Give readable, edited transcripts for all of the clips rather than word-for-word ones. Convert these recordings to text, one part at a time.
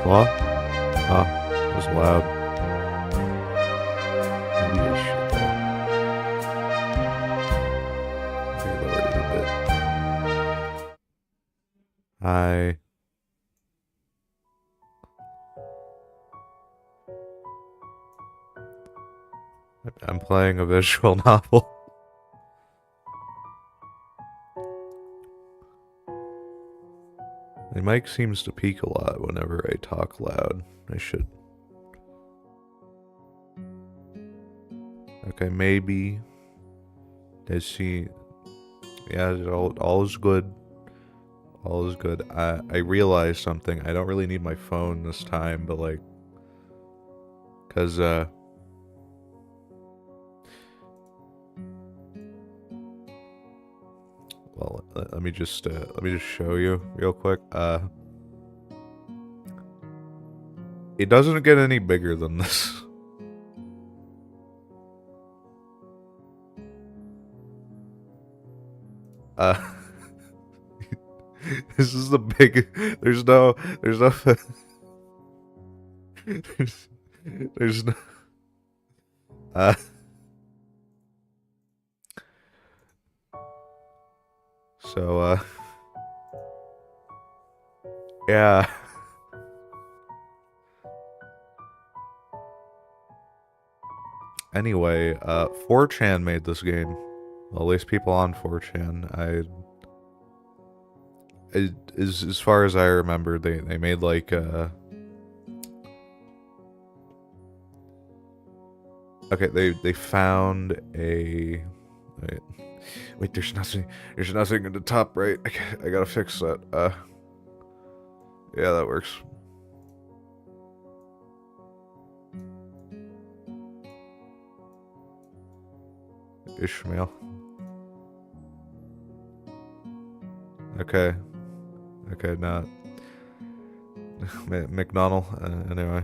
What? Oh, it was loud. Maybe I should maybe lower it a bit. Hi. I'm playing a visual novel. My mic seems to peak a lot whenever I talk loud. I should. Okay, maybe. Does she? Yeah, all is good. All is good. I realized something. I don't really need my phone this time, but like, cause well, let me just show you real quick. It doesn't get any bigger than this. Uh, this is the big. There's no, there's no. Uh, so yeah. Anyway, 4chan made this game. Well, at least people on 4chan. As far as I remember, they made like okay, they found a wait, there's nothing in the top right. I gotta fix that. Yeah, that works. Ishmael. Okay. Okay, not McDonald. Anyway.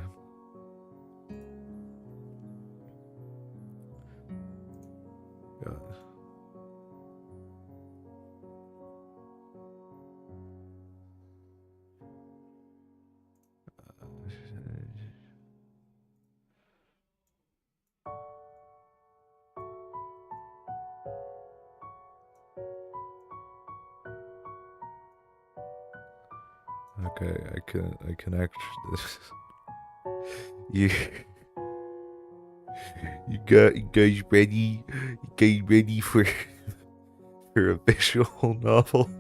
Okay, I connect this. You you guys ready? You guys ready for a visual novel?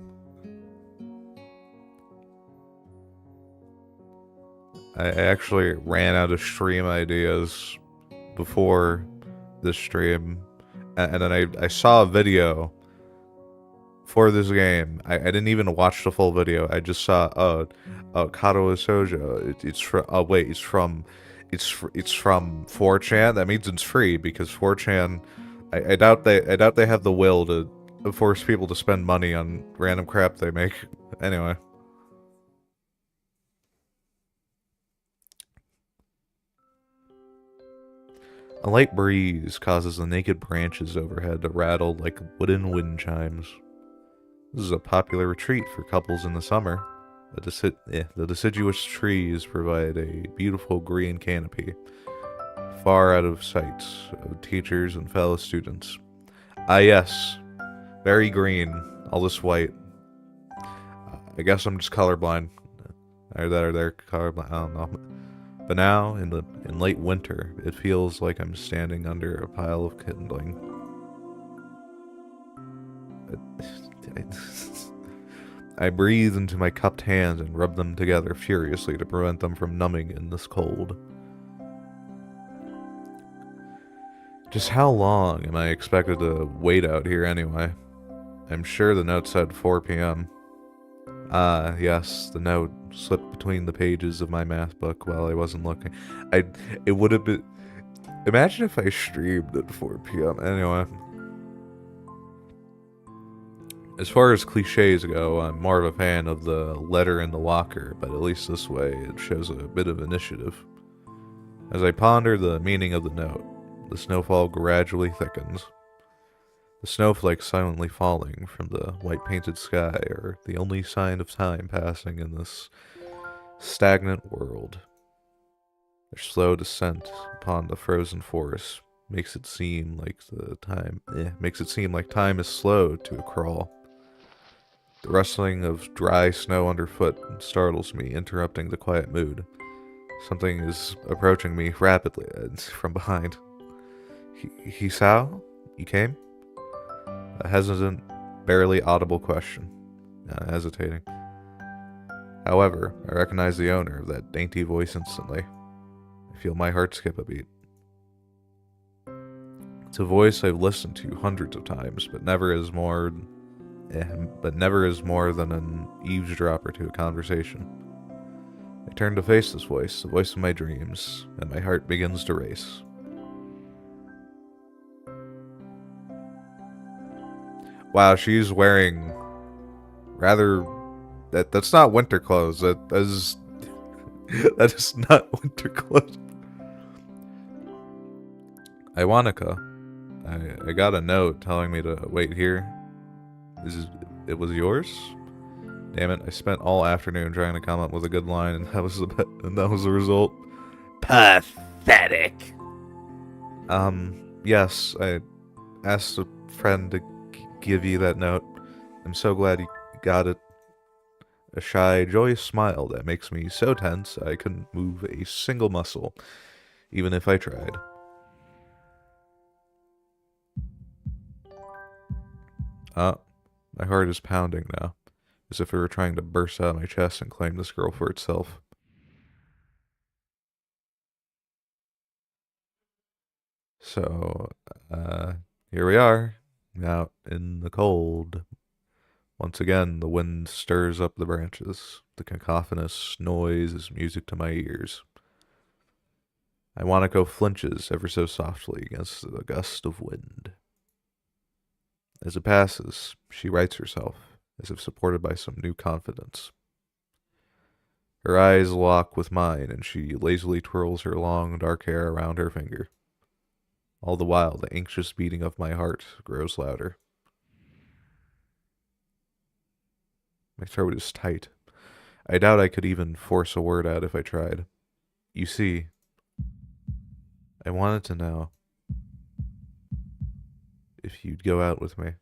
I actually ran out of stream ideas before this stream, and then I saw a video for this game. I didn't even watch the full video. I just saw Katawa Shoujo. It's from wait, it's from 4chan. That means it's free because 4chan. I doubt they have the will to force people to spend money on random crap they make. Anyway. A light breeze causes the naked branches overhead to rattle like wooden wind chimes. This is a popular retreat for couples in the summer. The deciduous trees provide a beautiful green canopy, far out of sight of teachers and fellow students. Ah yes, very green, all this white. I guess I'm just colorblind. Either they're colorblind, I don't know. But now, in late winter, it feels like I'm standing under a pile of kindling. I breathe into my cupped hands and rub them together furiously to prevent them from numbing in this cold. Just how long am I expected to wait out here anyway? I'm sure the note said 4 p.m. Ah, yes, the note slipped between the pages of my math book while I wasn't looking. It would have been... Imagine if I streamed at 4 p.m. Anyway. As far as cliches go, I'm more of a fan of the letter in the locker, but at least this way it shows a bit of initiative. As I ponder the meaning of the note, the snowfall gradually thickens. The snowflakes silently falling from the white painted sky are the only sign of time passing in this stagnant world. Their slow descent upon the frozen forest makes it seem like time is slow to a crawl. The rustling of dry snow underfoot startles me, interrupting the quiet mood. Something is approaching me rapidly from behind. Hisao? You came? A hesitant, barely audible question. Hesitating. However, I recognize the owner of that dainty voice instantly. I feel my heart skip a beat. It's a voice I've listened to hundreds of times, but never as more than an eavesdropper to a conversation. I turn to face this voice, the voice of my dreams, and my heart begins to race. Wow, she's wearing rather... That's not winter clothes. That is not winter clothes. Iwanika, I got a note telling me to wait here. It was yours? Damn it, I spent all afternoon trying to come up with a good line, and that was the result. Pathetic. Yes, I asked a friend to give you that note. I'm so glad you got it. A shy, joyous smile that makes me so tense I couldn't move a single muscle, even if I tried. My heart is pounding now, as if it were trying to burst out of my chest and claim this girl for itself. So, here we are, out in the cold. Once again, the wind stirs up the branches. The cacophonous noise is music to my ears. Iwanako flinches ever so softly against the gust of wind. As it passes, she rights herself, as if supported by some new confidence. Her eyes lock with mine, and she lazily twirls her long, dark hair around her finger. All the while, the anxious beating of my heart grows louder. My throat is tight. I doubt I could even force a word out if I tried. You see, I wanted to know if you'd go out with me.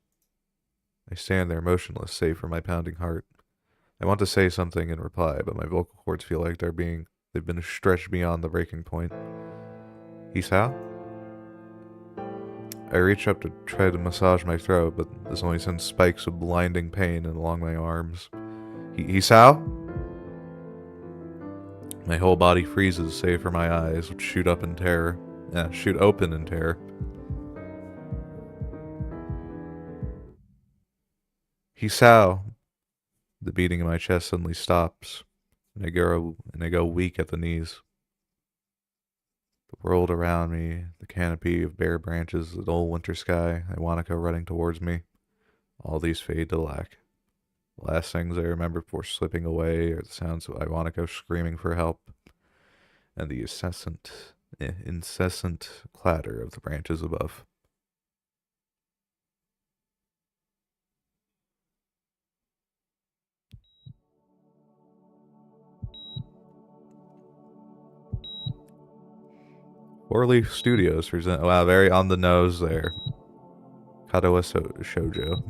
I stand there motionless, save for my pounding heart. I want to say something in reply, but my vocal cords feel like they've been stretched beyond the breaking point. Hisao? I reach up to try to massage my throat, but this only sends spikes of blinding pain along my arms. Hisao? My whole body freezes, save for my eyes, which shoot open in terror. Hisao! The beating in my chest suddenly stops, and I go weak at the knees. The world around me, the canopy of bare branches, the dull winter sky, Iwanako running towards me, all these fade to black. The last things I remember before slipping away are the sounds of Iwanako screaming for help, and the incessant clatter of the branches above. Four Leaf Studios present. Wow, very on the nose there. Katawa Shoujo.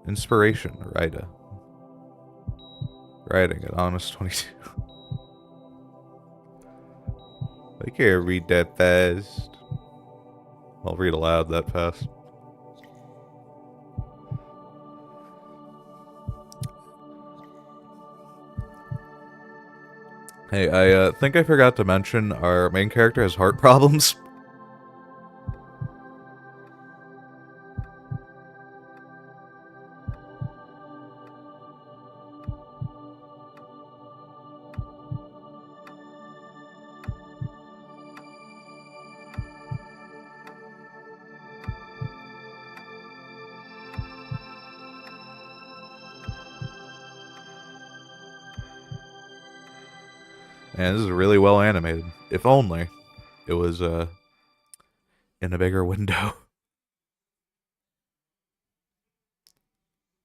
Inspiration, Raida. Writing, Anonymous 22. I can't read that fast. I'll read aloud that fast. Hey, I think I forgot to mention our main character has heart problems. And this is really well animated. If only it was in a bigger window.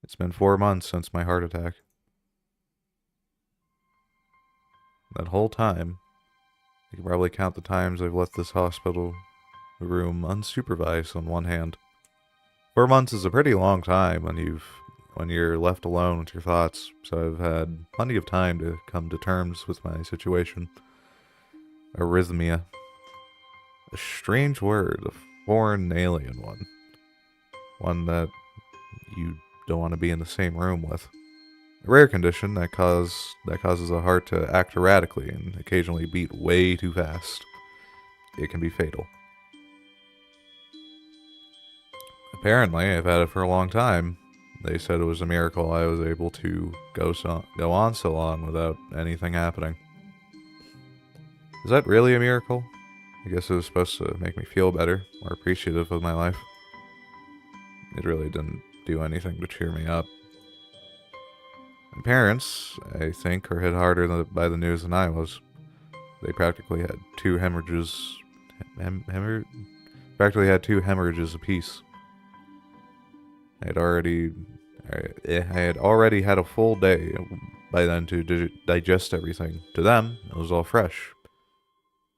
It's been 4 months since my heart attack. That whole time, I can probably count the times I've left this hospital room unsupervised on one hand. 4 months is a pretty long time when you're left alone with your thoughts, so I've had plenty of time to come to terms with my situation. Arrhythmia. A strange word, a foreign alien one. One that you don't want to be in the same room with. A rare condition that causes a heart to act erratically and occasionally beat way too fast. It can be fatal. Apparently, I've had it for a long time. They said it was a miracle I was able to go on so long without anything happening. Is that really a miracle? I guess it was supposed to make me feel better, more appreciative of my life. It really didn't do anything to cheer me up. My parents, I think, are hit harder by the news than I was. They practically had two hemorrhages. Practically had two hemorrhages apiece. I had already had a full day by then to digest everything. To them, it was all fresh.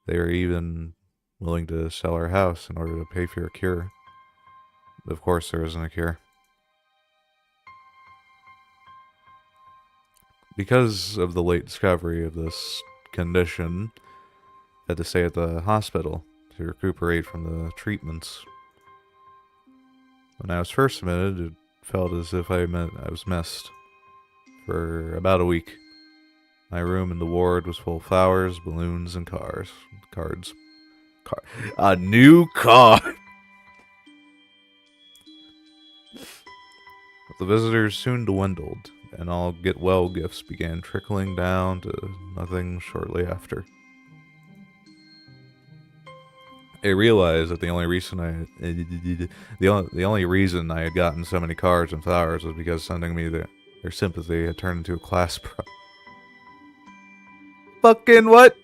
They were even willing to sell our house in order to pay for a cure. Of course, there isn't a cure. Because of the late discovery of this condition, I had to stay at the hospital to recuperate from the treatments. When I was first admitted, it felt as if I was missed. For about a week, my room in the ward was full of flowers, balloons, and cards. A new car! The visitors soon dwindled, and all get-well gifts began trickling down to nothing shortly after. I realized that the only reason I had gotten so many cards and flowers was because sending me their sympathy had turned into a class Fucking what?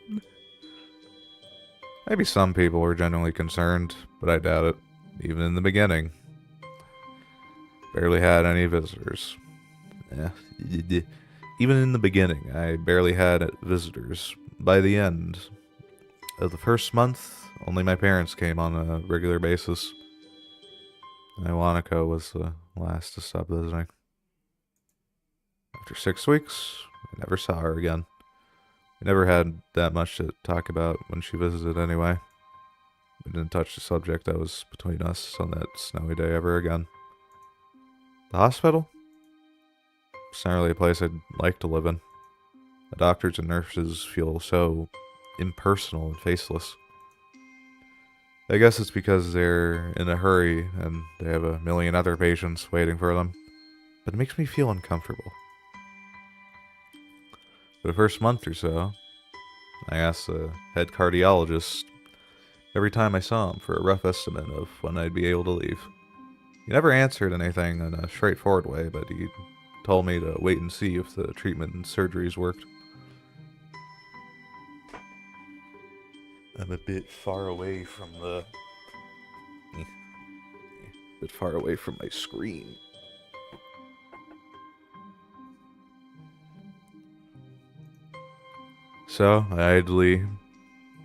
Maybe some people were genuinely concerned, but I doubt it. Even in the beginning. Barely had any visitors. Even in the beginning, I barely had visitors. By the end of the first month, only my parents came on a regular basis. Iwanako was the last to stop visiting. After 6 weeks, I never saw her again. We never had that much to talk about when she visited anyway. We didn't touch the subject that was between us on that snowy day ever again. The hospital? It's not really a place I'd like to live in. The doctors and nurses feel so impersonal and faceless. I guess it's because they're in a hurry and they have a million other patients waiting for them. But it makes me feel uncomfortable. For the first month or so, I asked the head cardiologist every time I saw him for a rough estimate of when I'd be able to leave. He never answered anything in a straightforward way, but he told me to wait and see if the treatment and surgeries worked. I'm a bit far away from my screen. So, I idly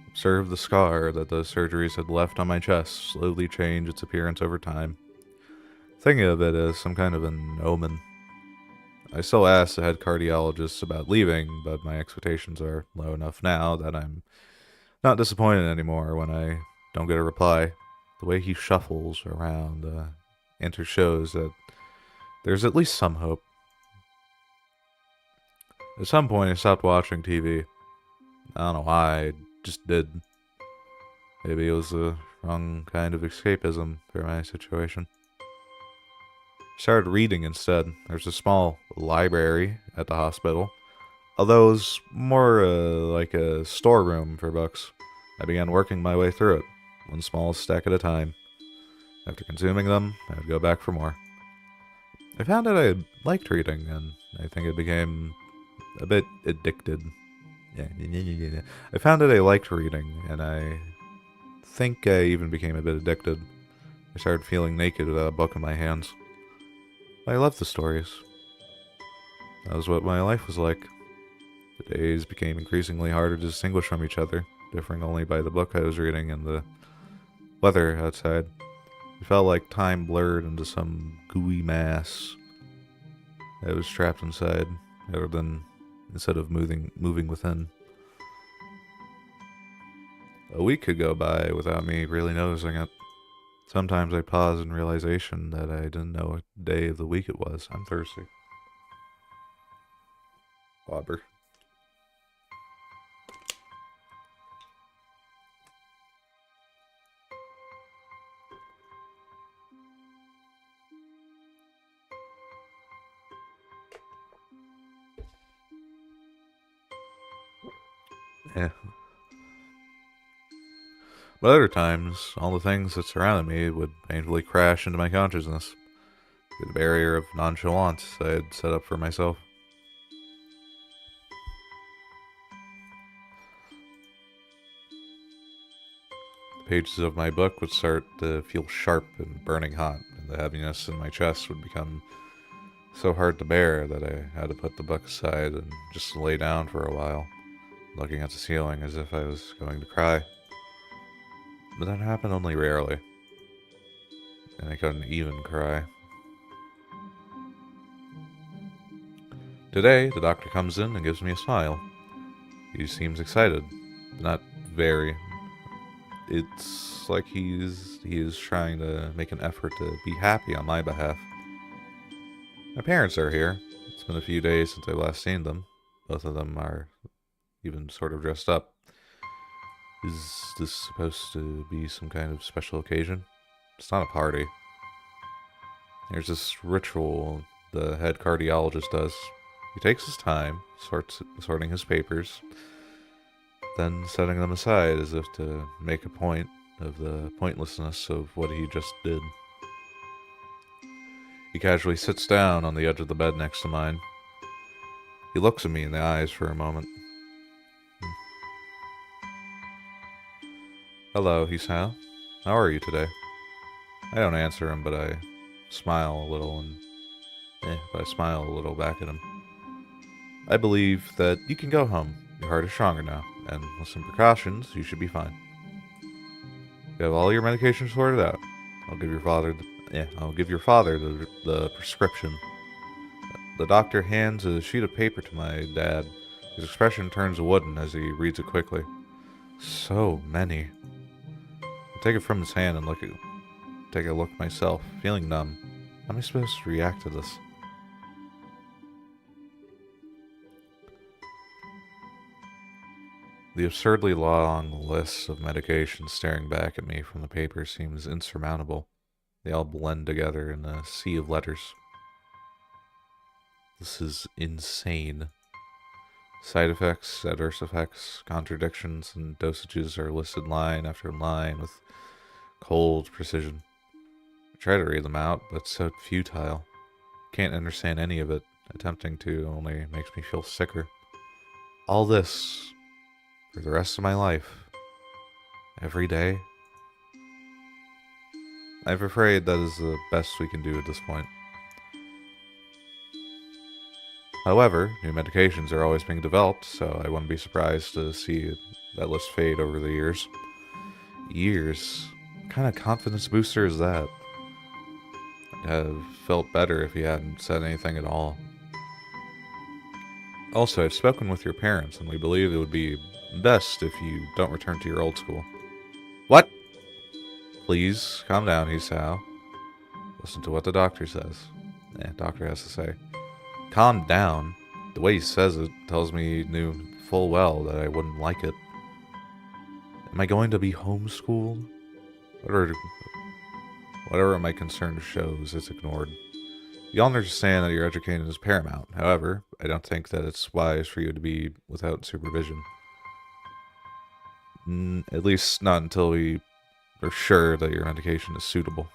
observed the scar that the surgeries had left on my chest slowly change its appearance over time. Thinking of it as some kind of an omen. I still ask the head cardiologist about leaving, but my expectations are low enough now that I'm not disappointed anymore when I don't get a reply. The way he shuffles around the enter shows that there's at least some hope. At some point, I stopped watching TV. I don't know why, I just did. Maybe it was the wrong kind of escapism for my situation. I started reading instead. There's a small library at the hospital, although it was more like a storeroom for books. I began working my way through it, one small stack at a time. After consuming them, I would go back for more. I found that I liked reading, and I think it became a bit addicted. I found that I liked reading, and I think I even became a bit addicted. I started feeling naked without a book in my hands. I love the stories. That was what my life was like. The days became increasingly harder to distinguish from each other, differing only by the book I was reading and the weather outside. It felt like time blurred into some gooey mass. I was trapped inside, rather than instead of moving within. A week could go by without me really noticing it. Sometimes I pause in realization that I didn't know what day of the week it was. I'm thirsty. Bobber. Yeah. But other times, all the things that surrounded me would painfully crash into my consciousness through the barrier of nonchalance I had set up for myself. The pages of my book would start to feel sharp and burning hot, and the heaviness in my chest would become so hard to bear that I had to put the book aside and just lay down for a while, looking at the ceiling as if I was going to cry. But that happened only rarely, and I couldn't even cry. Today, the doctor comes in and gives me a smile. He seems excited, not very. It's like he is trying to make an effort to be happy on my behalf. My parents are here. It's been a few days since I last seen them. Both of them are even sort of dressed up. Is this supposed to be some kind of special occasion? It's not a party. There's this ritual the head cardiologist does. He takes his time, sorting his papers, then setting them aside as if to make a point of the pointlessness of what he just did. He casually sits down on the edge of the bed next to mine. He looks at me in the eyes for a moment. Hello, he says. How are you today? I don't answer him, but I smile a little I smile a little back at him. I believe that you can go home. Your heart is stronger now, and with some precautions, you should be fine. You have all your medication sorted out. I'll give your father the prescription. The doctor hands a sheet of paper to my dad. His expression turns wooden as he reads it quickly. So many. I take it from his hand and take a look myself, feeling numb. How am I supposed to react to this? The absurdly long list of medications staring back at me from the paper seems insurmountable. They all blend together in a sea of letters. This is insane. Side effects, adverse effects, contradictions, and dosages are listed line after line with cold precision. I try to read them out, but it's so futile. Can't understand any of it. Attempting to only makes me feel sicker. All this for the rest of my life. Every day. I'm afraid that is the best we can do at this point. However, new medications are always being developed, so I wouldn't be surprised to see that list fade over the years. Years? What kind of confidence booster is that? I'd have felt better if he hadn't said anything at all. Also, I've spoken with your parents, and we believe it would be best if you don't return to your old school. What? Please, calm down, Hisao. Listen to what the doctor says. Doctor has to say. Calm down. The way he says it tells me he knew full well that I wouldn't like it. Am I going to be homeschooled? Whatever my concern shows, it's ignored. You all understand that your education is paramount. However, I don't think that it's wise for you to be without supervision. At least not until we are sure that your medication is suitable.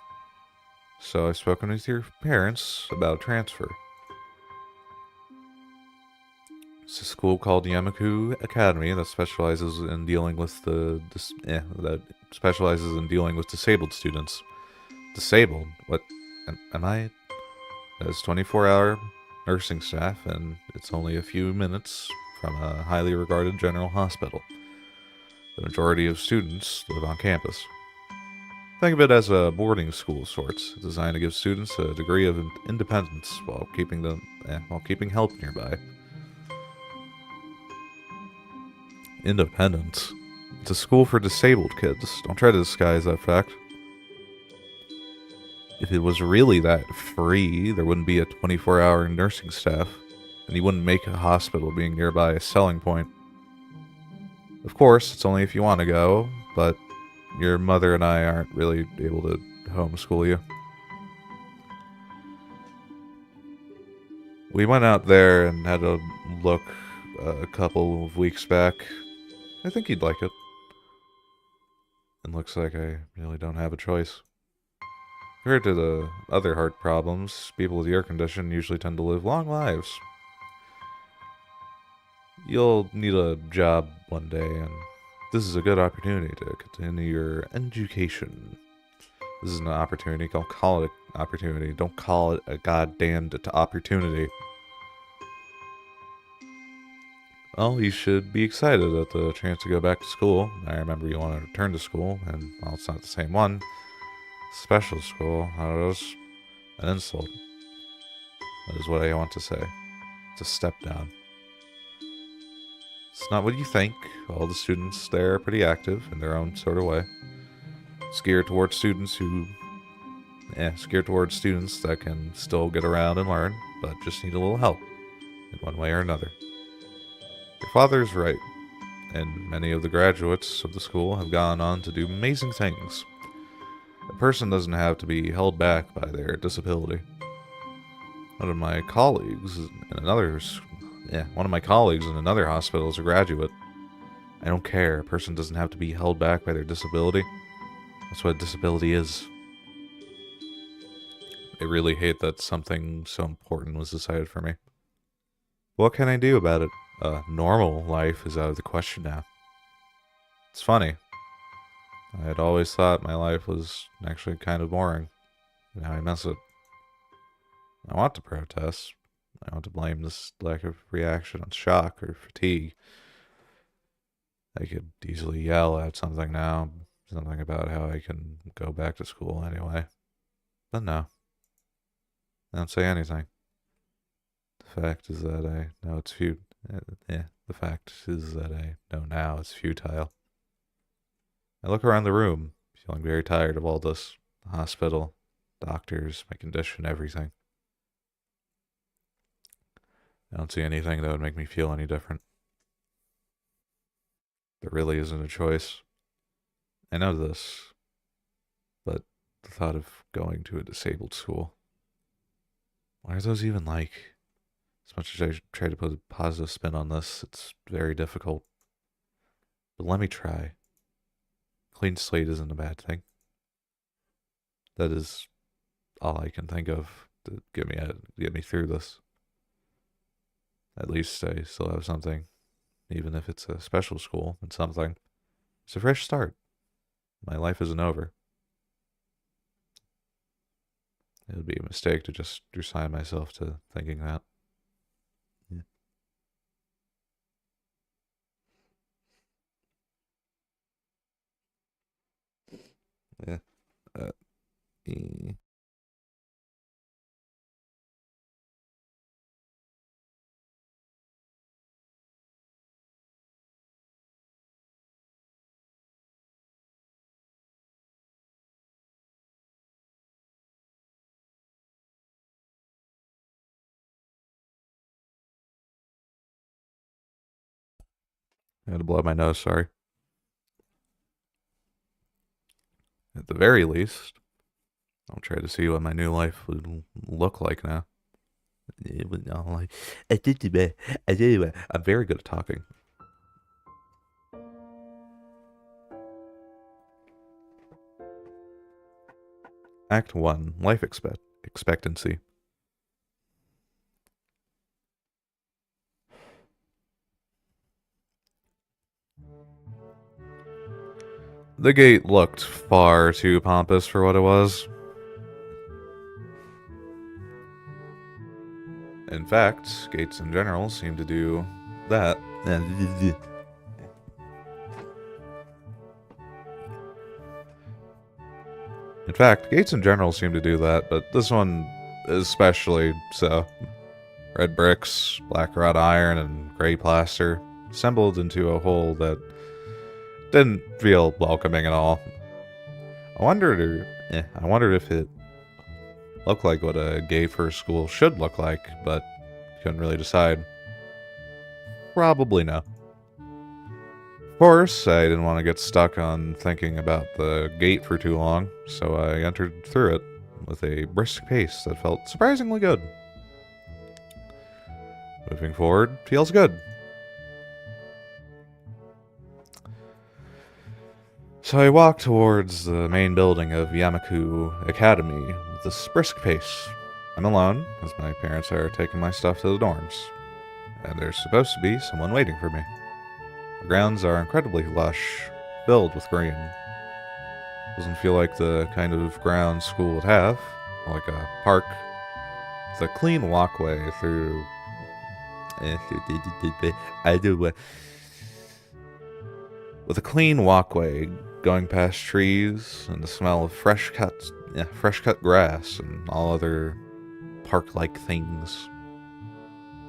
So I've spoken with your parents about transfer. It's a school called Yamaku Academy that specializes in dealing with disabled students. Disabled? What? Am I has 24-hour nursing staff, and it's only a few minutes from a highly regarded general hospital. The majority of students live on campus. Think of it as a boarding school of sorts, designed to give students a degree of independence while keeping help nearby. Independence? It's a school for disabled kids. Don't try to disguise that fact. If it was really that free, there wouldn't be a 24-hour nursing staff, and you wouldn't make a hospital being nearby a selling point. Of course, it's only if you want to go, but your mother and I aren't really able to homeschool you. We went out there and had a look a couple of weeks back. I think you'd like it. It looks like I really don't have a choice. Compared to the other heart problems, people with your condition usually tend to live long lives. You'll need a job one day, and this is a good opportunity to continue your education. This is an opportunity. Don't call it an opportunity. Don't call it a goddamned opportunity. Well, you should be excited at the chance to go back to school. I remember you want to return to school, and, well, it's not the same one. Special school, that was an insult. That is what I want to say. It's a step down. It's not what you think. All the students there are pretty active in their own sort of way. Scared towards students that can still get around and learn, but just need a little help in one way or another. Your father's right, and many of the graduates of the school have gone on to do amazing things. A person doesn't have to be held back by their disability. One of my colleagues in another hospital is a graduate. I don't care. A person doesn't have to be held back by their disability. That's what disability is. I really hate that something so important was decided for me. What can I do about it? Normal life is out of the question now. It's funny. I had always thought my life was actually kind of boring. Now I miss it. I want to protest. I want to blame this lack of reaction on shock or fatigue. I could easily yell at something now. Something about how I can go back to school anyway. But no. I don't say anything. The fact is that I know it's futile. The fact is that I know now it's futile. I look around the room, feeling very tired of all this. The hospital, doctors, my condition, everything. I don't see anything that would make me feel any different. There really isn't a choice. I know this, but the thought of going to a disabled school. What are those even like? As much as I try to put a positive spin on this, it's very difficult. But let me try. Clean slate isn't a bad thing. That is all I can think of to get me through this. At least I still have something, even if it's a special school and something. It's a fresh start. My life isn't over. It would be a mistake to just resign myself to thinking that. Yeah. Uh, eh. I had to blow my nose, sorry. At the very least, I'll try to see what my new life would look like now. I'm very good at talking. Act 1, Life Expectancy. The gate looked far too pompous for what it was. In fact, gates in general seem to do that. In fact, gates in general seem to do that, but this one especially so. Red bricks, black wrought iron, and gray plaster assembled into a whole that didn't feel welcoming at all. I wondered if it looked like what a gay first school should look like, but couldn't really decide. Probably no. Of course, I didn't want to get stuck on thinking about the gate for too long, so I entered through it with a brisk pace that felt surprisingly good. Moving forward feels good. So I walk towards the main building of Yamaku Academy with this brisk pace. I'm alone, as my parents are taking my stuff to the dorms, and there's supposed to be someone waiting for me. The grounds are incredibly lush, filled with green. Doesn't feel like the kind of ground school would have, like a park with a clean walkway through. With a clean walkway going past trees and the smell of fresh cut grass and all other park-like things.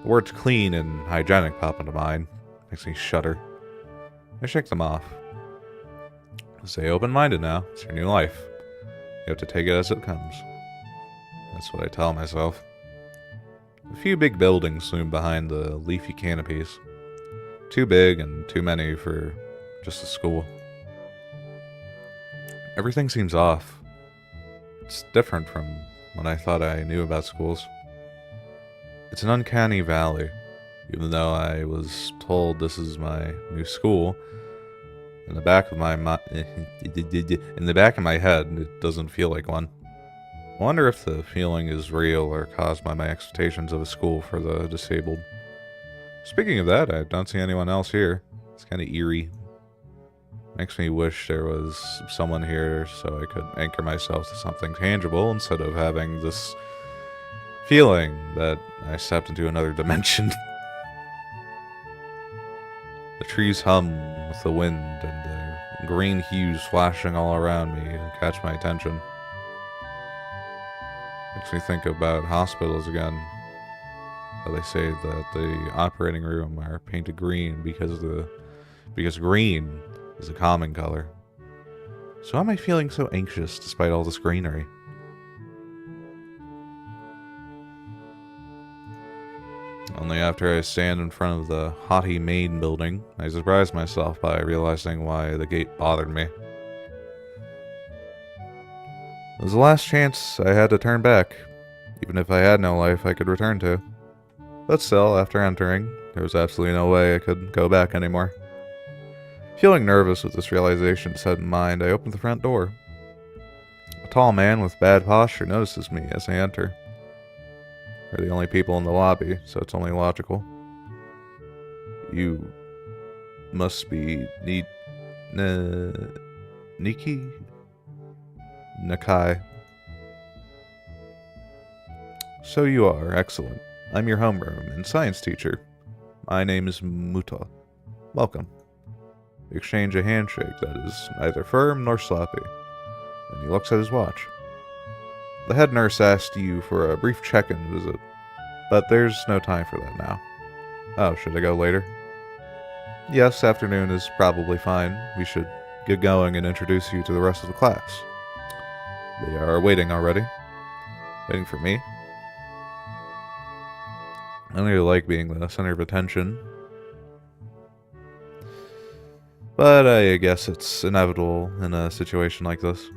The words clean and hygienic pop into mind. Makes me shudder. I shake them off. Stay open-minded now. It's your new life. You have to take it as it comes. That's what I tell myself. A few big buildings loom behind the leafy canopies. Too big and too many for just a school. Everything seems off. It's different from what I thought I knew about schools. It's an uncanny valley. Even though I was told this is my new school, in the back of my head, it doesn't feel like one. I wonder if the feeling is real or caused by my expectations of a school for the disabled. Speaking of that, I don't see anyone else here. It's kind of eerie. Makes me wish there was someone here so I could anchor myself to something tangible instead of having this feeling that I stepped into another dimension. The trees hum with the wind and the green hues flashing all around me catch my attention. Makes me think about hospitals again. How they say that the operating room are painted green because green is a calming color. So why am I feeling so anxious despite all this greenery? Only after I stand in front of the haughty main building, I surprise myself by realizing why the gate bothered me. It was the last chance I had to turn back, even if I had no life I could return to. But still, after entering, there was absolutely no way I could go back anymore. Feeling nervous with this realization set in mind, I opened the front door. A tall man with bad posture notices me as I enter. We're the only people in the lobby, so it's only logical. You must be Niki? Nakai. So you are, excellent. I'm your homeroom and science teacher. My name is Muta. Welcome. We exchange a handshake that is neither firm nor sloppy, and he looks at his watch. The head nurse asked you for a brief check-in visit, but there's no time for that now. Oh, should I go later? Yes, afternoon is probably fine. We should get going and introduce you to the rest of the class. They are waiting already. Waiting for me. I don't really like being the center of attention, but I guess it's inevitable in a situation like this.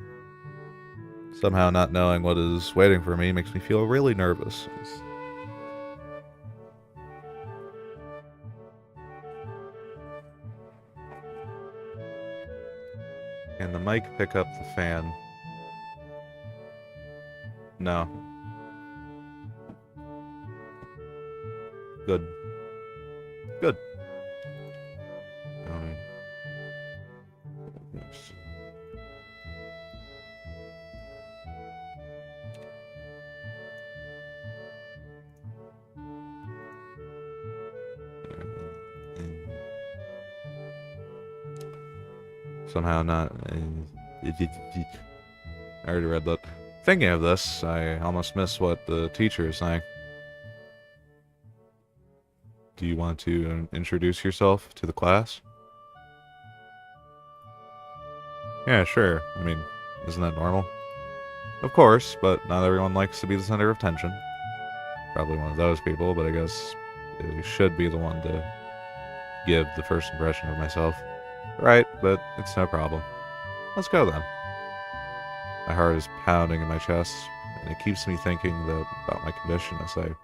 Somehow not knowing what is waiting for me makes me feel really nervous. Can the mic pick up the fan? No. Good. Good. Yes. Somehow not. I already read that. Thinking of this, I almost missed what the teacher is saying. Do you want to introduce yourself to the class? Yeah, sure. I mean, isn't that normal? Of course, but not everyone likes to be the center of attention. Probably one of those people, but I guess I should be the one to give the first impression of myself. Right, but it's no problem. Let's go then. My heart is pounding in my chest, and it keeps me thinking about my condition as I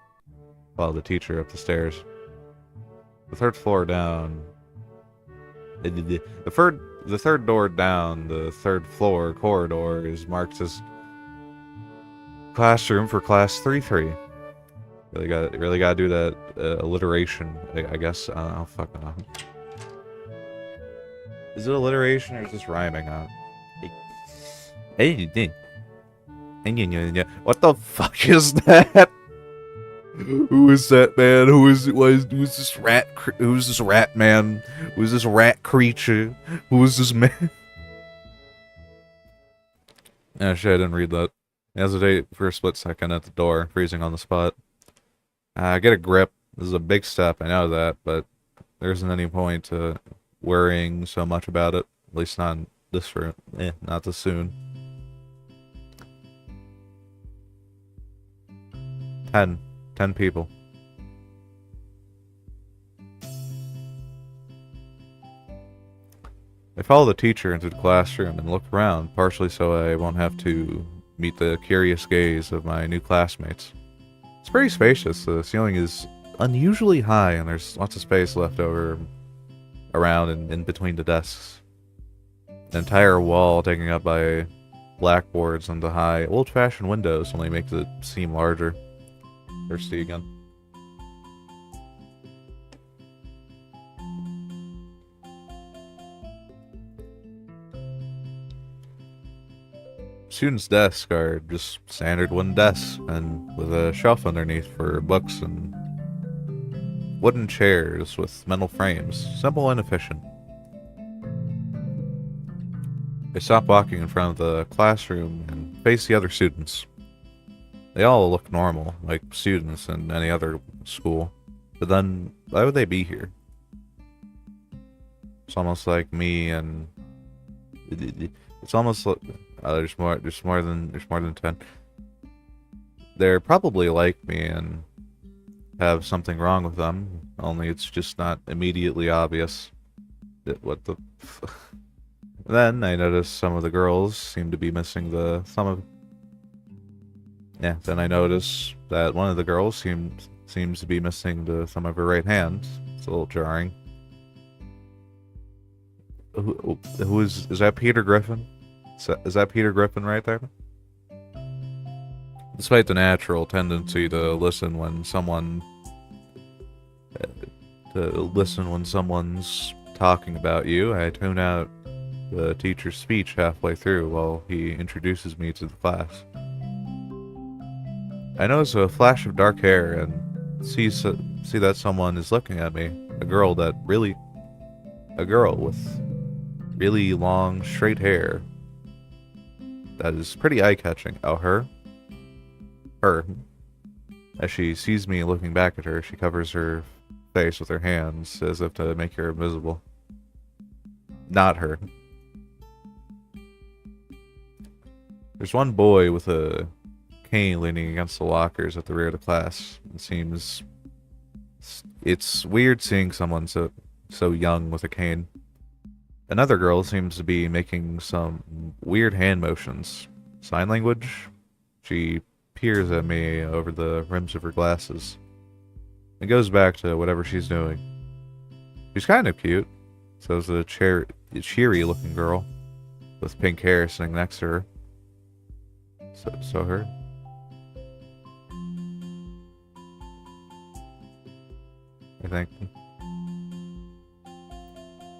follow the teacher up the stairs. The third floor down. The third door down the third floor corridor is marked as classroom for class 3-3. Really gotta do that alliteration, I guess. I don't know, fucking know. Is it alliteration or is this rhyming? What the fuck is that? Who is that man? Who's this rat? Who's this rat man? Who's this rat creature? Who is this man? Yeah, shit, I didn't read that. I hesitate for a split second at the door, freezing on the spot. Get a grip. This is a big step, I know that, but there isn't any point to worrying so much about it. At least not in this room. Not this soon. 10 people. I follow the teacher into the classroom and look around, partially so I won't have to meet the curious gaze of my new classmates. It's pretty spacious. The ceiling is unusually high and there's lots of space left over around and in between the desks. An entire wall taken up by blackboards and the high, old-fashioned windows only makes it seem larger. Thirsty again. Students' desks are just standard wooden desks, and with a shelf underneath for books and wooden chairs with metal frames. Simple and efficient. I stop walking in front of the classroom and face the other students. They all look normal, like students in any other school. But then, why would they be here? It's almost like me and... It's almost like... there's more than 10. They're probably like me and have something wrong with them, only it's just not immediately obvious. What the... Then I notice some of the girls seem to be missing the thumb of... Yeah, then I notice that one of the girls seems to be missing the thumb of her right hand. It's a little jarring. Who is that Peter Griffin? Is that Peter Griffin right there? Despite the natural tendency to listen when someone's talking about you, I tune out the teacher's speech halfway through while he introduces me to the class. I notice a flash of dark hair and see that someone is looking at me. A girl with really long, straight hair. That is pretty eye-catching. Oh, her? Her. As she sees me looking back at her, she covers her face with her hands as if to make her invisible. Not her. There's one boy with a cane leaning against the lockers at the rear of the class. It's weird seeing someone so young with a cane. Another girl seems to be making some weird hand motions. Sign language? She peers at me over the rims of her glasses. And goes back to whatever she's doing. She's kind of cute. So's a cheery looking girl with pink hair sitting next to her. So her. I think.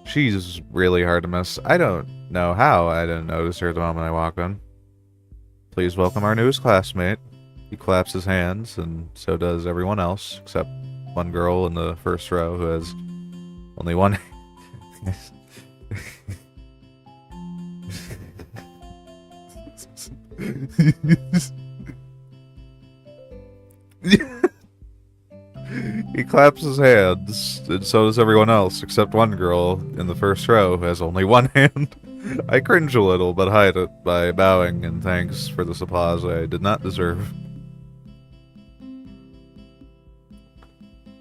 She's really hard to miss. I don't know how I didn't notice her the moment I walked in. Please welcome our newest classmate. He claps his hands, and so does everyone else, except one girl in the first row who has only one. He claps his hands, and so does everyone else, except one girl in the first row who has only one hand. I cringe a little, but hide it by bowing in thanks for this applause I did not deserve.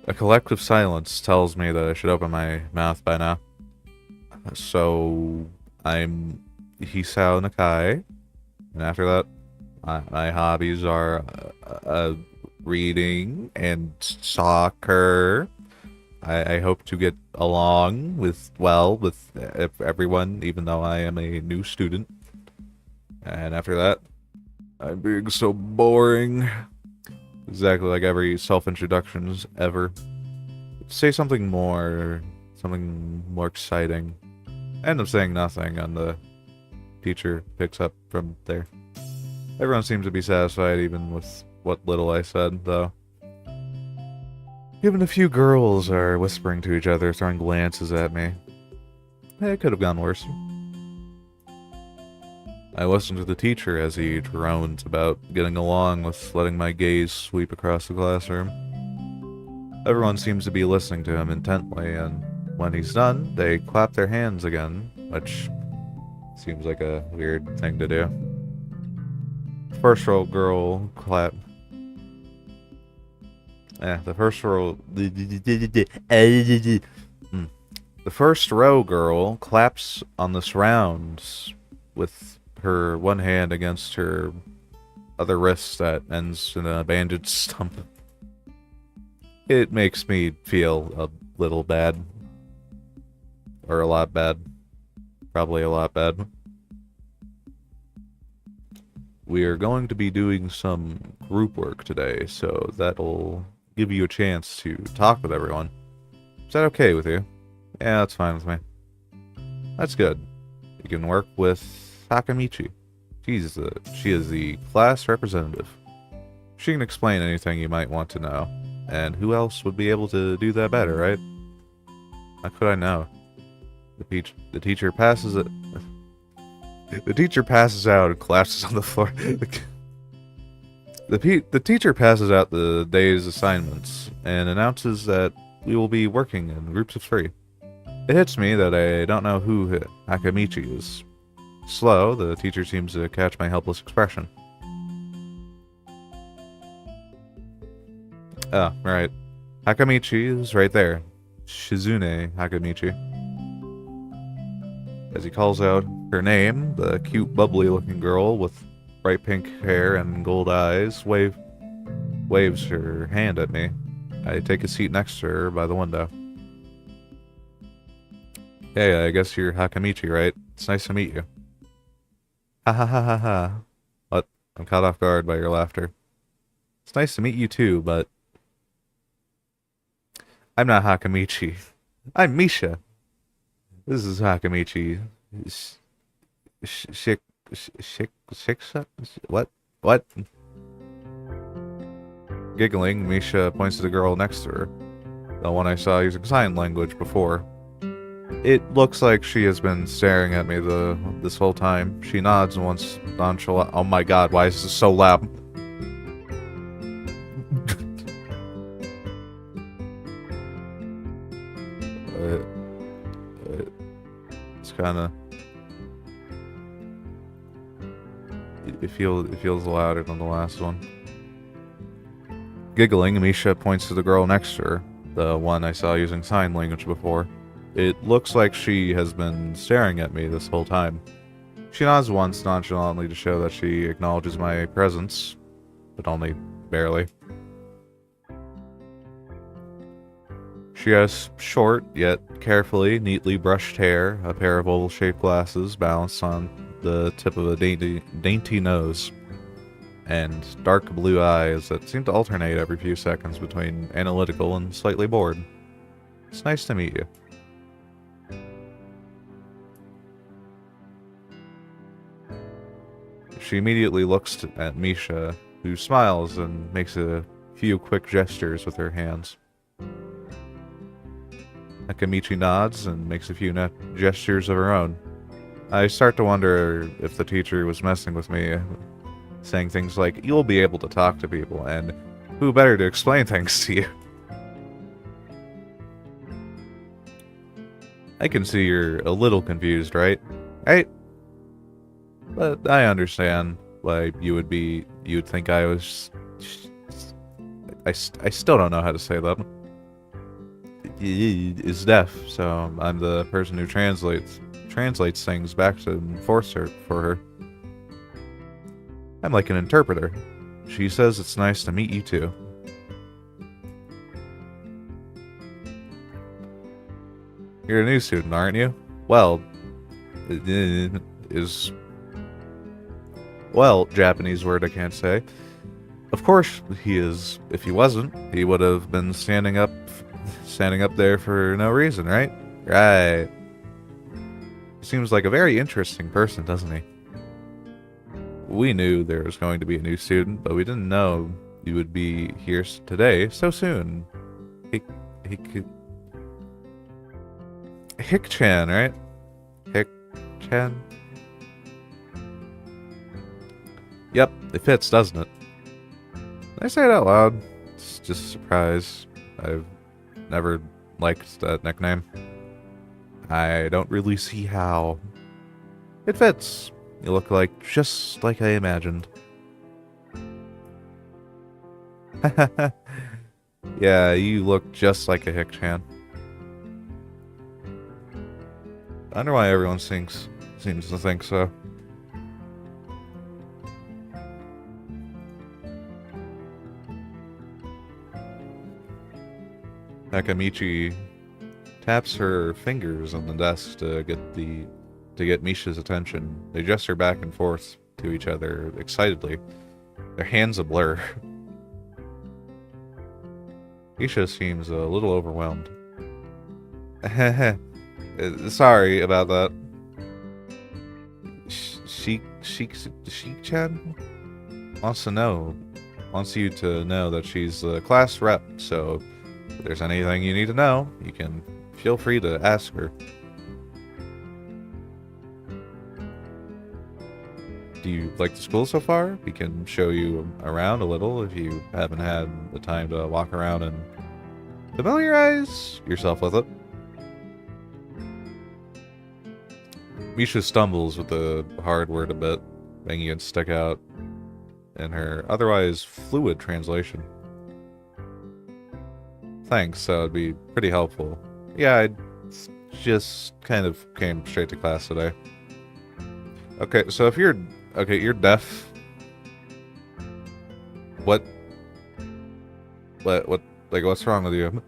A collective silence tells me that I should open my mouth by now. So, I'm Hisao Nakai, and after that, my hobbies are reading and soccer. I hope to get along with everyone, even though I am a new student. And after that, I'm being so boring. Exactly like every self-introductions ever. Say something more exciting. I end up saying nothing, and the teacher picks up from there. Everyone seems to be satisfied, even with what little I said, though. Even a few girls are whispering to each other, throwing glances at me. It could have gone worse. I listen to the teacher as he drones about getting along with letting my gaze sweep across the classroom. Everyone seems to be listening to him intently, and when he's done, they clap their hands again, which seems like a weird thing to do. First row girl clap. The first row girl claps on the surrounds with her one hand against her other wrist that ends in a bandaged stump. It makes me feel a little bad. Or a lot bad. Probably a lot bad. We are going to be doing some group work today, so that'll give you a chance to talk with everyone. Is that okay with you? Yeah, that's fine with me. That's good. You can work with Takamichi. She is the class representative. She can explain anything you might want to know. And who else would be able to do that better, right? How could I know? The teacher passes it. The teacher passes out and collapses on the floor. The teacher passes out the day's assignments and announces that we will be working in groups of 3. It hits me that I don't know who Hakamichi is. Slow, the teacher seems to catch my helpless expression. Oh, right. Hakamichi is right there. Shizune Hakamichi. As he calls out her name, the cute, bubbly-looking girl with bright pink hair and gold eyes waves her hand at me. I take a seat next to her by the window. Hey, I guess you're Hakamichi, right? It's nice to meet you. Ha ha ha ha ha. What? I'm caught off guard by your laughter. It's nice to meet you too, but I'm not Hakamichi. I'm Misha. This is Hakamichi. What? Giggling, Misha points to the girl next to her, the one I saw using sign language before. It looks like she has been staring at me this whole time. She nods once nonchalant. Oh my god, why is this so loud? It's kind of... It feels louder than the last one. Giggling, Misha points to the girl next to her, the one I saw using sign language before. It looks like she has been staring at me this whole time. She nods once nonchalantly to show that she acknowledges my presence, but only barely. She has short, yet carefully, neatly brushed hair, a pair of oval-shaped glasses balanced on the tip of a dainty nose, and dark blue eyes that seem to alternate every few seconds between analytical and slightly bored. It's nice to meet you. She immediately looks at Misha, who smiles and makes a few quick gestures with her hands. Akamichi nods and makes a few gestures of her own. I start to wonder if the teacher was messing with me, saying things like, "You'll be able to talk to people," and "Who better to explain things to you?" I can see you're a little confused, right? Right? But I understand why you'd think I was... I still don't know how to say that. Is deaf, so I'm the person who translates things back to enforce her for her. I'm like an interpreter. She says it's nice to meet you too. You're a new student, aren't you? Well, Japanese word I can't say. Of course he is. If he wasn't, he would have been standing up there for no reason, right? Right. He seems like a very interesting person, doesn't he? We knew there was going to be a new student, but we didn't know you would be here today so soon. Hick-chan, right? Hick-chan? Yep, it fits, doesn't it? Did I say it out loud? It's just a surprise. I've never liked that nickname. I don't really see how. It fits. You look just like I imagined. Yeah, you look just like a Hick-chan. I wonder why everyone seems to think so. Nakamichi taps her fingers on the desk to get Misha's attention. They gesture back and forth to each other excitedly, their hands a blur. Misha seems a little overwhelmed. Sorry about that. Sheik-chan wants you to know that she's the class rep, so if there's anything you need to know, you can feel free to ask her. Do you like the school so far? We can show you around a little if you haven't had the time to walk around and familiarize yourself with it. Misha stumbles with the hard word a bit, making it stick out in her otherwise fluid translation. Thanks, that would be pretty helpful. Yeah, I just kind of came straight to class today. Okay, so if you're... Okay, you're deaf. What, what's wrong with you?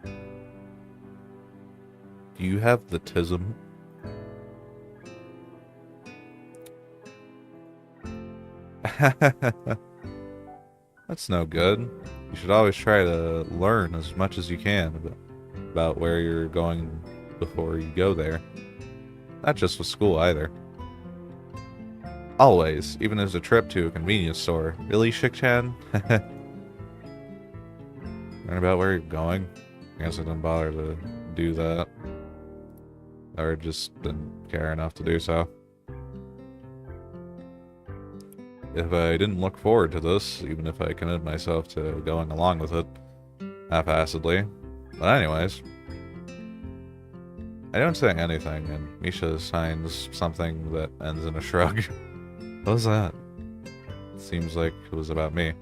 Do you have the tism? That's no good. You should always try to learn as much as you can about where you're going before you go there. Not just with school either. Always, even as a trip to a convenience store. Really, Shik-chan? Learn about where you're going? I guess I didn't bother to do that. Or just didn't care enough to do so. If I didn't look forward to this, even if I committed myself to going along with it half-assedly. But anyways, I don't say anything, and Misha signs something that ends in a shrug. What was that? Seems like it was about me.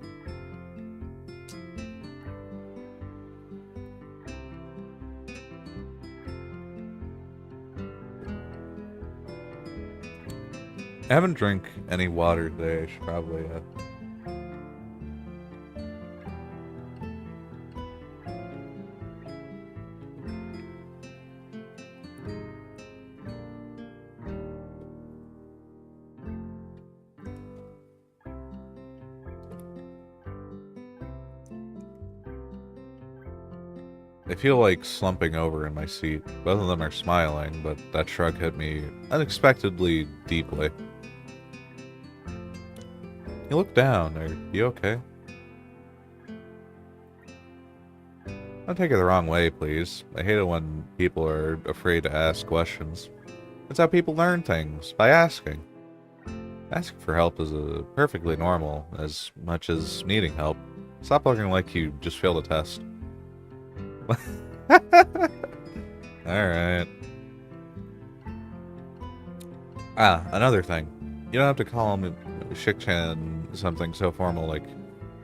I haven't drank any water today. I should probably I feel like slumping over in my seat. Both of them are smiling, but that shrug hit me unexpectedly deeply. You look down. Are you okay? Don't take it the wrong way, please. I hate it when people are afraid to ask questions. It's how people learn things, by asking. Asking for help is perfectly normal, as much as needing help. Stop looking like you just failed a test. Alright. Ah, another thing. You don't have to call him Shik-chan something so formal like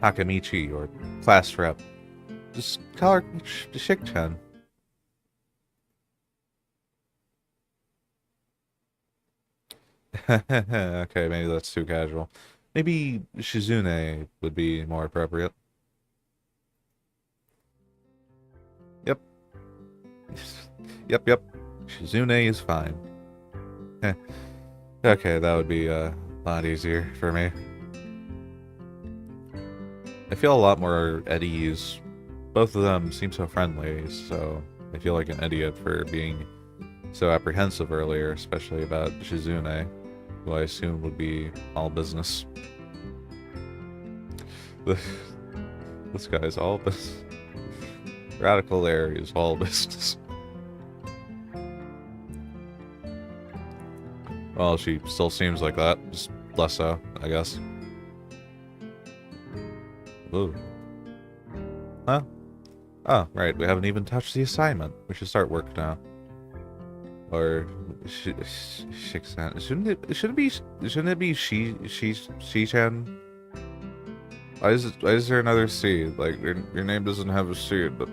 Hakamichi or class rep. Just call her Shik-chan. Okay, maybe that's too casual. Maybe Shizune would be more appropriate. Yep. Yep. Shizune is fine. Okay, that would be a lot easier for me. I feel a lot more at ease. Both of them seem so friendly, so I feel like an idiot for being so apprehensive earlier, especially about Shizune, who I assume would be all business. This guy's all business. Radical Larry is all business. Well, she still seems like that, just less so, I guess. Ooh. Huh? Oh, right, we haven't even touched the assignment. We should start work now. Or Shik-san. Shouldn't it be she-chan? Why is there another C? Like your name doesn't have a C, but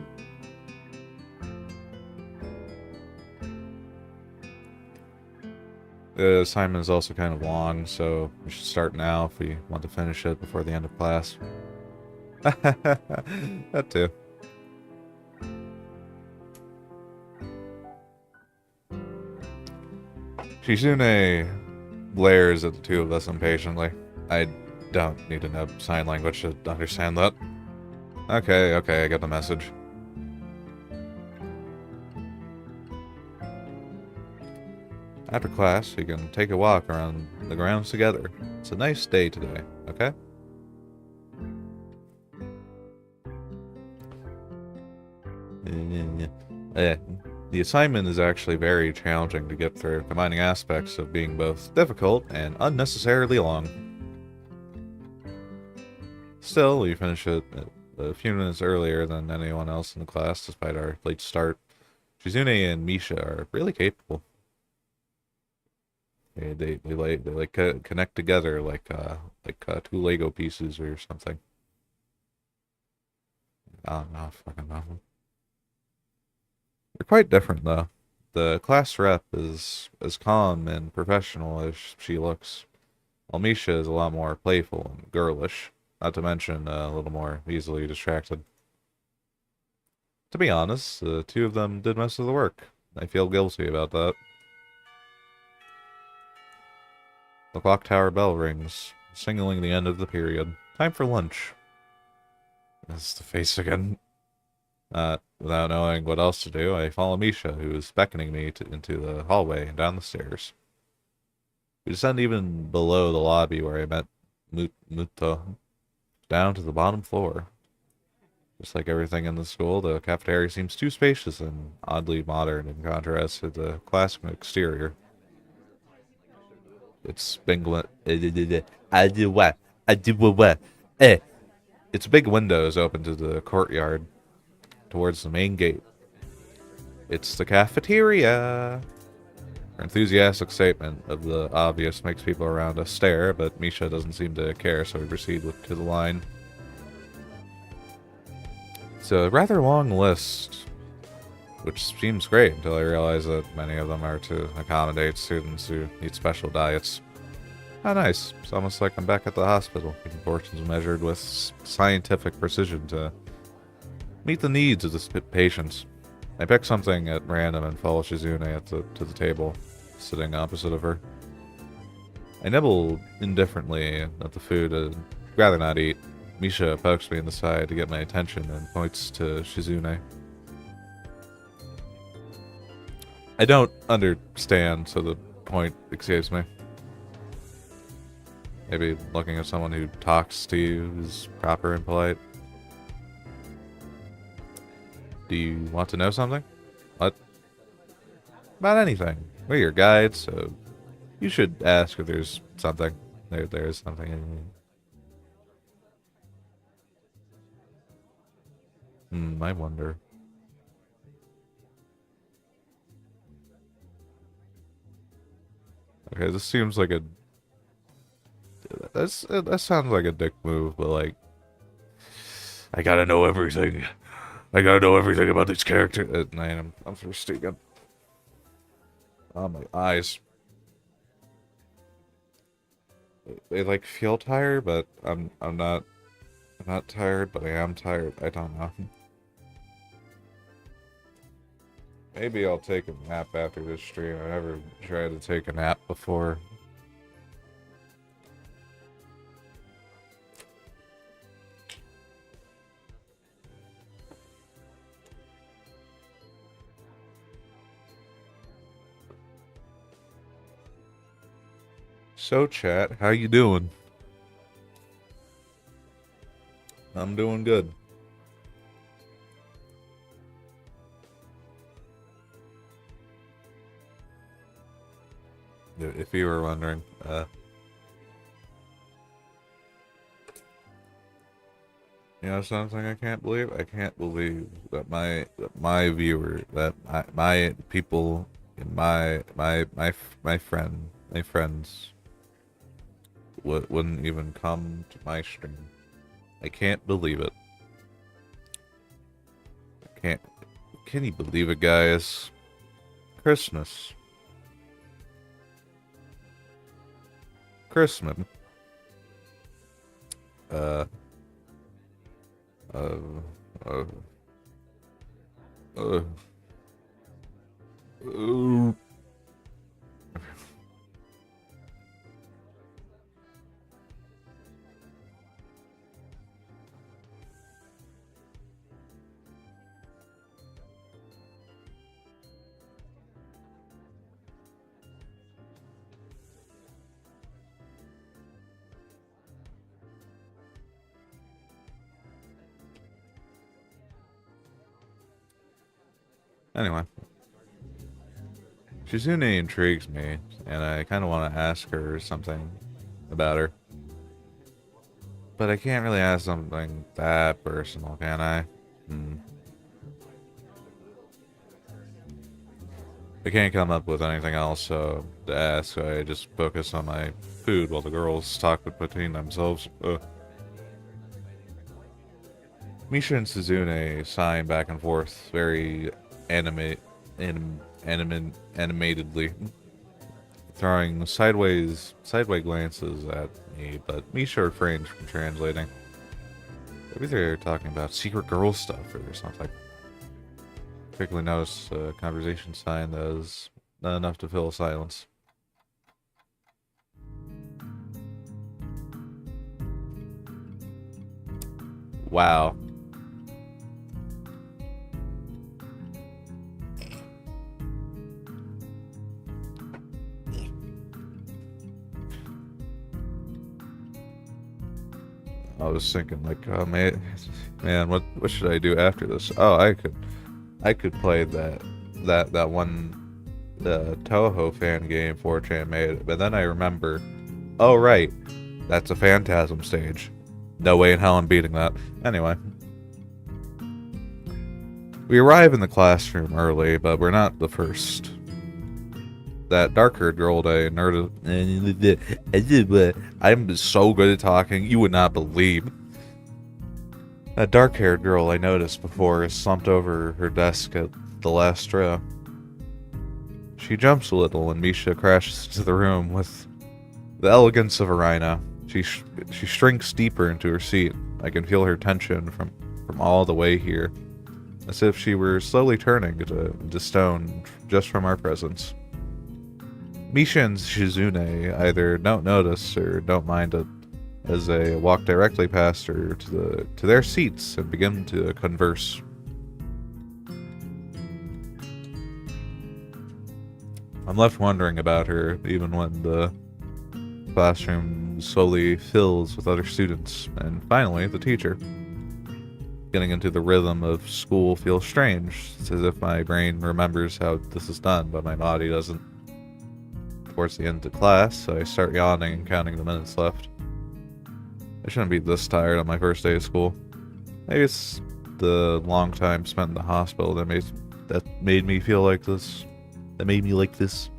the assignment is also kind of long, so we should start now if we want to finish it before the end of class. That too. Shizune glares at the two of us impatiently. I don't need to know sign language to understand that. Okay, I get the message. After class, we can take a walk around the grounds together. It's a nice day today, okay? The assignment is actually very challenging to get through, combining aspects of being both difficult and unnecessarily long. Still, we finish it a few minutes earlier than anyone else in the class, despite our late start. Shizune and Misha are really capable. They connect together like two Lego pieces or something. I don't know, fucking nothing. They're quite different though. The class rep is as calm and professional as she looks, while Misha is a lot more playful and girlish, not to mention a little more easily distracted. To be honest, the two of them did most of the work. I feel guilty about that. The clock tower bell rings, signaling the end of the period. Time for lunch. That's the face again. Without knowing what else to do, I follow Misha, who is beckoning me into the hallway and down the stairs. We descend even below the lobby where I met Muto, down to the bottom floor. Just like everything in the school, the cafeteria seems too spacious and oddly modern in contrast to the classic exterior. Its big windows open to the courtyard towards the main gate. It's the cafeteria. Her enthusiastic statement of the obvious makes people around us stare, but Misha doesn't seem to care, so we proceed to the line. It's a rather long list, which seems great until I realize that many of them are to accommodate students who need special diets. How nice. It's almost like I'm back at the hospital, getting portions measured with scientific precision to meet the needs of the patients. I pick something at random and follow Shizune to the table, sitting opposite of her. I nibble indifferently at the food and rather not eat. Misha pokes me in the side to get my attention and points to Shizune. I don't understand, so the point escapes me. Maybe looking at someone who talks to you is proper and polite. Do you want to know something? What? About anything. We're your guides, so you should ask if there's something. There is something. I wonder. Okay, this seems like a... that sounds like a dick move, but like... I gotta know everything. I gotta know everything about this character. At night, I'm thirsty again. Oh, my eyes. They like feel tired, but I'm not tired, but I am tired. I don't know. Maybe I'll take a nap after this stream. I never tried to take a nap before. So chat, how you doing? I'm doing good. If you were wondering, you know something I can't believe? I can't believe that my viewer, that my people, my friends wouldn't even come to my stream. I can't believe it. I can't. Can you believe it, guys? Christmas. Christmas. Uh. Uh. Uh. Uh. Anyway, Shizune intrigues me, and I kind of want to ask her something about her. But I can't really ask something that personal, can I? I can't come up with anything else to ask, so I just focus on my food while the girls talk between themselves. Misha and Suzune sign back and forth very animatedly, throwing sideway glances at me, but Misha refrains from translating. Maybe they're talking about secret girl stuff or something. Quickly notice a conversation sign that is not enough to fill silence. Wow. I was thinking, like, oh man, what should I do after this? Oh, I could play that one the Toho fan game 4chan made, but then I remember, oh right, that's a Phantasm stage. No way in hell I'm beating that. Anyway, we arrive in the classroom early, but we're not the first. That dark-haired girl I nerded. I'm so good at talking, you would not believe. That dark-haired girl I noticed before is slumped over her desk at the last row. She jumps a little when Misha crashes into the room with the elegance of a rhino. She shrinks deeper into her seat. I can feel her tension from all the way here, as if she were slowly turning into stone just from our presence. Misha and Shizune either don't notice or don't mind it, as they walk directly past her to their seats and begin to converse. I'm left wondering about her, even when the classroom slowly fills with other students, and finally the teacher. getting into the rhythm of school feels strange. It's as if my brain remembers how this is done, but my body doesn't. Towards the end of class, I start yawning and counting the minutes left. I shouldn't be this tired on my first day of school. Maybe it's the long time spent in the hospital that made me feel like this. That made me like this.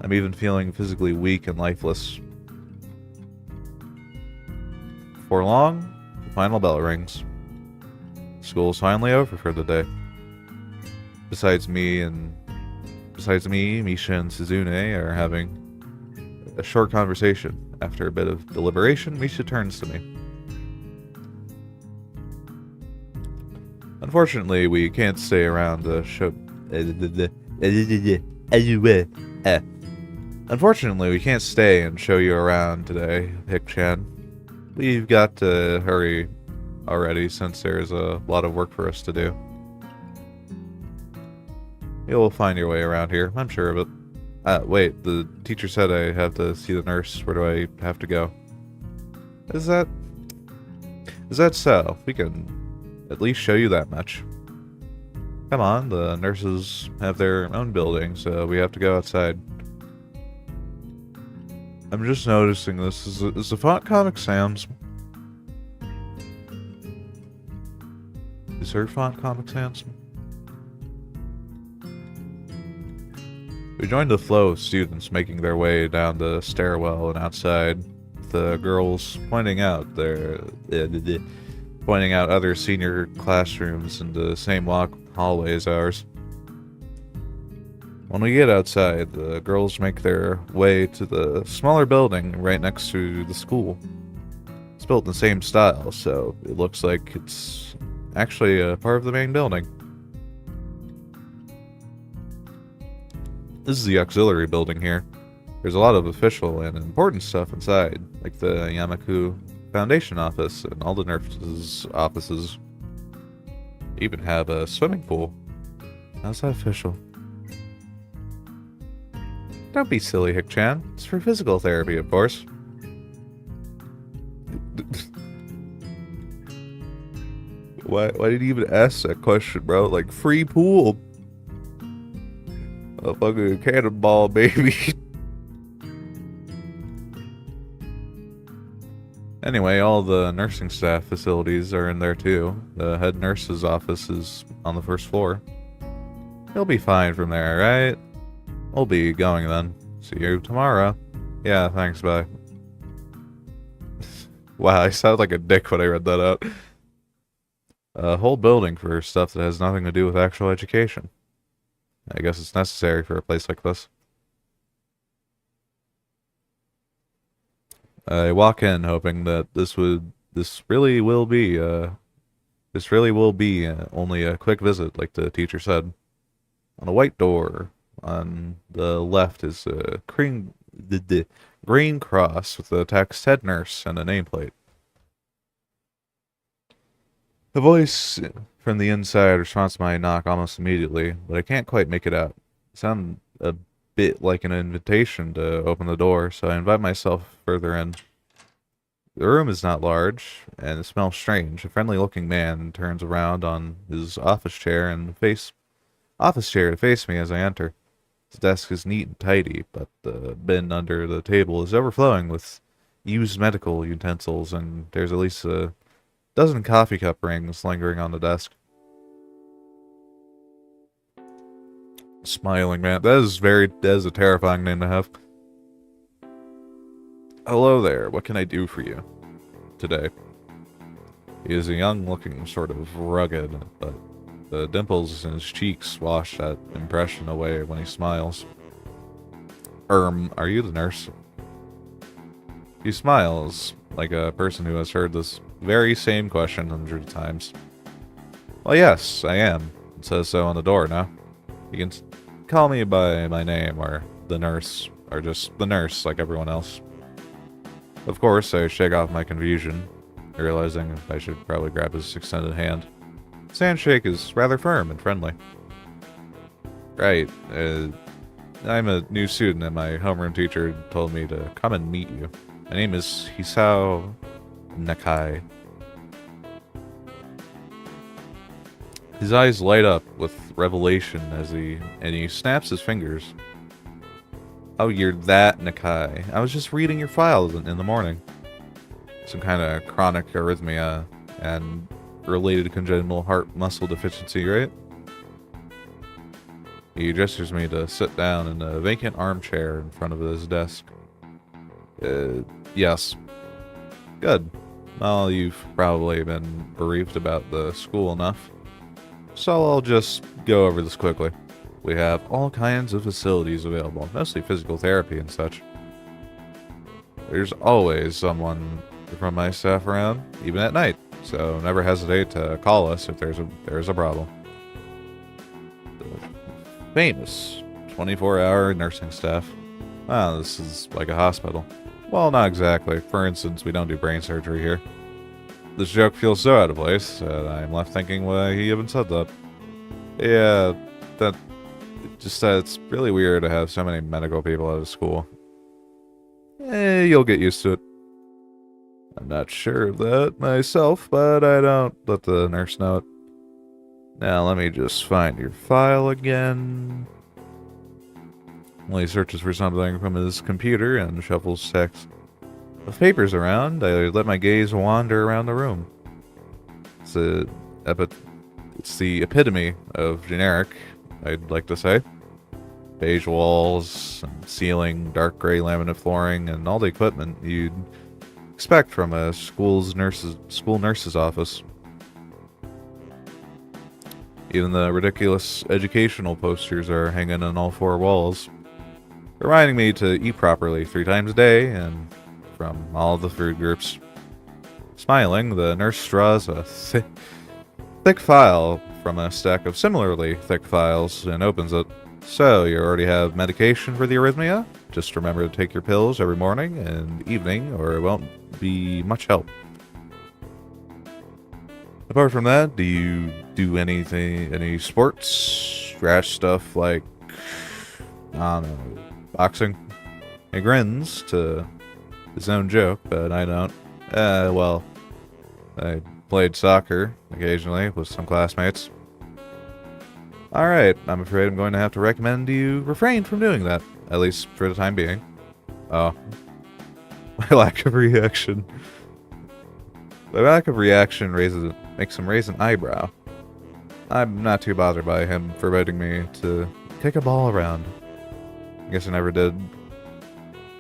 I'm even feeling physically weak and lifeless. Before long, the final bell rings. School's finally over for the day. Besides me, Misha and Suzune are having a short conversation. After a bit of deliberation, Misha turns to me. Unfortunately, we can't stay around to show... Unfortunately, we can't stay and show you around today, Hick-chan. We've got to hurry already since there's a lot of work for us to do. You'll find your way around here, I'm sure of it. Wait, the teacher said I have to see the nurse. Where do I have to go? Is that so? We can at least show you that much. Come on, the nurses have their own building, so we have to go outside. I'm just noticing this. Is the font Comic Sans? Is her font Comic Sans? We joined the flow of students making their way down the stairwell and outside. The girls pointing out other senior classrooms in the same hallway as ours. When we get outside, the girls make their way to the smaller building right next to the school. It's built in the same style, so it looks like it's actually a part of the main building. This is the auxiliary building here. There's a lot of official and important stuff inside, like the Yamaku Foundation office and all the nurses' offices. They even have a swimming pool. How's that official? Don't be silly, Hick-chan. It's for physical therapy, of course. Why did you even ask that question, bro? Like, free pool. A fucking cannonball, baby. Anyway, all the nursing staff facilities are in there too. The head nurse's office is on the first floor. You'll be fine from there, right? We'll be going then. See you tomorrow. Yeah, thanks, bye. Wow, I sound like a dick when I read that out. A whole building for stuff that has nothing to do with actual education. I guess it's necessary for a place like this. I walk in hoping that this really will be only a quick visit, like the teacher said. On a white door on the left is a green cross with the text "Head Nurse" and a nameplate. A voice from the inside responds to my knock almost immediately, but I can't quite make it out. It sounds a bit like an invitation to open the door, so I invite myself further in. The room is not large, and it smells strange. A friendly-looking man turns around on his office chair to face me as I enter. His desk is neat and tidy, but the bin under the table is overflowing with used medical utensils, and there's at least a dozen coffee cup rings lingering on the desk. Smiling man. That is a terrifying name to have. Hello there, what can I do for you today? He is a young-looking, sort of rugged, but the dimples in his cheeks wash that impression away when he smiles. Are you the nurse? He smiles, like a person who has heard this very same question hundreds of times. Well, yes, I am. It says so on the door, no? You can call me by my name, or the nurse, or just the nurse like everyone else. Of course, I shake off my confusion, realizing I should probably grab his extended hand. His handshake is rather firm and friendly. Right, I'm a new student and my homeroom teacher told me to come and meet you. My name is Hisao Nakai. His eyes light up with revelation as he snaps his fingers. Oh, you're that Nakai. I was just reading your files in the morning. Some kind of chronic arrhythmia and related congenital heart muscle deficiency, right? He gestures me to sit down in a vacant armchair in front of his desk. Yes. Good. Well, you've probably been bereaved about the school enough. So I'll just go over this quickly. We have all kinds of facilities available, mostly physical therapy and such. There's always someone from my staff around, even at night, so never hesitate to call us if there's a problem. The famous 24-hour nursing staff. Wow, this is like a hospital. Well, not exactly. For instance, we don't do brain surgery here. This joke feels so out of place that I'm left thinking why he even said that. Yeah, it's really weird to have so many medical people at a school. You'll get used to it. I'm not sure of that myself, but I don't let the nurse know it. Now let me just find your file again. While he searches for something from his computer and shuffles text of papers around, I let my gaze wander around the room. It's the epitome of generic, I'd like to say. Beige walls, and ceiling, dark gray laminate flooring, and all the equipment you'd expect from a school nurse's office. Even the ridiculous educational posters are hanging on all four walls, reminding me to eat properly 3 times a day and from all of the food groups. Smiling, the nurse draws a thick file from a stack of similarly thick files and opens it. So, you already have medication for the arrhythmia? Just remember to take your pills every morning and evening, or it won't be much help. Apart from that, do you do any sports? Rash stuff like, I don't know, boxing? He grins to his own joke, but I don't. Well, I played soccer occasionally with some classmates. Alright, I'm afraid I'm going to have to recommend you refrain from doing that, at least for the time being. Oh. My lack of reaction. My lack of reaction makes him raise an eyebrow. I'm not too bothered by him forbidding me to kick a ball around. I guess I never did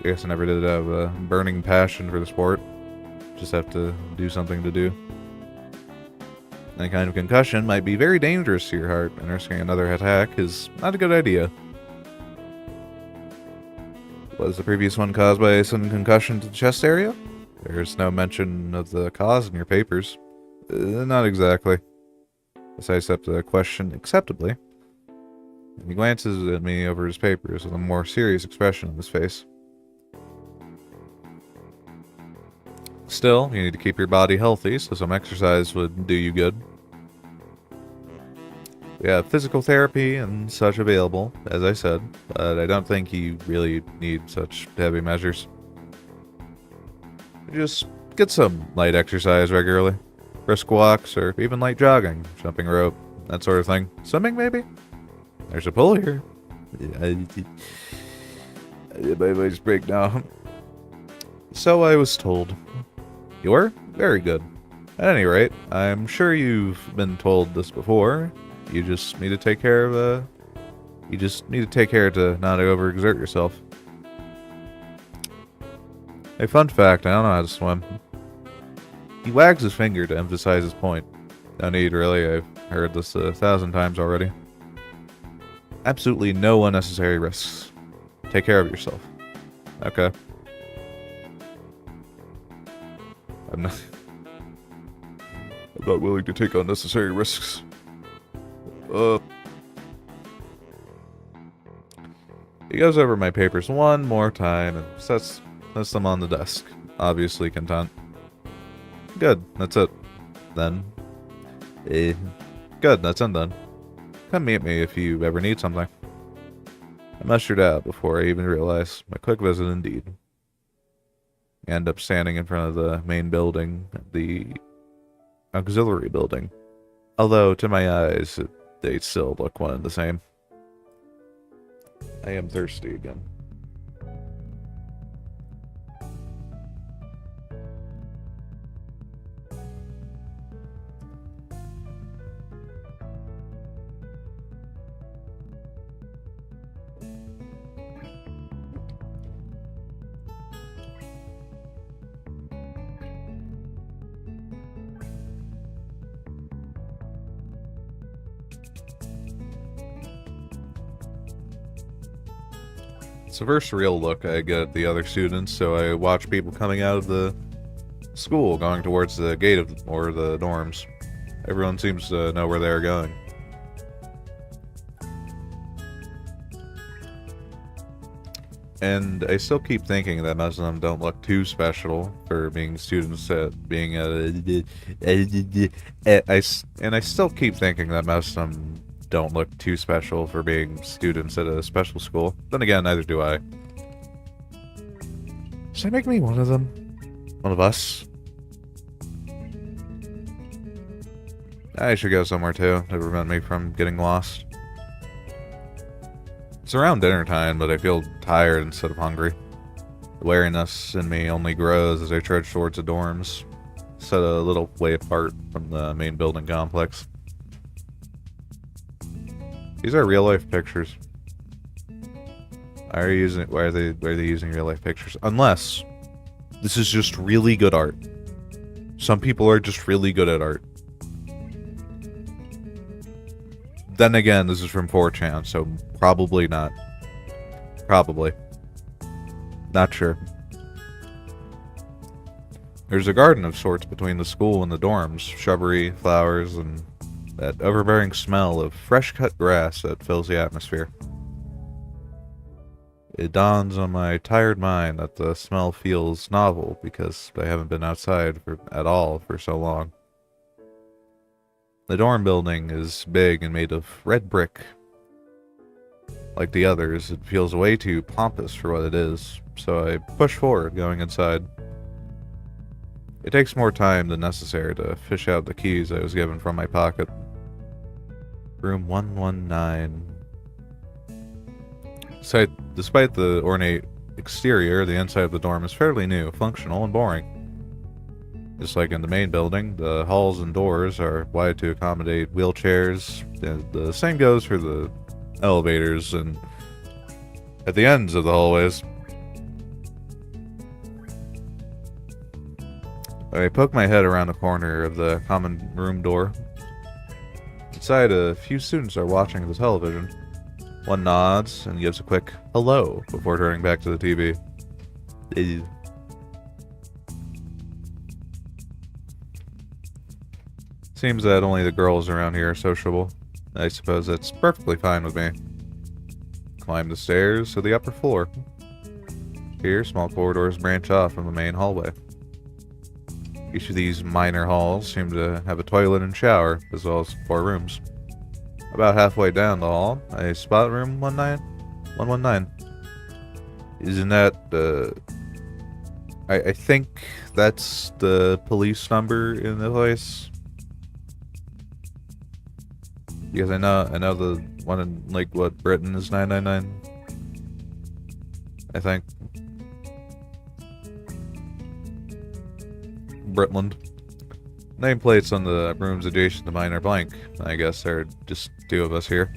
have a burning passion for the sport. Just have to do something to do. Any kind of concussion might be very dangerous to your heart, and risking another attack is not a good idea. Was the previous one caused by some concussion to the chest area? There's no mention of the cause in your papers. Not exactly. I sidestep the question acceptably. And he glances at me over his papers with a more serious expression on his face. Still, you need to keep your body healthy, so some exercise would do you good. We have physical therapy and such available, as I said, but I don't think you really need such heavy measures. Just get some light exercise regularly. Brisk walks, or even light jogging, jumping rope, that sort of thing. Swimming, maybe? There's a pool here. My voice break now. So I was told. You were? Very good. At any rate, I'm sure you've been told this before. You just need to take care of to not overexert yourself. A fun fact, I don't know how to swim. He wags his finger to emphasize his point. No need, really. I've heard this 1,000 times already. Absolutely no unnecessary risks. Take care of yourself. Okay. I'm not willing to take unnecessary risks. He goes over my papers one more time and sets them on the desk, obviously content. Good, that's it. Then. Good, that's it then. Come meet me if you ever need something. I mustered out before I even realized my quick visit indeed. I end up standing in front of the main building, the auxiliary building. Although, to my eyes, they still look one and the same. I am thirsty again. It's the first real look I get at the other students, so I watch people coming out of the school, going towards the gate or the dorms. Everyone seems to know where they're going. And I still keep thinking that most of them don't look too special for being students at being I still keep thinking that most of them don't look too special for being students at a special school. Then again, neither do I. Should I make me one of them? One of us? I should go somewhere too, to prevent me from getting lost. It's around dinner time, but I feel tired instead of hungry. The wariness in me only grows as I trudge towards the dorms, set a little way apart from the main building complex. These are real-life pictures. Why are they using real-life pictures? Unless this is just really good art. Some people are just really good at art. Then again, this is from 4chan, so probably not. Probably. Not sure. There's a garden of sorts between the school and the dorms. Shrubbery, flowers, and that overbearing smell of fresh-cut grass that fills the atmosphere. It dawns on my tired mind that the smell feels novel because I haven't been outside at all for so long. The dorm building is big and made of red brick. Like the others, it feels way too pompous for what it is, so I push forward, going inside. It takes more time than necessary to fish out the keys I was given from my pocket. Room 119. Despite the ornate exterior, the inside of the dorm is fairly new, functional, and boring. Just like in the main building, the halls and doors are wide to accommodate wheelchairs, and the same goes for the elevators and at the ends of the hallways. I poke my head around the corner of the common room door. Inside, a few students are watching the television. One nods and gives a quick hello before turning back to the TV. Seems that only the girls around here are sociable. I suppose that's perfectly fine with me. Climb the stairs to the upper floor. Here, small corridors branch off from the main hallway. Each of these minor halls seem to have a toilet and shower, as well as 4 rooms. About halfway down the hall, I spot room 119. Isn't that, I think that's the police number in the place. Because I know the one in, like, what, Britain is 999? I think. Britland. Nameplates on the rooms adjacent to mine are blank. I guess there are just 2 of us here.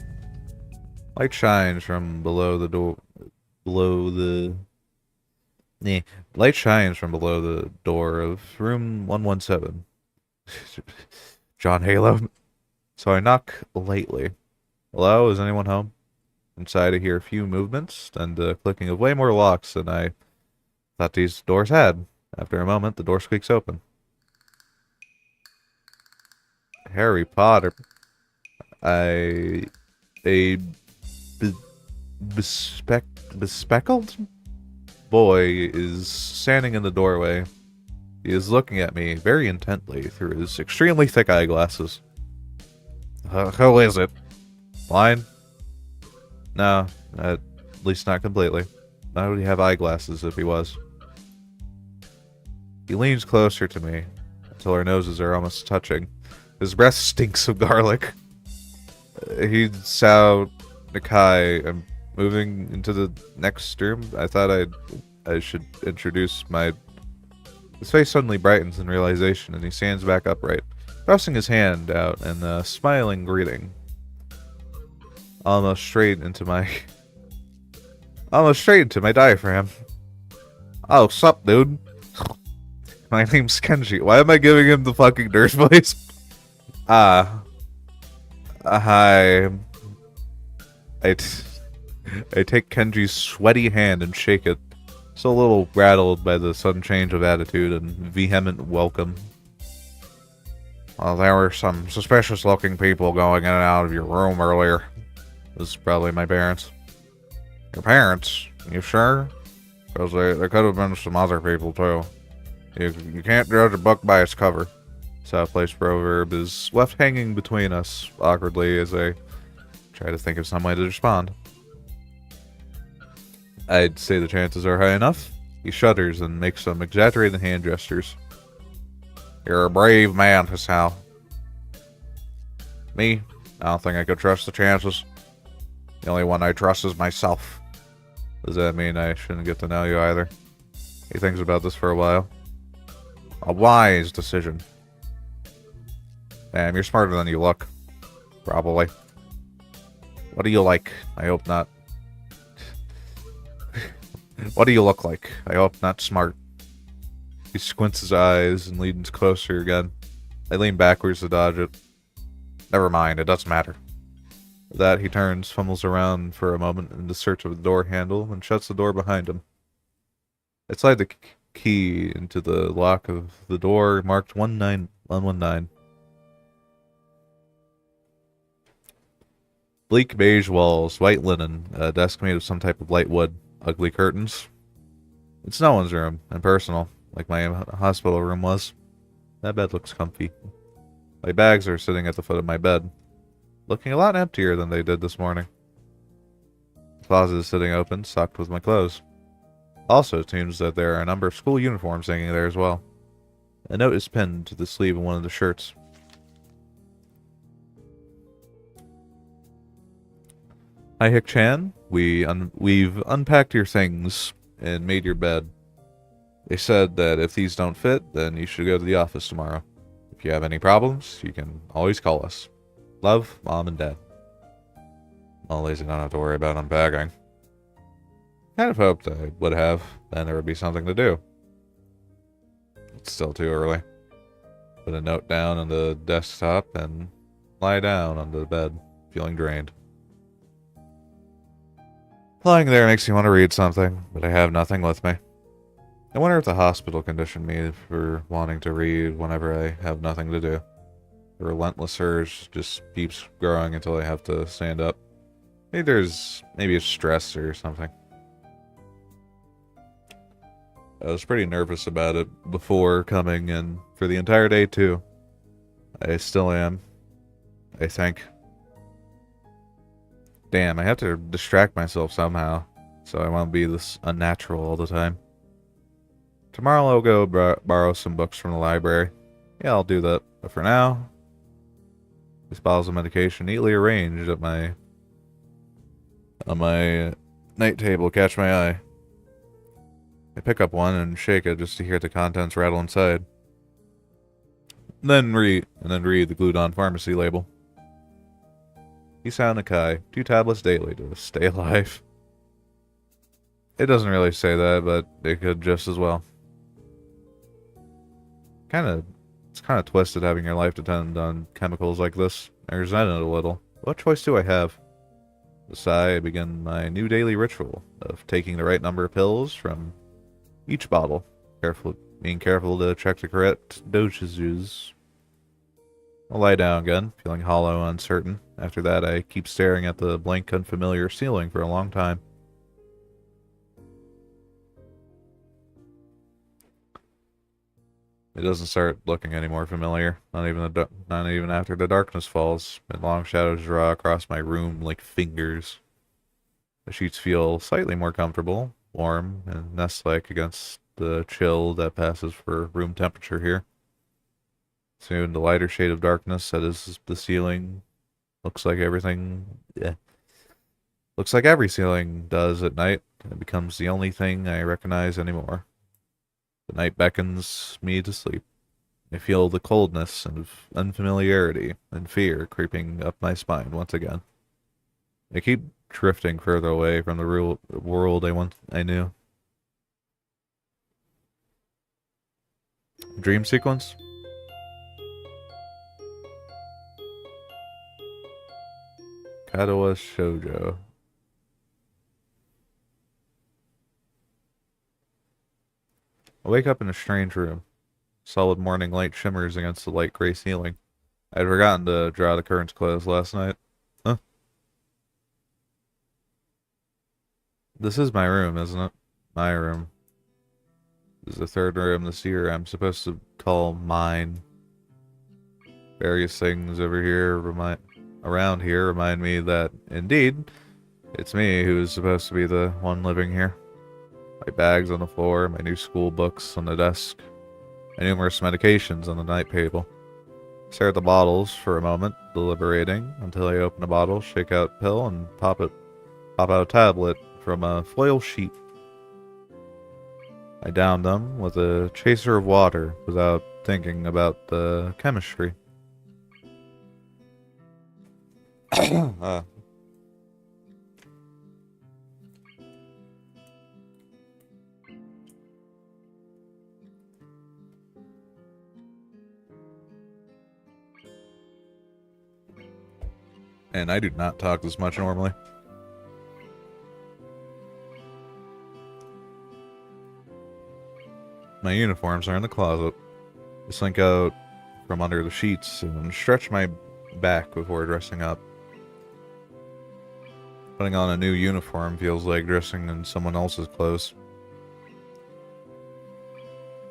Light shines from below the door. Light shines from below the door of room 117. John Halo. So I knock lightly. Hello, is anyone home? Inside I hear a few movements and the clicking of way more locks than I thought these doors had. After a moment, the door squeaks open. Harry Potter. Bespectacled boy is standing in the doorway. He is looking at me very intently through his extremely thick eyeglasses. Who is it? Blind? No, at least not completely. Why would he have eyeglasses if he was? He leans closer to me until our noses are almost touching. His breath stinks of garlic. Sao Nakai. I'm moving into the next room. I thought I should introduce my... His face suddenly brightens in realization, and he stands back upright, thrusting his hand out and a smiling greeting. Almost straight into my diaphragm. Oh, sup, dude? My name's Kenji. Why am I giving him the fucking nurse voice? Hi. I take Kenji's sweaty hand and shake it, so a little rattled by the sudden change of attitude and vehement welcome. Well, there were some suspicious-looking people going in and out of your room earlier. This is probably my parents. Your parents? You sure? Because there could have been some other people, too. You can't judge a book by its cover. South-place proverb is left hanging between us awkwardly as I try to think of some way to respond. I'd say the chances are high enough. He shudders and makes some exaggerated hand gestures. You're a brave man, Hisao. Me? I don't think I could trust the chances. The only one I trust is myself. Does that mean I shouldn't get to know you either? He thinks about this for a while. A wise decision. Damn, you're smarter than you look. Probably. What do you like? I hope not. What do you look like? I hope not smart. He squints his eyes and leans closer again. I lean backwards to dodge it. Never mind, it doesn't matter. With that, he turns, fumbles around for a moment in the search of the door handle, and shuts the door behind him. I slide the key into the lock of the door marked 19119. Bleak beige walls, white linen, a desk made of some type of light wood, ugly curtains. It's no one's room, and personal, like my hospital room was. That bed looks comfy. My bags are sitting at the foot of my bed, looking a lot emptier than they did this morning. The closet is sitting open, stocked with my clothes. Also, it seems that there are a number of school uniforms hanging there as well. A note is pinned to the sleeve of one of the shirts. Hi, Hick-chan. We've unpacked your things and made your bed. They said that if these don't fit, then you should go to the office tomorrow. If you have any problems, you can always call us. Love, Mom and Dad. Well, at least I don't have to worry about unpacking. Kind of hoped I would have, then there would be something to do. It's still too early. Put a note down on the desktop and lie down on the bed, feeling drained. Lying there makes me want to read something, but I have nothing with me. I wonder if the hospital conditioned me for wanting to read whenever I have nothing to do. The relentless urge just keeps growing until I have to stand up. Maybe it's stress or something. I was pretty nervous about it before coming, and for the entire day too. I still am, I think. Damn, I have to distract myself somehow, so I won't be this unnatural all the time. Tomorrow I'll go borrow some books from the library. Yeah, I'll do that. But for now, these bottles of medication neatly arranged at on my night table catch my eye. I pick up one and shake it just to hear the contents rattle inside. Then read the glued-on pharmacy label. Hisao Nakai, 2 tablets daily to stay alive. It doesn't really say that, but it could just as well. It's kind of twisted having your life depend on chemicals like this. I resent it a little. What choice do I have? With a sigh, I begin my new daily ritual of taking the right number of pills from each bottle. Being careful to check the correct dosages. I'll lie down again, feeling hollow and uncertain. After that, I keep staring at the blank, unfamiliar ceiling for a long time. It doesn't start looking any more familiar, not even after the darkness falls, and long shadows draw across my room like fingers. The sheets feel slightly more comfortable, warm, and nest-like against the chill that passes for room temperature here. Soon the lighter shade of darkness that is the ceiling looks like everything. Yeah, looks like every ceiling does at night. It becomes the only thing I recognize anymore. The night beckons me to sleep. I feel the coldness and unfamiliarity and fear creeping up my spine once again. I keep drifting further away from the real world I knew. Dream sequence? Katawa Shoujo. I wake up in a strange room. Solid morning light shimmers against the light gray ceiling. I had forgotten to draw the curtains closed last night. Huh? This is my room, isn't it? My room. This is the third room this year I'm supposed to call mine. Various things around here remind me that, indeed, it's me who is supposed to be the one living here. My bags on the floor, my new school books on the desk, my numerous medications on the night table. I stare at the bottles for a moment, deliberating, until I open a bottle, shake out a pill, and pop out a tablet from a foil sheet. I down them with a chaser of water without thinking about the chemistry. And I do not talk this much normally. My uniforms are in the closet. I slink out from under the sheets and stretch my back before dressing up. Putting on a new uniform feels like dressing in someone else's clothes.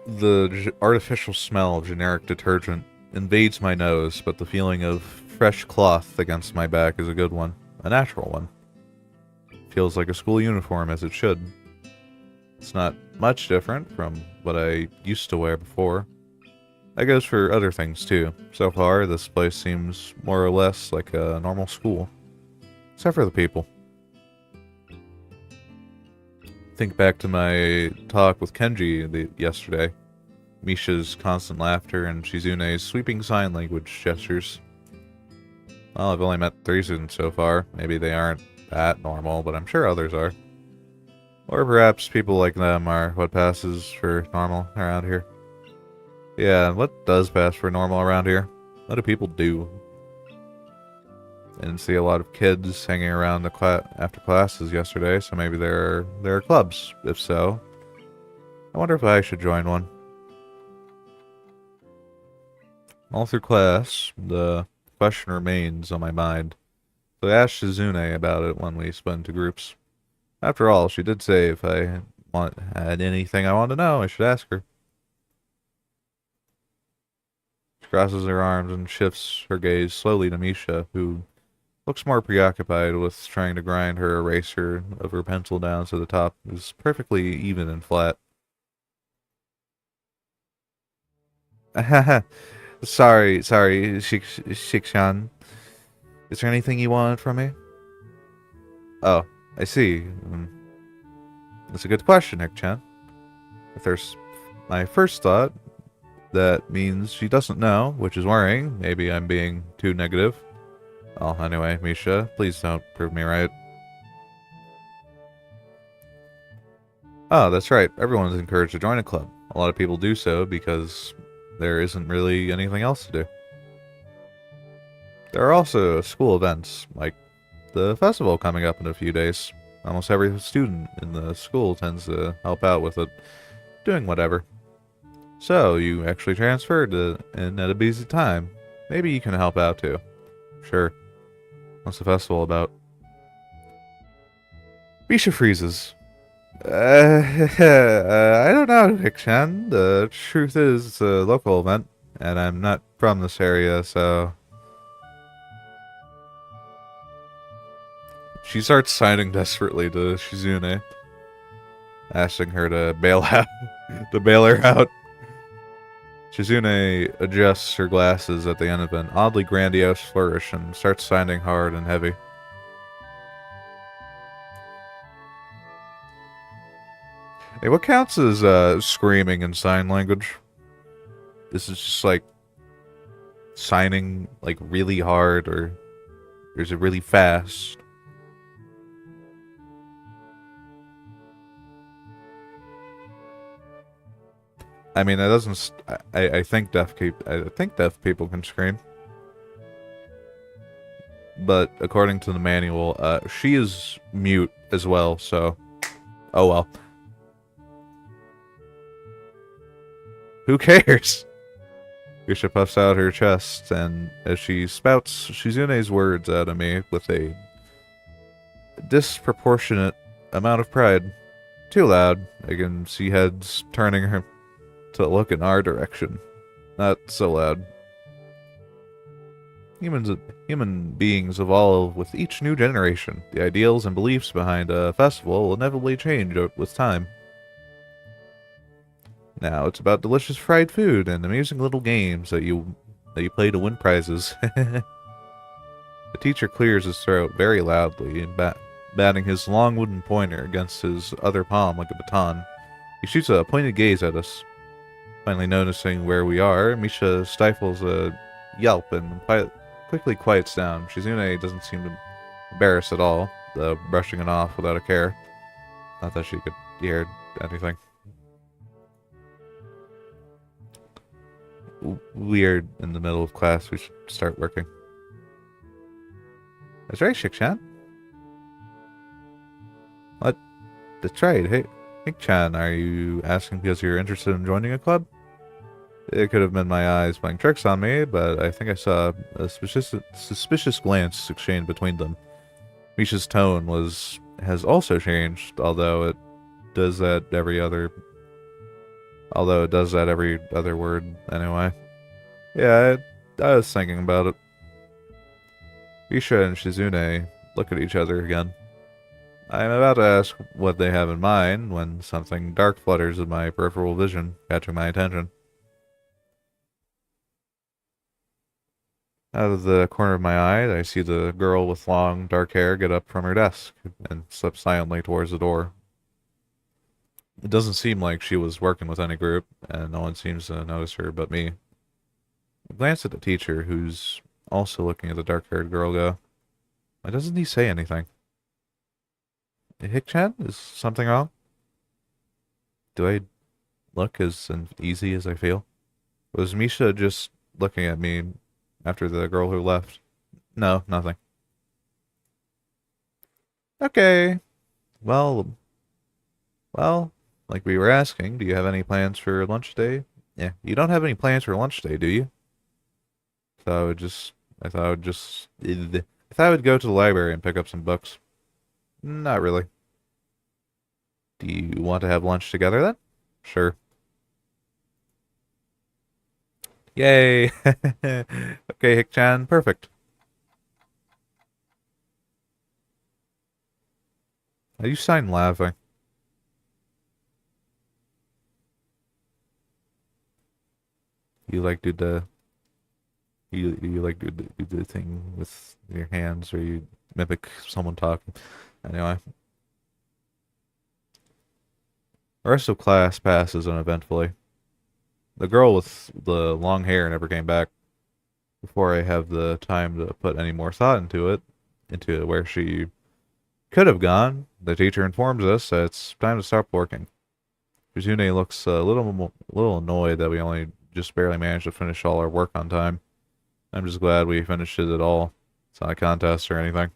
The artificial smell of generic detergent invades my nose, but the feeling of fresh cloth against my back is a good one. A natural one. Feels like a school uniform, as it should. It's not much different from what I used to wear before. That goes for other things too. So far, this place seems more or less like a normal school. Except for the people. Think back to my talk with Kenji yesterday. Misha's constant laughter and Shizune's sweeping sign language gestures. Well, I've only met 3 students so far. Maybe they aren't that normal, but I'm sure others are. Or perhaps people like them are what passes for normal around here. Yeah, what does pass for normal around here? What do people do? Didn't see a lot of kids hanging around after classes yesterday, so maybe there are clubs. If so, I wonder if I should join one. All through class, the question remains on my mind. So I asked Shizune about it when we split into groups. After all, she did say if I had anything I wanted to know, I should ask her. She crosses her arms and shifts her gaze slowly to Misha, who looks more preoccupied with trying to grind her eraser of her pencil down so the top is perfectly even and flat. Sorry, Shikshan. Is there anything you wanted from me? Oh, I see. That's a good question, Nick-chan. If there's my first thought, that means she doesn't know, which is worrying. Maybe I'm being too negative. Well, anyway, Misha, please don't prove me right. Oh, that's right. Everyone's encouraged to join a club. A lot of people do so because there isn't really anything else to do. There are also school events, like the festival coming up in a few days. Almost every student in the school tends to help out with it, doing whatever. So, you actually transferred in at a busy time. Maybe you can help out too. Sure. What's the festival about? Misha freezes. I don't know, Nick-chan. The truth is, it's a local event, and I'm not from this area, so... She starts signing desperately to Shizune, asking her to bail out, to bail her out. Shizune adjusts her glasses at the end of an oddly grandiose flourish and starts signing hard and heavy. Hey, what counts as screaming in sign language? This is just like signing like really hard, or is it really fast? I mean, it doesn't. I think deaf people can scream, but according to the manual, she is mute as well. So, oh well. Who cares? Yusha puffs out her chest, and as she spouts Shizune's words out of me with a disproportionate amount of pride. Too loud. I can see heads turning her to look in our direction. Not so loud. Human beings evolve with each new generation. The ideals and beliefs behind a festival will inevitably change with time. Now it's about delicious fried food and amusing little games that you play to win prizes. The teacher clears his throat very loudly and batting his long wooden pointer against his other palm like a baton. He shoots a pointed gaze at us. Finally noticing where we are, Misha stifles a yelp and quickly quiets down. Shizune doesn't seem embarrassed at all, brushing it off without a care. Not that she could hear anything. Weird, in the middle of class, we should start working. That's right, Shik-chan. What? That's right. Hey, Nick-chan, are you asking because you're interested in joining a club? It could have been my eyes playing tricks on me, but I think I saw a suspicious glance exchanged between them. Misha's tone has also changed, although it does that every other word anyway. Yeah, I was thinking about it. Misha and Shizune look at each other again. I am about to ask what they have in mind when something dark flutters in my peripheral vision, catching my attention. Out of the corner of my eye, I see the girl with long, dark hair get up from her desk and slip silently towards the door. It doesn't seem like she was working with any group, and no one seems to notice her but me. I glance at the teacher, who's also looking at the dark-haired girl, go, why doesn't he say anything? Hick-chan, is something wrong? Do I look as easy as I feel? Was Misha just looking at me after the girl who left? No, nothing. Okay. Well, like we were asking, do you have any plans for lunch today? Yeah, you don't have any plans for lunch today, do you? I thought I would go to the library and pick up some books. Not really. Do you want to have lunch together then? Sure. Yay! Okay, Hick-chan, perfect. You sign laughing. You like do the you like do the thing with your hands, or you mimic someone talking. Anyway. The rest of class passes uneventfully. The girl with the long hair never came back. Before I have the time to put any more thought into where she could have gone, the teacher informs us that it's time to stop working. Kizune looks a little annoyed that we only just barely managed to finish all our work on time. I'm just glad we finished it at all. It's not a contest or anything.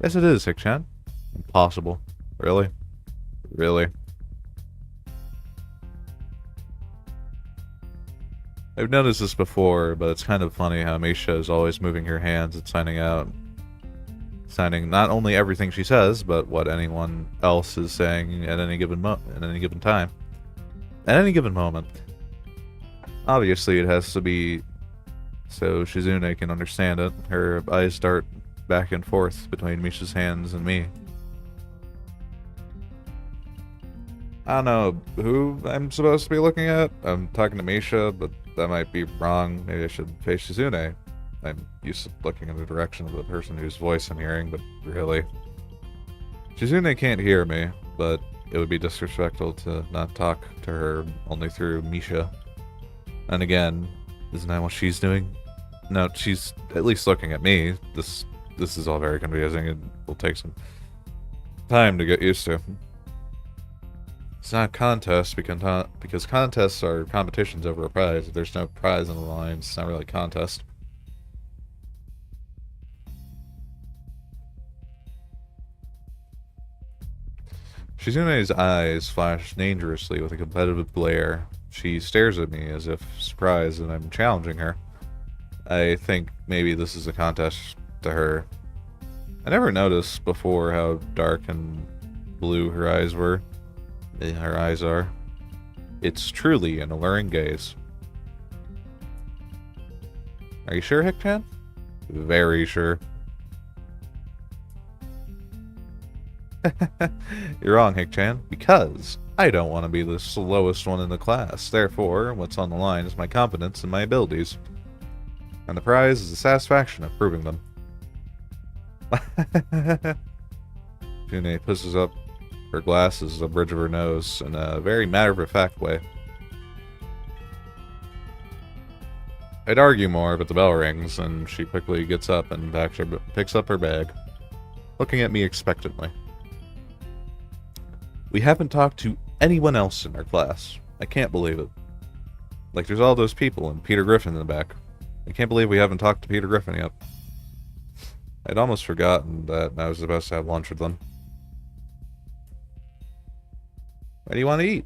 Yes, it is, Hick-chan. Impossible. Really? Really? I've noticed this before, but it's kind of funny how Misha is always moving her hands and signing out. Signing not only everything she says, but what anyone else is saying at any given time. At any given moment. Obviously, it has to be so Shizune can understand it. Her eyes dart back and forth between Misha's hands and me. I don't know who I'm supposed to be looking at. I'm talking to Misha, but that might be wrong. Maybe I should face Shizune. I'm used to looking in the direction of the person whose voice I'm hearing, but really. Shizune can't hear me, but it would be disrespectful to not talk to her only through Misha. And again, isn't that what she's doing? No, she's at least looking at me. This is all very confusing. It will take some time to get used to. It's not a contest because contests are competitions over a prize. If there's no prize on the line, it's not really a contest. Shizune's eyes flash dangerously with a competitive glare. She stares at me as if surprised that I'm challenging her. I think maybe this is a contest to her. I never noticed before how dark and blue her eyes were. Her eyes are. It's truly an alluring gaze. Are you sure, Hick-chan? Very sure. You're wrong, Hick-chan, because I don't want to be the slowest one in the class. Therefore, what's on the line is my competence and my abilities. And the prize is the satisfaction of proving them. June pushes up her glasses to the bridge of her nose in a very matter-of-fact way. I'd argue more, but the bell rings, and she quickly gets up and picks up her bag, looking at me expectantly. We haven't talked to anyone else in our class. I can't believe it. Like, there's all those people and Peter Griffin in the back. I can't believe we haven't talked to Peter Griffin yet. I'd almost forgotten that I was supposed to have lunch with them. Where do you want to eat?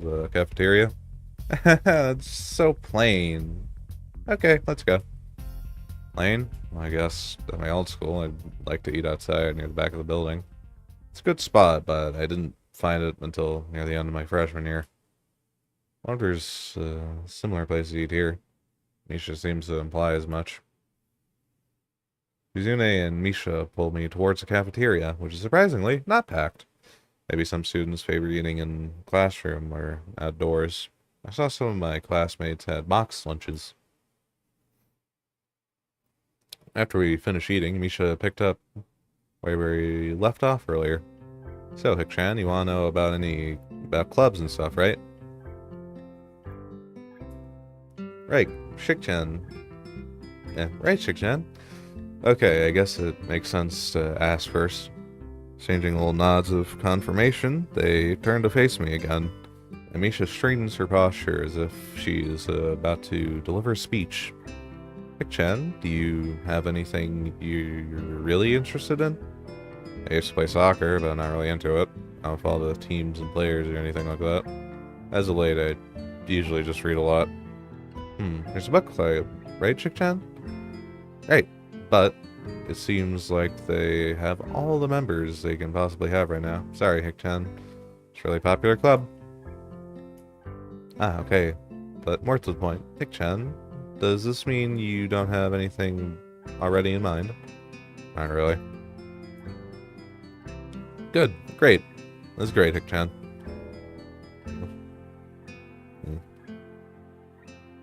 The cafeteria? It's so plain. Okay, let's go. Plain? Well, I guess at my old school, I'd like to eat outside near the back of the building. It's a good spot, but I didn't find it until near the end of my freshman year. I wonder if there's a similar place to eat here. Misha seems to imply as much. Shizune and Misha pulled me towards the cafeteria, which is surprisingly not packed. Maybe some students favor eating in classroom or outdoors. I saw some of my classmates had boxed lunches. After we finished eating, Misha picked up where we left off earlier. So, Hick-chan, you want to know about clubs and stuff, right? Right, Shik-chan. Yeah, right, Shik-chan. Okay, I guess it makes sense to ask first. Exchanging little nods of confirmation, they turn to face me again. Amisha straightens her posture as if she is about to deliver a speech. Hick-chan, do you have anything you're really interested in? I used to play soccer, but I'm not really into it. I don't follow the teams and players or anything like that. As of late, I usually just read a lot. There's a book club, right, Shik-chan? Right, but it seems like they have all the members they can possibly have right now. Sorry, Hick-chan. It's a really popular club. Ah, okay. But more to the point, Hick-chan, does this mean you don't have anything already in mind? Not really. Good. Great. That's great, Hick-chan.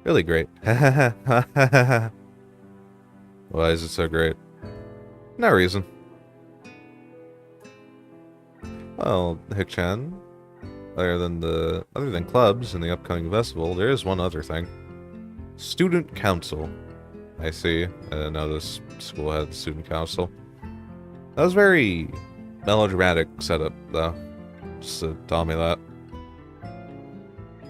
Really great. Why is it so great? No reason. Well, Hick-chan, other than clubs and the upcoming festival, there is one other thing. Student council. I see. I didn't know this school had a student council. That was very melodramatic setup, though. Just to tell me that.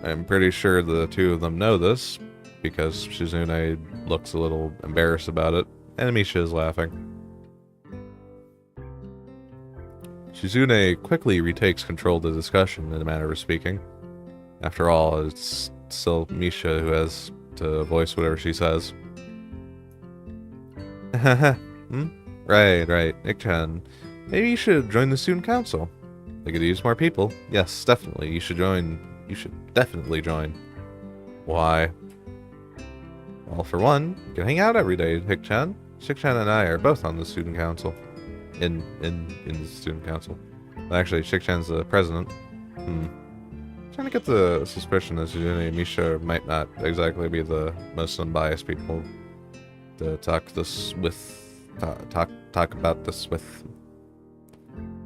I'm pretty sure the two of them know this, because Shizune looks a little embarrassed about it, and Misha is laughing. Shizune quickly retakes control of the discussion, in a manner of speaking. After all, it's still Misha who has to voice whatever she says. Right, Nick-chan. Maybe you should join the student council. They could use more people. Yes, definitely. You should join. You should definitely join. Why? Well, for one, you can hang out every day, Hick-chan. Shik-chan and I are both on the student council. In the student council. Well, actually, Shik-chan's the president. Trying to get the suspicion that Suzune and Misha might not exactly be the most unbiased people to talk about this with.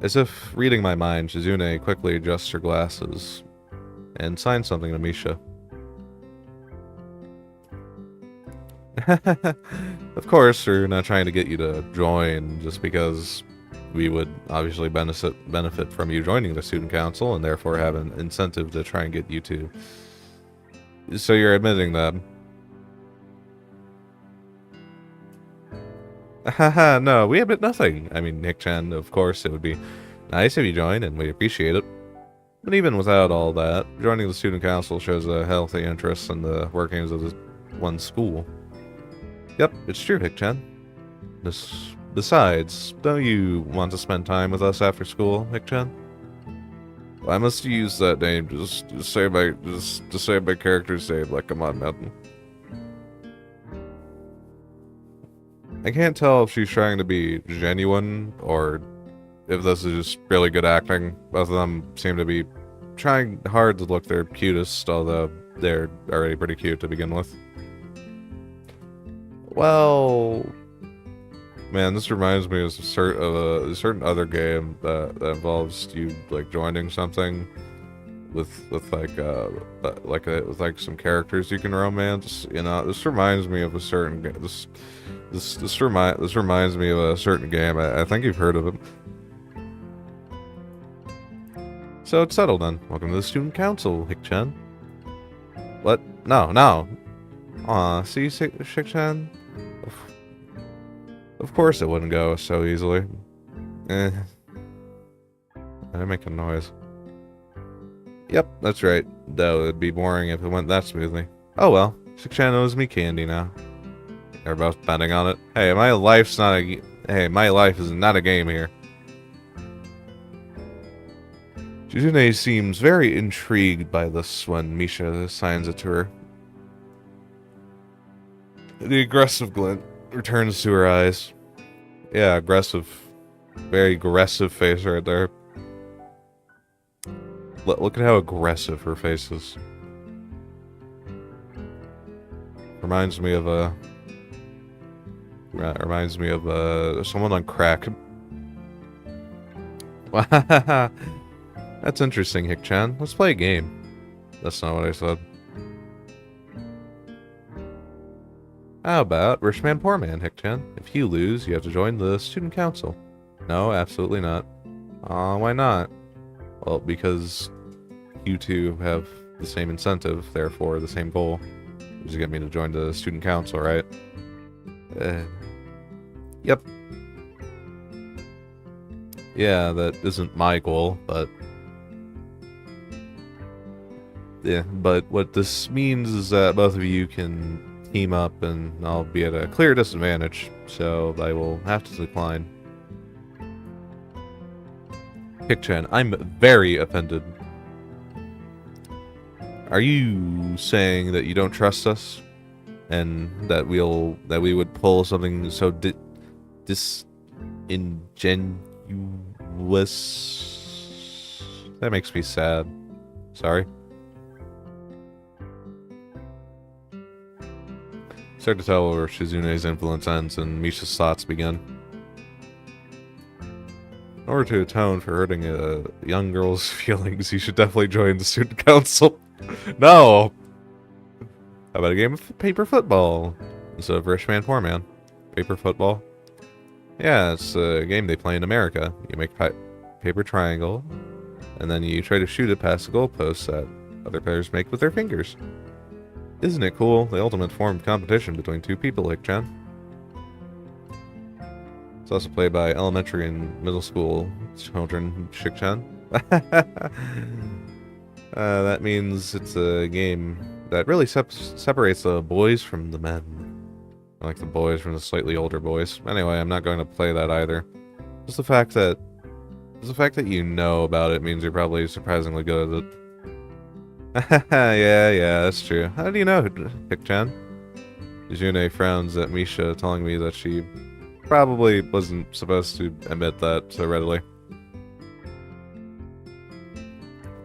As if reading my mind, Shizune quickly adjusts her glasses and signs something to Misha. Of course, we're not trying to get you to join just because we would obviously benefit from you joining the student council and therefore have an incentive to try and get you to. So you're admitting that? Haha, no, we admit nothing. I mean, Nick-chan, of course, it would be nice if you joined, and we appreciate it. But even without all that, joining the student council shows a healthy interest in the workings of one school. Yep, it's true, Nick-chan. Besides, don't you want to spend time with us after school, Nick-chan? I must use that name just to say my character's name. Like, come on, man. I can't tell if she's trying to be genuine or if this is just really good acting. Both of them seem to be trying hard to look their cutest, although they're already pretty cute to begin with. Well, man, this reminds me of a certain other game that involves you like joining something with some characters you can romance. You know, this reminds me of a certain game. This reminds me of a certain game. I think you've heard of it. So it's settled then. Welcome to the student council, Hick-chan. What? No. Aw, see, Hick-chan? Of course it wouldn't go so easily. I make a noise. Yep, that's right. Though it'd be boring if it went that smoothly. Oh well, Hick-chan owes me candy now. They're both betting on it. Hey, my life is not a game here. Shizune seems very intrigued by this when Misha assigns it to her. The aggressive glint returns to her eyes. Yeah, aggressive. Very aggressive face right there. Look at how aggressive her face is. Reminds me of someone on crack. That's interesting, Hick-chan. Let's play a game. That's not what I said. How about Rich Man, Poor Man, Hick-chan? If you lose, you have to join the student council. No, absolutely not. Aw, why not? Well, because you two have the same incentive, therefore the same goal. Which is to get me to join the student council, right? Yep. Yeah, that isn't my goal, but... yeah, but what this means is that both of you can team up and I'll be at a clear disadvantage, so I will have to decline. Hick-chan, I'm very offended. Are you saying that you don't trust us? And that we would pull something so disingenuous? That makes me sad. Sorry. It's hard to tell where Shizune's influence ends and Misha's thoughts begin. In order to atone for hurting a young girl's feelings, you should definitely join the student council. No! How about a game of paper football? Instead of Rich Man, Poor Man. Paper football? Yeah, it's a game they play in America. You make paper triangle, and then you try to shoot it past the goalposts that other players make with their fingers. Isn't it cool? The ultimate form of competition between two people, like Chan. It's also played by elementary and middle school children, Shik-chan. That means it's a game that really separates the boys from the men. Like the boys from the slightly older boys. Anyway, I'm not going to play that either. Just the fact that you know about it means you're probably surprisingly good at it. yeah, that's true. How do you know, Hick-chan? June frowns at Misha, telling me that she probably wasn't supposed to admit that so readily.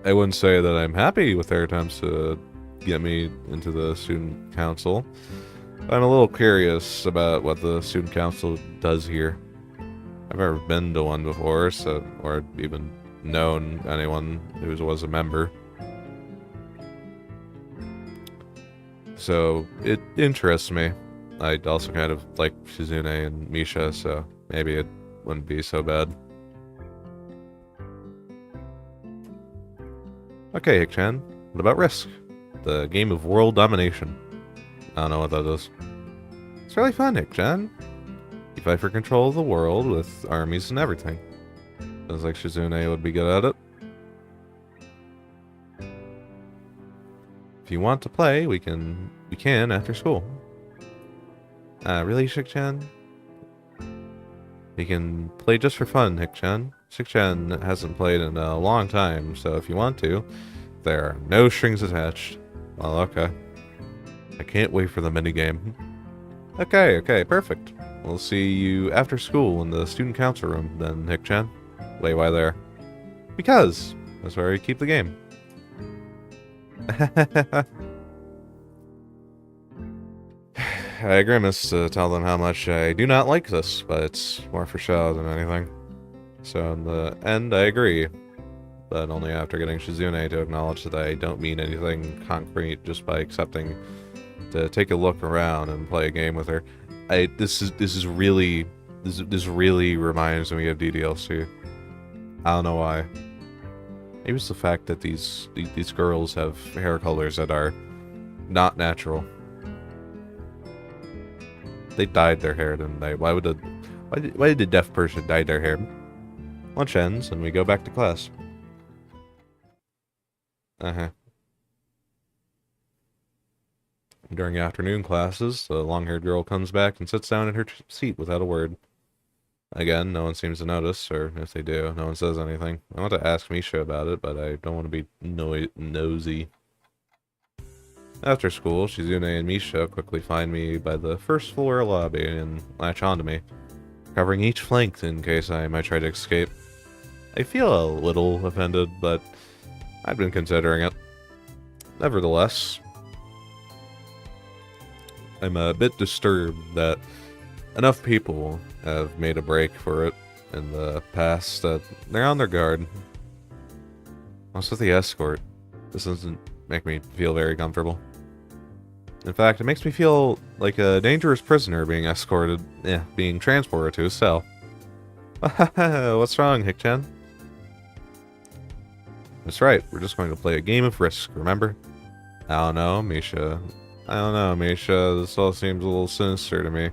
I wouldn't say that I'm happy with their attempts to get me into the student council. I'm a little curious about what the student council does here. I've never been to one before, or even known anyone who was a member. So it interests me. I also kind of like Shizune and Misha, so maybe it wouldn't be so bad. Okay, Hikchan, what about Risk? The game of world domination. I don't know what that is. It's really fun, Hikchan. You fight for control of the world with armies and everything. Sounds like Shizune would be good at it. If you want to play, we can after school. Really, Shikchan? We can play just for fun, Hikchan. Shikchan hasn't played in a long time, so if you want to, there are no strings attached. Well, okay. I can't wait for the minigame. Okay, perfect. We'll see you after school in the student council room, then, Hikchan. Wait, why there? Because that's where we keep the game. I grimace to tell them how much I do not like this, but it's more for show than anything. So in the end, I agree. But only after getting Shizune to acknowledge that I don't mean anything concrete just by accepting to take a look around and play a game with her. This really reminds me of DDLC. I don't know why. Maybe it's the fact that these girls have hair colors that are not natural. They dyed their hair, didn't they? Why did a deaf person dye their hair? Lunch ends and we go back to class. During afternoon classes, the long-haired girl comes back and sits down in her seat without a word. Again, no one seems to notice, or if they do, no one says anything. I want to ask Misha about it, but I don't want to be nosy. After school, Shizune and Misha quickly find me by the first floor lobby and latch onto me, covering each flank in case I might try to escape. I feel a little offended, but I've been considering it. Nevertheless, I'm a bit disturbed that enough people have made a break for it in the past that they're on their guard. What's with the escort? This doesn't make me feel very comfortable. In fact, it makes me feel like a dangerous prisoner being escorted, being transported to a cell. What's wrong, Hikchan? That's right, we're just going to play a game of Risk, remember? I don't know, Misha. This all seems a little sinister to me.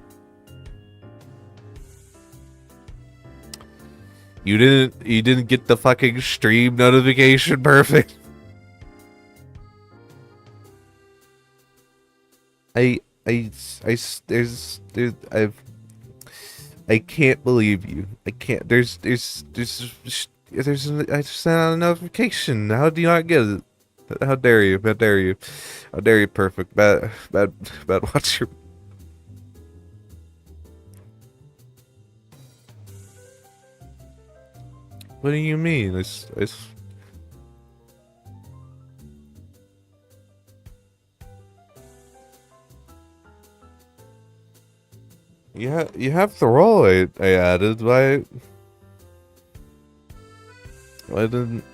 You didn't get the fucking stream notification perfect. I can't believe you. I can't. I just sent out a notification. How do you not get it? How dare you? How dare you? How dare you? Perfect. Bad. What's your? What do you mean? Yeah, you have the role I added. Why didn't?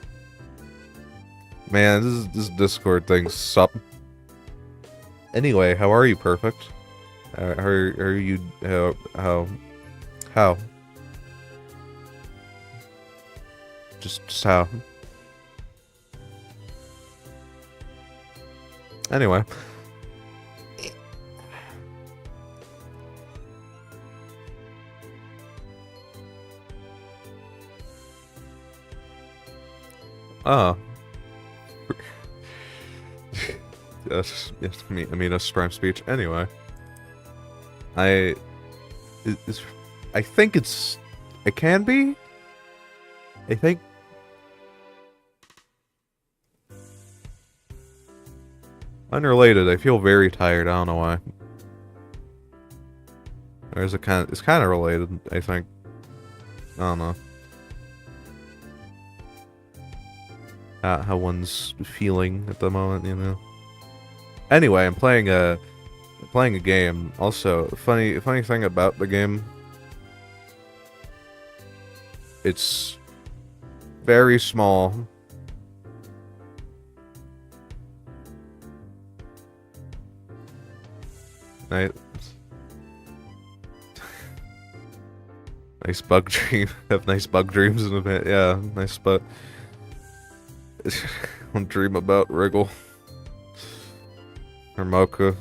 Man, this Discord thing sup. Anyway, how are you, Perfect? How are you? How? Just how? Anyway. Oh. yes, I mean a prime speech. Anyway. I think it can be? I think... Unrelated, I feel very tired, I don't know why. It's kind of related, I think. I don't know. how one's feeling at the moment, you know. Anyway, I'm playing a game. Also, funny thing about the game, it's very small. Nice, nice bug dream. Have nice bug dreams in a bit. Yeah, nice but. Don't dream about Wriggle or Mocha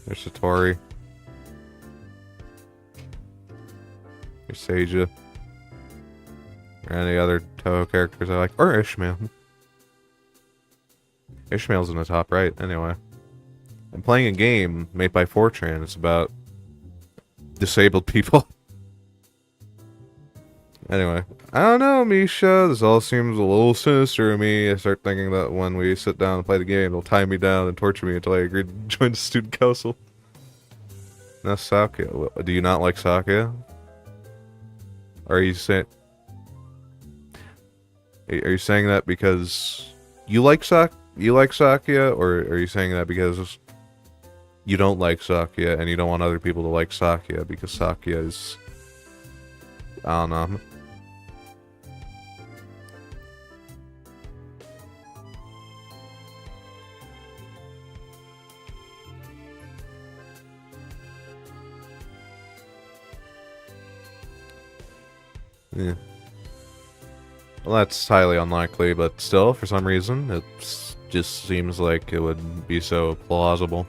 or Satori or Seija or any other Toho characters I like, or Ishmael. Ishmael's in the top right. Anyway, I'm playing a game made by 4chan. It's about disabled people. Anyway, I don't know, Misha. This all seems a little sinister to me. I start thinking that when we sit down and play the game, they'll tie me down and torture me until I agree to join the student council. Now, Sakia. Do you not like Sakia? Are you saying... Are you saying that because you like Sakia, or are you saying that because you don't like Sakia and you don't want other people to like Sakia because Sakia is... I don't know. Yeah. Well, that's highly unlikely, but still, for some reason, it just seems like it would be so plausible.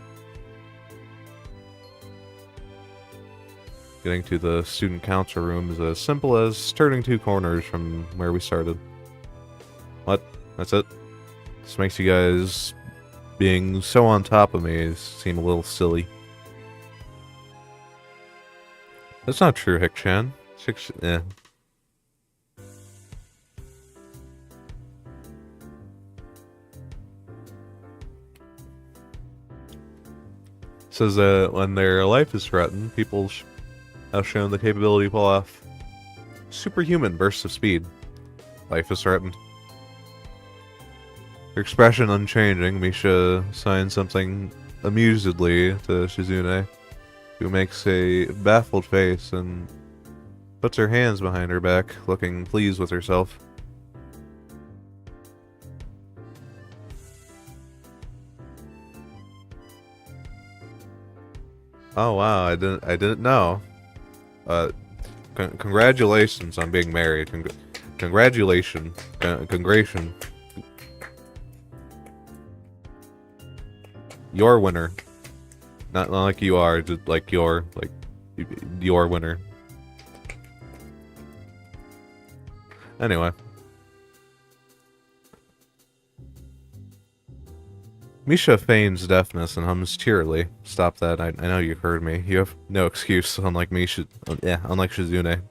Getting to the student council room is as simple as turning 2 corners from where we started. What? That's it? This makes you guys being so on top of me seem a little silly. That's not true, Hick-chan. Yeah. Says that when their life is threatened, people have shown the capability to pull off superhuman bursts of speed. Life is threatened. Her expression unchanging, Misha signs something amusedly to Shizune, who makes a baffled face and puts her hands behind her back, looking pleased with herself. Oh wow, I didn't know. Congratulations on being married. Congratulations. Congratulations. Your winner. Not like you are, just like your winner. Anyway. Misha feigns deafness and hums cheerily. Stop that, I know you heard me. You have no excuse, unlike Misha. Unlike Shizune.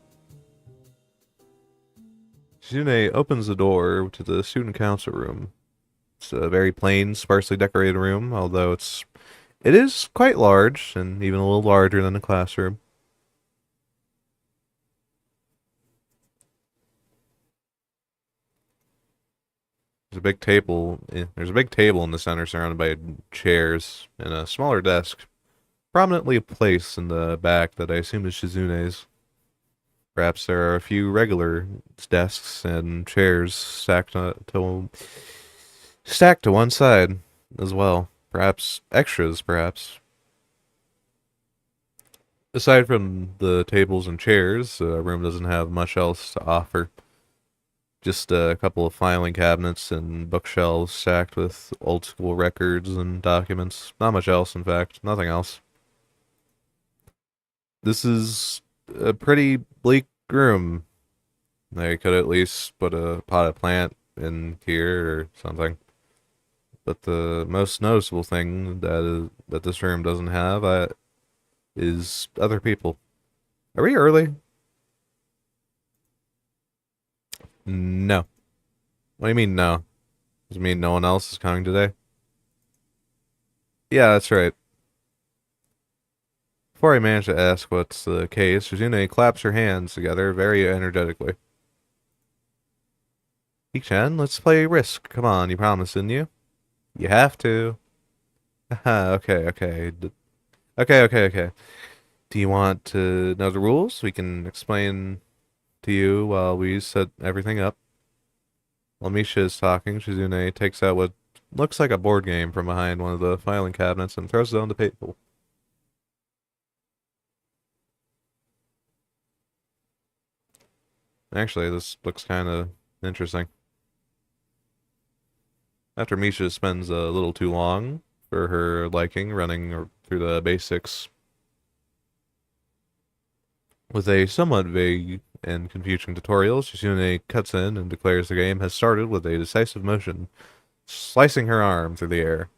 Shizune opens the door to the student council room. It's a very plain, sparsely decorated room, although it is quite large, and even a little larger than a classroom. There's a big table in the center surrounded by chairs, and a smaller desk prominently placed in the back that I assume is Shizune's. Perhaps there are a few regular desks and chairs stacked to one side as well. Perhaps extras, perhaps. Aside from the tables and chairs, the room doesn't have much else to offer. Just a couple of filing cabinets and bookshelves stacked with old school records and documents. Not much else, in fact. Nothing else. This is a pretty bleak room. They could at least put a potted plant in here or something. But the most noticeable thing that this room doesn't have is other people. Are we early? No. What do you mean no? Does it mean no one else is coming today? Yeah, that's right. Before I manage to ask what's the case, Shizune claps her hands together very energetically. Hik-chan, let's play Risk. Come on, you promised, didn't you? You have to. Okay, okay. Okay. Do you want to know the rules? We can explain to you while we set everything up. While Misha is talking, Shizune takes out what looks like a board game from behind one of the filing cabinets and throws it on the table. Actually, this looks kind of interesting. After Misha spends a little too long for her liking running through the basics with a somewhat vague and confusing tutorial, Shizune cuts in and declares the game has started with a decisive motion, slicing her arm through the air.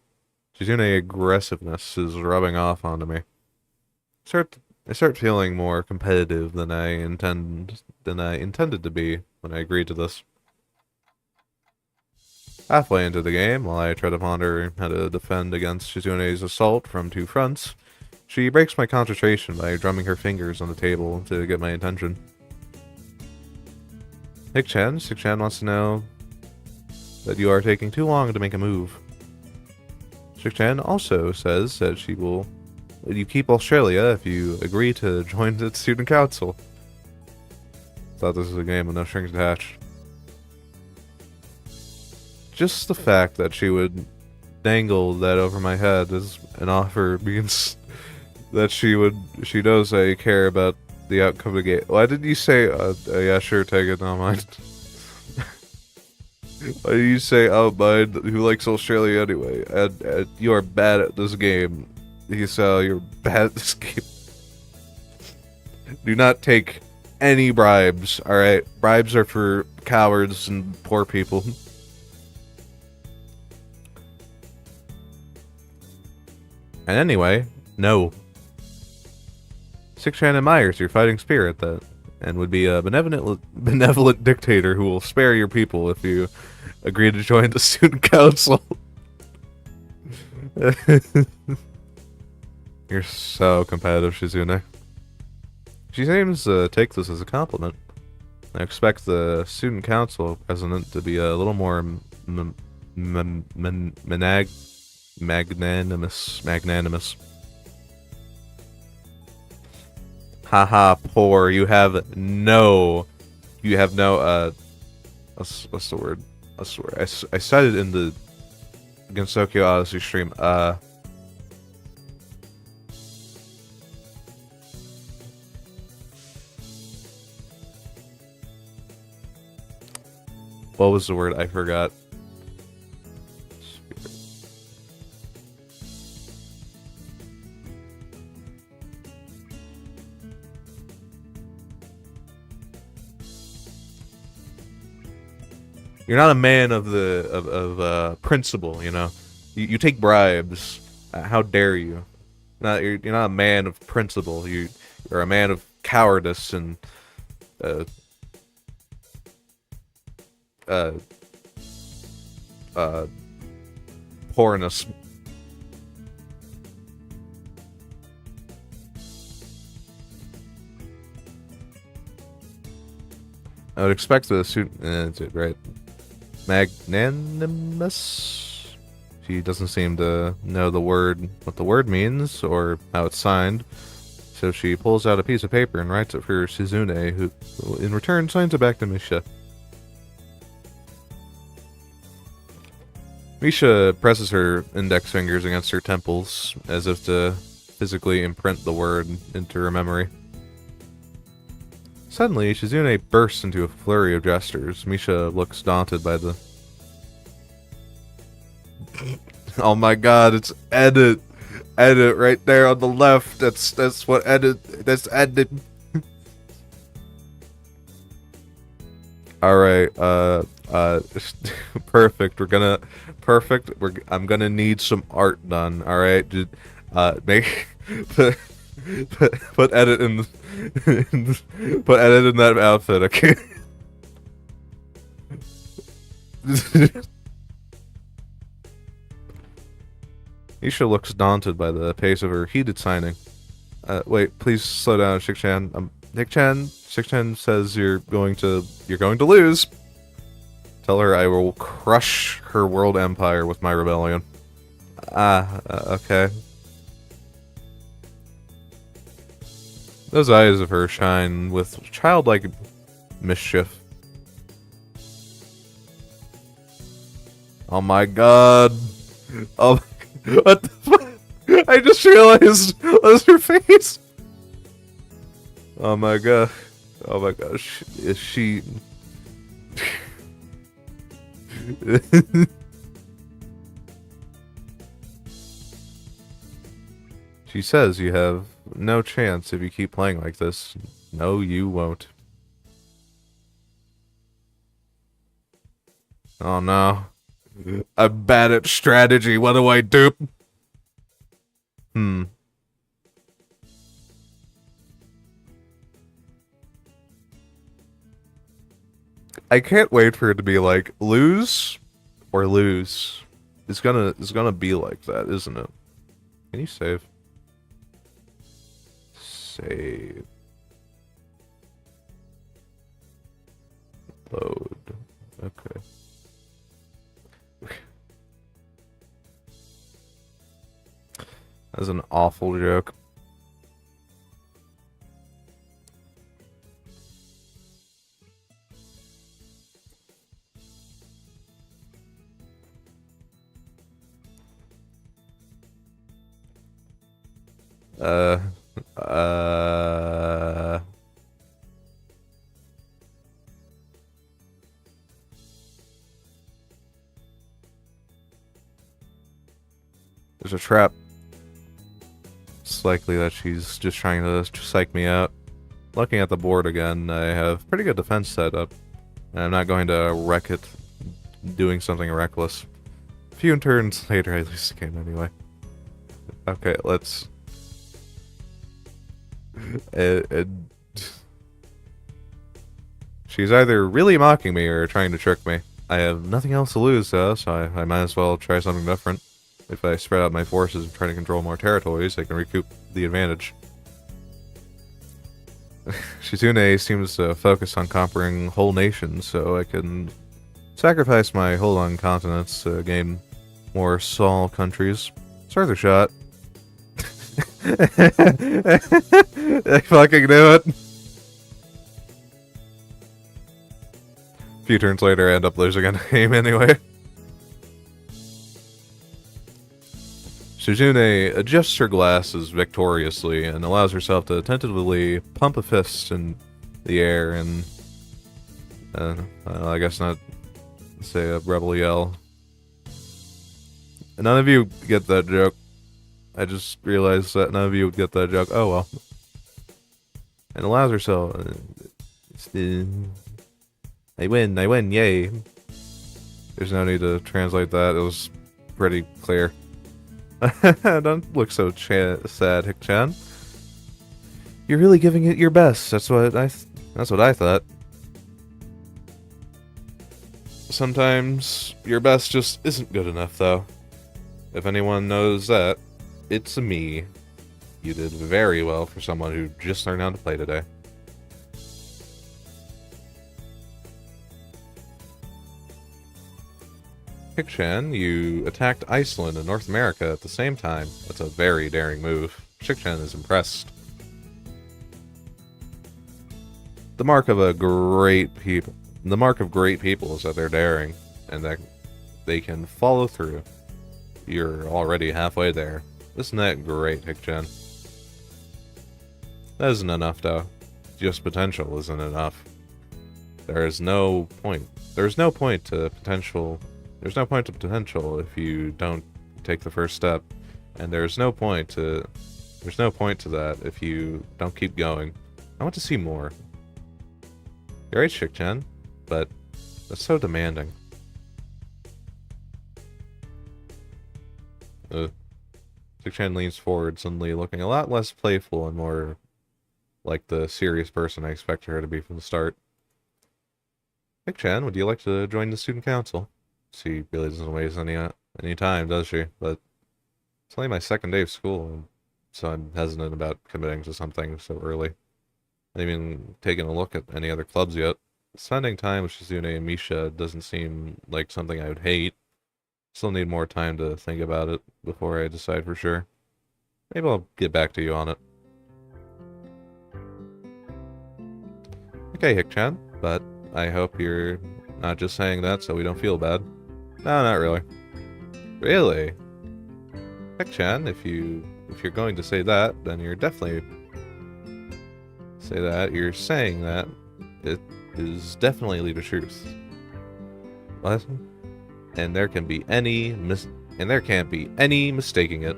Shizune aggressiveness is rubbing off onto me. I start feeling more competitive than I intended to be when I agreed to this. Halfway into the game, while I try to ponder how to defend against Shizune's assault from two fronts, she breaks my concentration by drumming her fingers on the table to get my attention. Hik-chan wants to know that you are taking too long to make a move. Hik-chan also says that she will let you keep Australia if you agree to join the student council. Thought this was a game with no strings attached. Just the fact that she would dangle that over my head as an offer means that she knows I care about the outcome of the game. Why did you say, yeah, sure, take it, don't mind. Why did you say, oh, mind, who likes Australia anyway? And you are bad at this game. You're bad at this game. Do not take any bribes, alright? Bribes are for cowards and poor people. And anyway, no. Hik-chan admires your fighting spirit and would be a benevolent dictator who will spare your people if you agree to join the student council. You're so competitive, Shizune. She seems to take this as a compliment. I expect the student council president to be a little more magnanimous. Haha, poor. You have no, what's the word? I swear. I cited in the Gensokyo Odyssey stream, what was the word? I forgot. You're not a man of principle, you know. You take bribes. How dare you? You're not a man of principle. You're a man of cowardice and poorness. I would expect the student. That's it, right? Magnanimous? She doesn't seem to know what the word means, or how it's signed. So she pulls out a piece of paper and writes it for Shizune, who in return signs it back to Misha. Misha presses her index fingers against her temples, as if to physically imprint the word into her memory. Suddenly, Shizune bursts into a flurry of gestures. Misha looks daunted by the... Oh my god, it's edit! Edit right there on the left. That's what edit... That's edit! Alright, perfect. I'm gonna need some art done, alright? Make... Put edit in put edit in that outfit, okay? Isha looks daunted by the pace of her heated signing. Wait, please slow down, Hik-chan. Hik-chan says you're going to lose. Tell her I will crush her world empire with my rebellion. Okay. Those eyes of her shine with childlike mischief. Oh my god. Oh, what the fuck? I just realized that was her face. Oh my god. Oh my gosh. Is she... She says you have no chance if you keep playing like this. No, you won't. Oh no. I'm bad at strategy. What do I do? I can't wait for it to be like lose or lose. It's gonna be like that, isn't it? Can you save? Save. Load. Okay. That's an awful joke. Uh, there's a trap. It's likely that she's just trying to psych me out. Looking at the board again, I have pretty good defense set up. And I'm not going to wreck it doing something reckless. A few turns later, I lose the game anyway. Okay, let's... She's either really mocking me or trying to trick me. I have nothing else to lose, though, so I might as well try something different. If I spread out my forces and try to control more territories, I can recoup the advantage. Shizune seems to focus on conquering whole nations, so I can sacrifice my hold on continents to gain more small countries. It's worth a shot. I fucking knew it. A few turns later, I end up losing a game anyway. Shizune adjusts her glasses victoriously and allows herself to tentatively pump a fist in the air and, I guess not say a rebel yell. None of you get that joke. I just realized that none of you would get that joke. Oh well. And allows herself... I win, yay. There's no need to translate that, it was pretty clear. Don't look so sad, Hick-chan. You're really giving it your best. That's what I thought. Sometimes your best just isn't good enough, though. If anyone knows that, it's me. You did very well for someone who just learned how to play today. Hick-chan, you attacked Iceland and North America at the same time. That's a very daring move. Hick-chan is impressed. The mark of great people is that they're daring and that they can follow through. You're already halfway there. Isn't that great, Hick-chan? That isn't enough, though. Just potential isn't enough. There's no point to potential. There's no point to potential if you don't take the first step, and there's no point to that if you don't keep going. I want to see more. You're right, Hick-chan, but that's so demanding. Hick-chan leans forward, suddenly looking a lot less playful and more like the serious person I expected her to be from the start. Hick-chan, would you like to join the student council? She really doesn't waste any time, does she? But it's only my second day of school, so I'm hesitant about committing to something so early. I haven't even taken a look at any other clubs yet. Spending time with Shizune and Misha doesn't seem like something I would hate. Still need more time to think about it before I decide for sure. Maybe I'll get back to you on it. Okay, Hick-chan, but I hope you're not just saying that so we don't feel bad. No, not really. Really? Hick-chan, if you're going to say that, then you're definitely say that. You're saying that. It is definitely the truth. What? And there can be any and there can't be any mistaking it.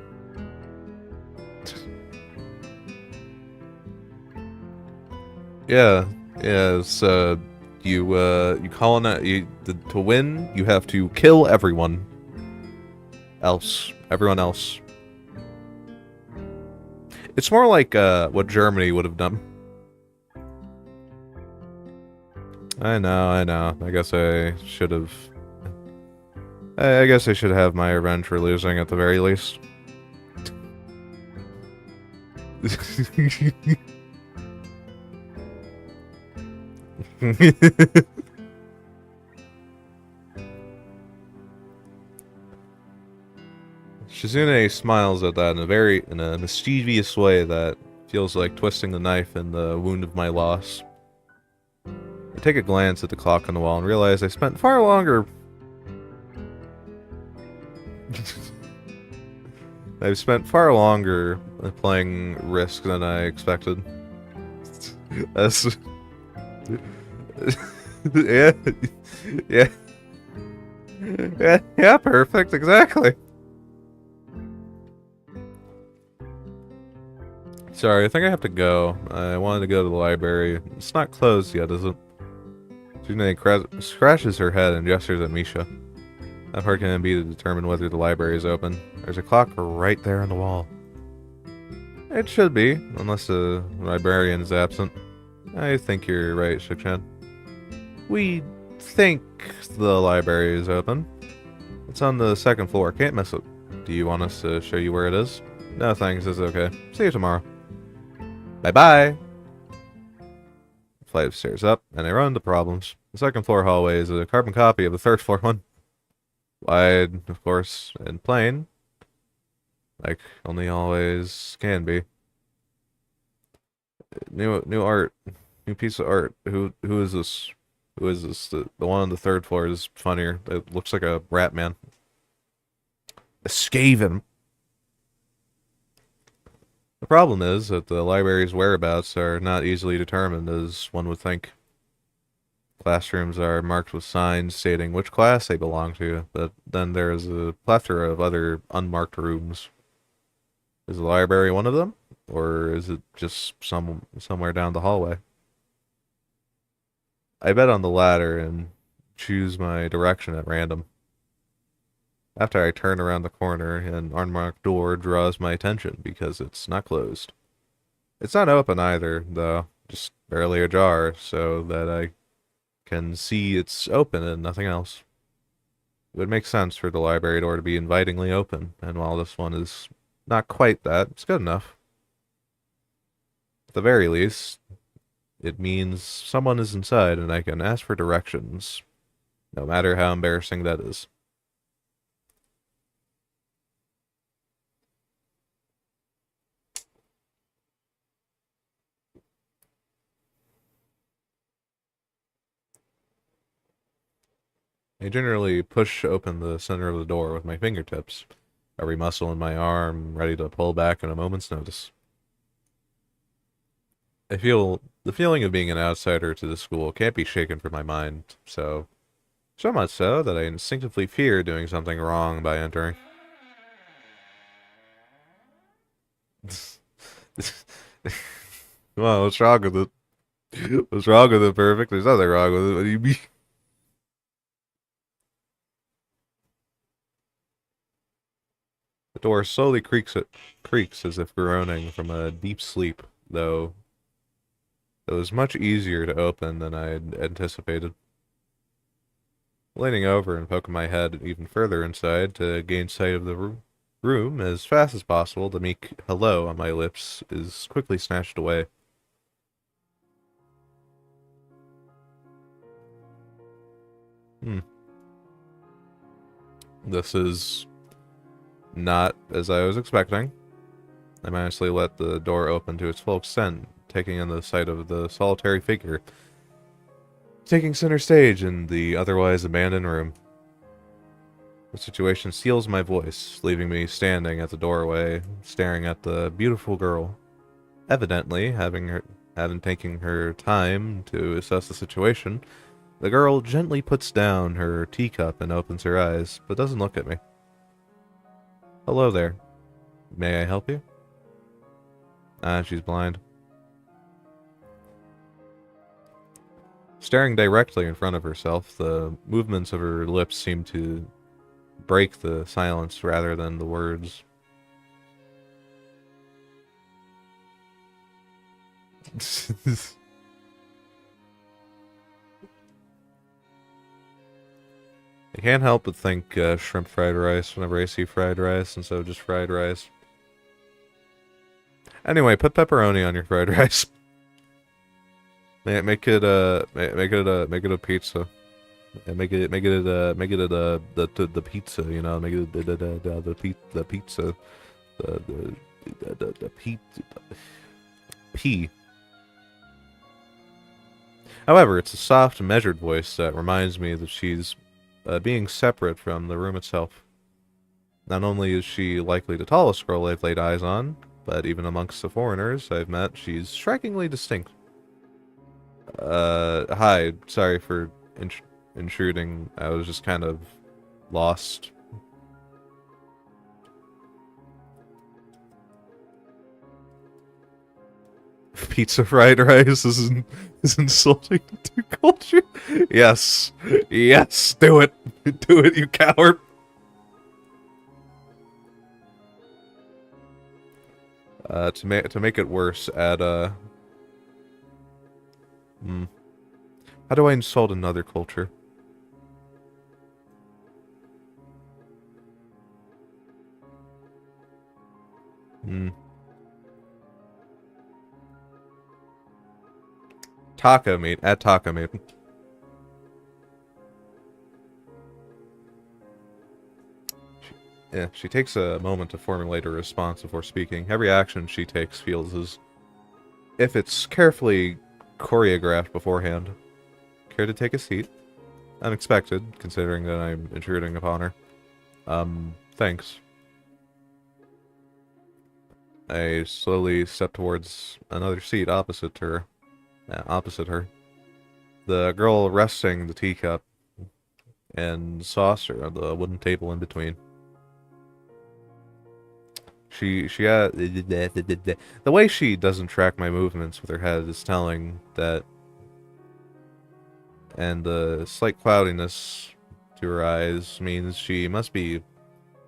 Yeah, yeah. So you calling that to win? You have to kill everyone else. It's more like what Germany would have done. I know. I guess I should have. I guess I should have my revenge for losing at the very least. Shizune smiles at that in a mischievous way that feels like twisting the knife in the wound of my loss. I take a glance at the clock on the wall and realize I spent far longer. I've spent far longer playing Risk than I expected. That's yeah, yeah, yeah, perfect, exactly. Sorry, I think I have to go. I wanted to go to the library. It's not closed yet, is it? Shizune scratches her head and gestures at Misha. How hard can it be to determine whether the library is open? There's a clock right there on the wall. It should be, unless the librarian is absent. I think you're right, Shik-chan. We think the library is open. It's on the second floor. Can't miss it. Do you want us to show you where it is? No thanks, it's okay. See you tomorrow. Bye-bye! Flight of stairs up, and I run into problems. The second floor hallway is a carbon copy of the third floor one. Wide, of course, and plain. Like only always can be. New art. New piece of art. Who is this? Who is this? The one on the third floor is funnier. It looks like a rat man. A Skaven. The problem is that the library's whereabouts are not easily determined as one would think. Classrooms are marked with signs stating which class they belong to, but then there is a plethora of other unmarked rooms. Is the library one of them? Or is it just somewhere down the hallway? I bet on the latter and choose my direction at random. After I turn around the corner, an unmarked door draws my attention because it's not closed. It's not open either, though, just barely ajar, so that I can see it's open and nothing else. It would make sense for the library door to be invitingly open, and while this one is not quite that, it's good enough. At the very least, it means someone is inside and I can ask for directions, no matter how embarrassing that is. I generally push open the center of the door with my fingertips, every muscle in my arm ready to pull back at a moment's notice. I feel the feeling of being an outsider to the school can't be shaken from my mind, so much so that I instinctively fear doing something wrong by entering. Well, what's wrong with it? What's wrong with it, Perfect? There's nothing wrong with it. What do you mean? The door slowly creaks as if groaning from a deep sleep, though it was much easier to open than I had anticipated. Leaning over and poking my head even further inside to gain sight of the room as fast as possible, the meek hello on my lips is quickly snatched away. Hmm. This is not as I was expecting. I managed to let the door open to its full extent, taking in the sight of the solitary figure, taking center stage in the otherwise abandoned room. The situation seals my voice, leaving me standing at the doorway, staring at the beautiful girl. Evidently, having taken her time to assess the situation, the girl gently puts down her teacup and opens her eyes, but doesn't look at me. Hello there. May I help you? Ah, she's blind. Staring directly in front of herself, the movements of her lips seem to break the silence rather than the words. I can't help but think shrimp fried rice whenever I see fried rice instead of just fried rice. Anyway, put pepperoni on your fried rice. Make it a pizza. And make it the pizza, you know, make it the pizza, the P. However, it's a soft, measured voice that reminds me that she's being separate from the room itself. Not only is she likely the tallest girl I've laid eyes on, but even amongst the foreigners I've met, she's strikingly distinct. Hi, sorry for intruding. I was just kind of lost. Pizza fried rice is insulting to culture. Yes, yes, do it, do it, you coward. To make it worse, add how do I insult another culture? Taco meat. Add taco meat. Yeah, she takes a moment to formulate a response before speaking. Every action she takes feels as if it's carefully choreographed beforehand. Care to take a seat? Unexpected, considering that I'm intruding upon her. Thanks. I slowly step towards another seat opposite her. The girl resting the teacup and saucer on the wooden table in between. The way she doesn't track my movements with her head is telling that, and the slight cloudiness to her eyes means she must be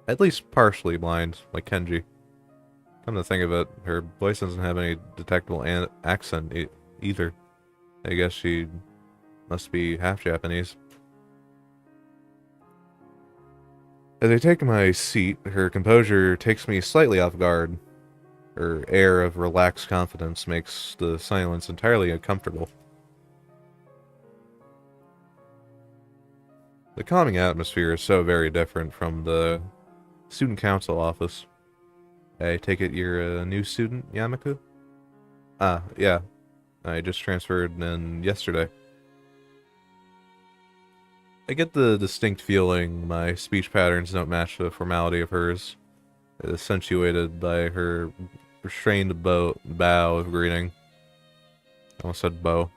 at least partially blind, like Kenji. Come to think of it, her voice doesn't have any detectable accent either. I guess she must be half Japanese. As I take my seat, her composure takes me slightly off guard. Her air of relaxed confidence makes the silence entirely uncomfortable. The calming atmosphere is so very different from the student council office. I take it you're a new student, Yamaku? Ah, yeah. I just transferred in yesterday. I get the distinct feeling my speech patterns don't match the formality of hers, accentuated by her restrained bow of greeting. I almost said bow.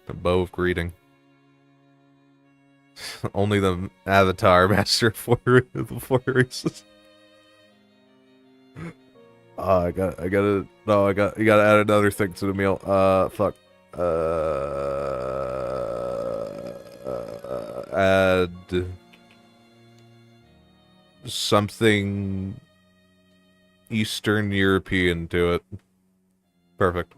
A bow of greeting. Only the Avatar Master of the Four Races. You gotta add another thing to the meal. Fuck. Add something Eastern European to it. Perfect.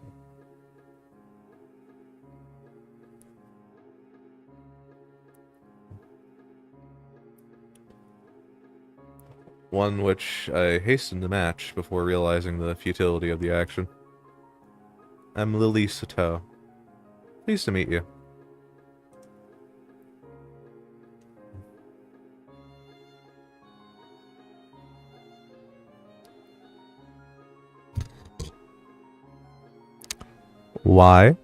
One which I hasten to match before realizing the futility of the action. I'm Lily Sato. Pleased to meet you. Why?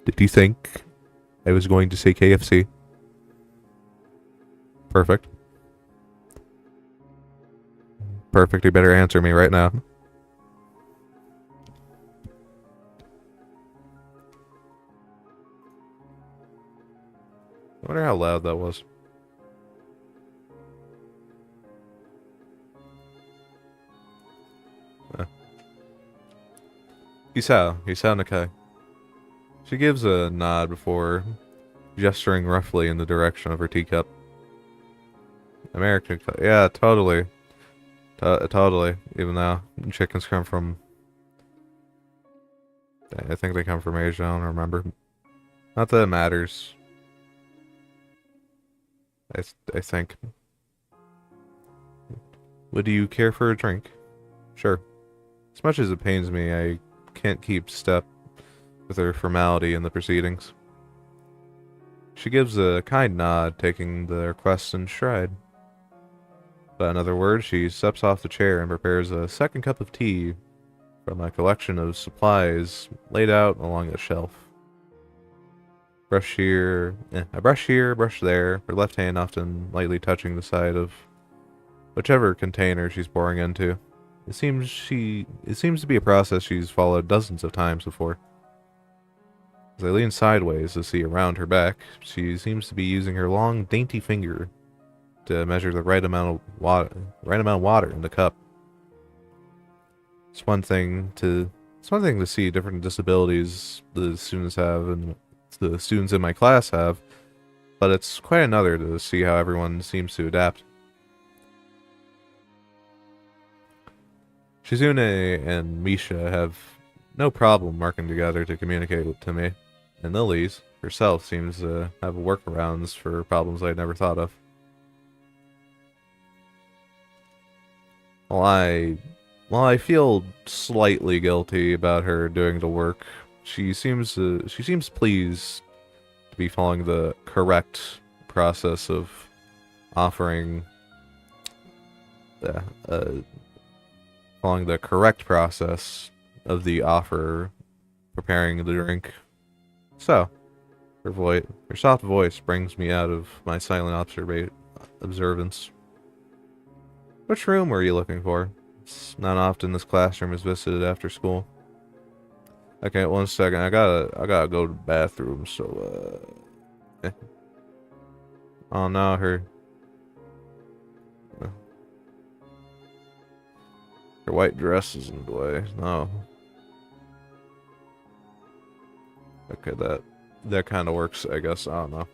Did you think I was going to say KFC? Perfect. Perfect, you better answer me right now. I wonder how loud that was. You sound okay. She gives a nod before gesturing roughly in the direction of her teacup. American, yeah, totally. Totally. Even though chickens come from, I think they come from Asia, I don't remember. Not that it matters. I think. Would you care for a drink? Sure. As much as it pains me, I can't keep step with her formality in the proceedings. She gives a kind nod, taking the request in stride. But in other words, she steps off the chair and prepares a second cup of tea from a collection of supplies laid out along a shelf. Brush here, I brush here, brush there, her left hand often lightly touching the side of whichever container she's pouring into. It seems to be a process she's followed dozens of times before. As I lean sideways to see around her back, she seems to be using her long, dainty finger to measure the right amount of water in the cup. It's one thing to see different disabilities the students have and the students in my class have, but it's quite another to see how everyone seems to adapt. Shizune and Misha have no problem working together to communicate to me, and Lily's herself seems to have workarounds for problems I'd never thought of. While I feel slightly guilty about her doing the work, she seems pleased to be following the correct process of offering following the correct process of the offer preparing the drink. So, her soft voice brings me out of my silent observance. Which room were you looking for? It's not often this classroom is visited after school. Okay, one second. I gotta go to the bathroom. So, oh no, her white dress is in the way. No. Okay, that kind of works, I guess. I don't know.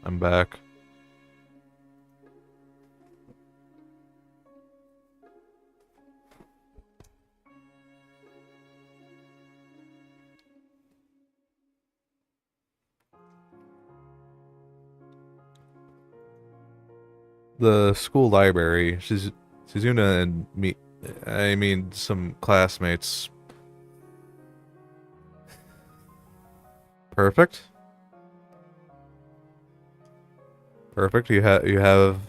I'm back. The school library. Shizuna and me. I mean, some classmates. Perfect. Perfect. You have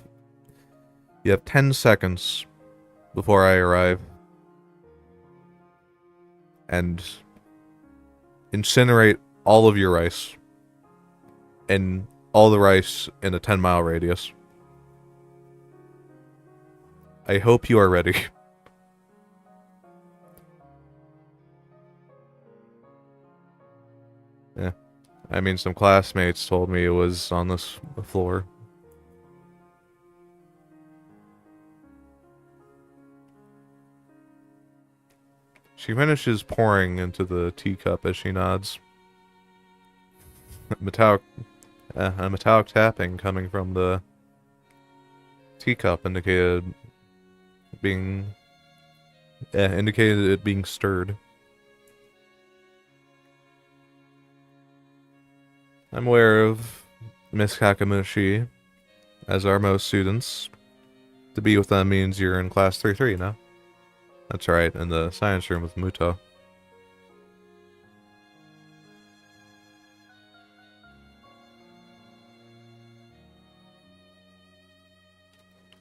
10 seconds before I arrive, and incinerate all of your rice, and all the rice in a 10-mile radius. I hope you are ready. Yeah. I mean, some classmates told me it was on this floor. She finishes pouring into the teacup as she nods. Metallic, a metallic tapping coming from the teacup indicated it being stirred. I'm aware of Miss Kakamushi, as are most students. To be with them means you're in class 3-3 now. That's right, in the science room with Muto.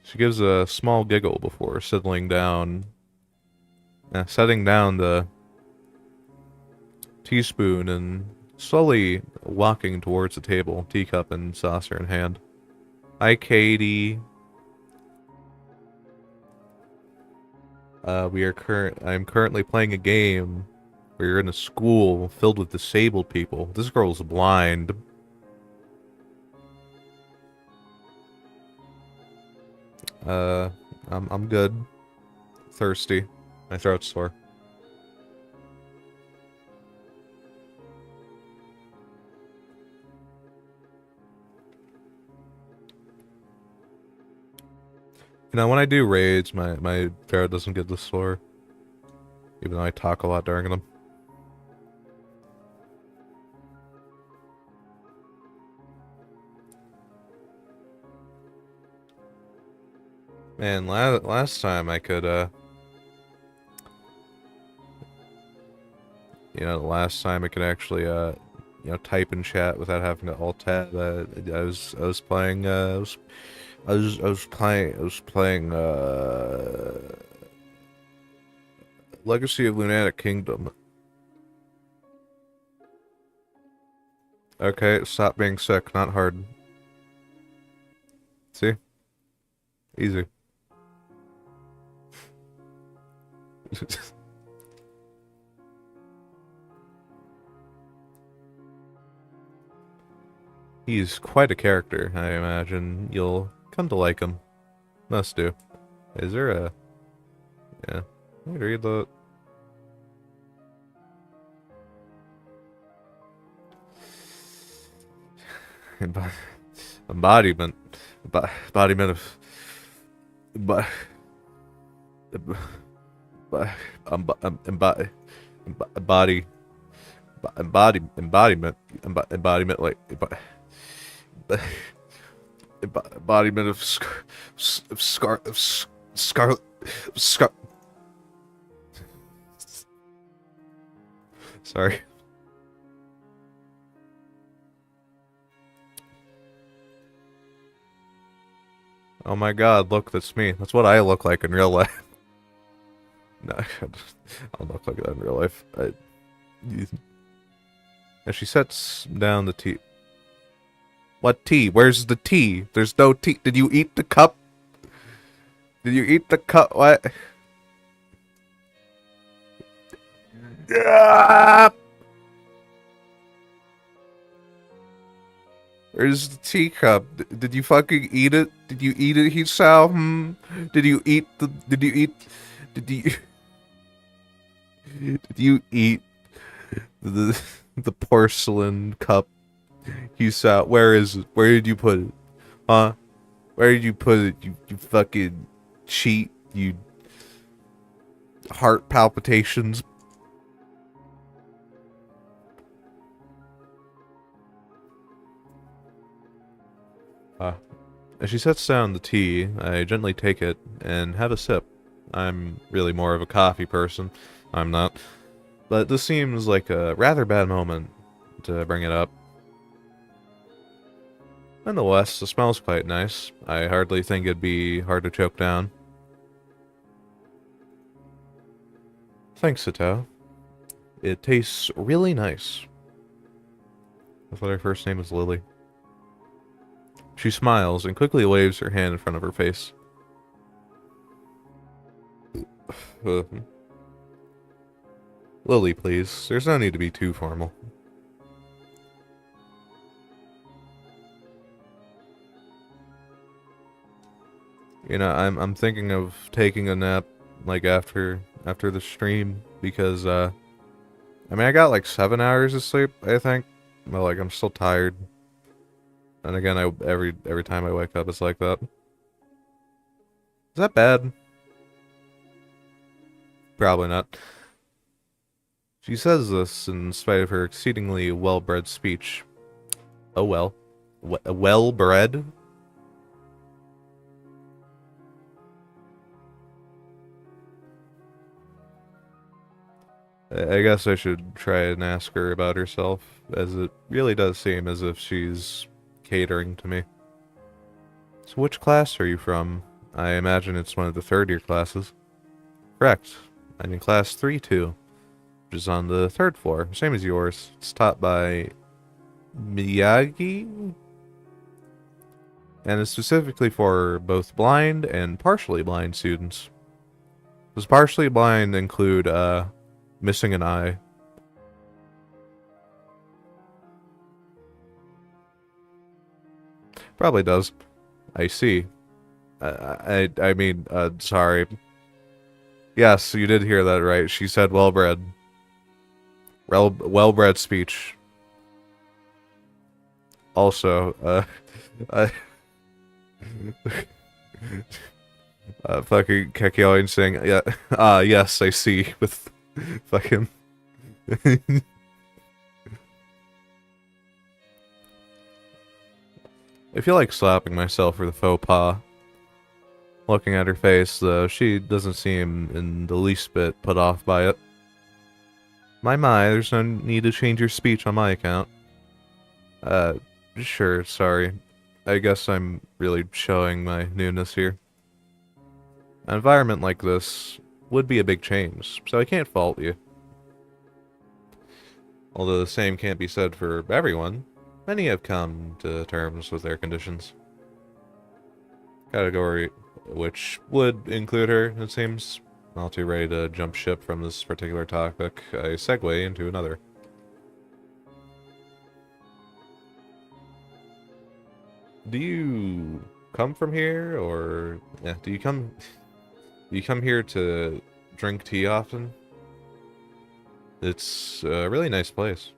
She gives a small giggle before setting down the teaspoon and slowly walking towards the table, teacup and saucer in hand. Hi, Katie. I'm currently playing a game where you're in a school filled with disabled people. This girl's blind. I'm good. Thirsty. My throat's sore. You know, when I do raids, my throat doesn't get this sore. Even though I talk a lot during them. Man, last time I could, last time I could actually, type in chat without having to alt tab. I was playing, I was playing, Legacy of Lunatic Kingdom. Okay, stop being sick, not hard. See? Easy. He's quite a character, I imagine. You'll come to like him. Must do. Is there a... Yeah. Let me read the... Embodiment. Embodiment of... Embodiment, like... Embodiment of scarlet... Sorry. Oh my god, look, that's me. That's what I look like in real life. No, I don't look like that in real life. As she sets down the tea. What tea? Where's the tea? There's no tea. Did you eat the cup? Did you eat the cup? What? Where's the teacup? Did you fucking eat it? Did you eat it, Hisao? Did you eat the... Did you eat... Did you... Did you eat the porcelain cup You saw, where is it? Where did you put it? Huh? Where did you put it, you fucking cheat, you heart palpitations? As she sets down the tea, I gently take it and have a sip. I'm really more of a coffee person. I'm not. But this seems like a rather bad moment to bring it up. Nonetheless, the smell's quite nice. I hardly think it'd be hard to choke down. Thanks, Sato. It tastes really nice. I thought her first name was Lily. She smiles and quickly waves her hand in front of her face. Lily, please. There's no need to be too formal. You know, I'm thinking of taking a nap, like after the stream, because I mean, I got like 7 hours of sleep, I think, but like I'm still tired. And again, every time I wake up, it's like that. Is that bad? Probably not. She says this in spite of her exceedingly well-bred speech. Oh well. Well-bred? I guess I should try and ask her about herself, as it really does seem as if she's catering to me. So which class are you from? I imagine it's one of the third-year classes. Correct. I'm in class 3-2, which is on the third floor, same as yours. It's taught by Miyagi? And is specifically for both blind and partially blind students. Does partially blind include, missing an eye? Probably does. I see. I mean, sorry. Yes, you did hear that right. She said well-bred. Well-bred speech. Also, I, fucking Kekioin saying, yeah, yes, I see, with fucking... I feel like slapping myself for the faux pas. Looking at her face, though, she doesn't seem in the least bit put off by it. My, there's no need to change your speech on my account. Sure, sorry. I guess I'm really showing my newness here. An environment like this would be a big change, so I can't fault you. Although the same can't be said for everyone, many have come to terms with their conditions. Category which would include her, it seems. All too ready to jump ship from this particular topic, I segue into another. Do you come from here, or yeah, do you come here to drink tea often? It's a really nice place.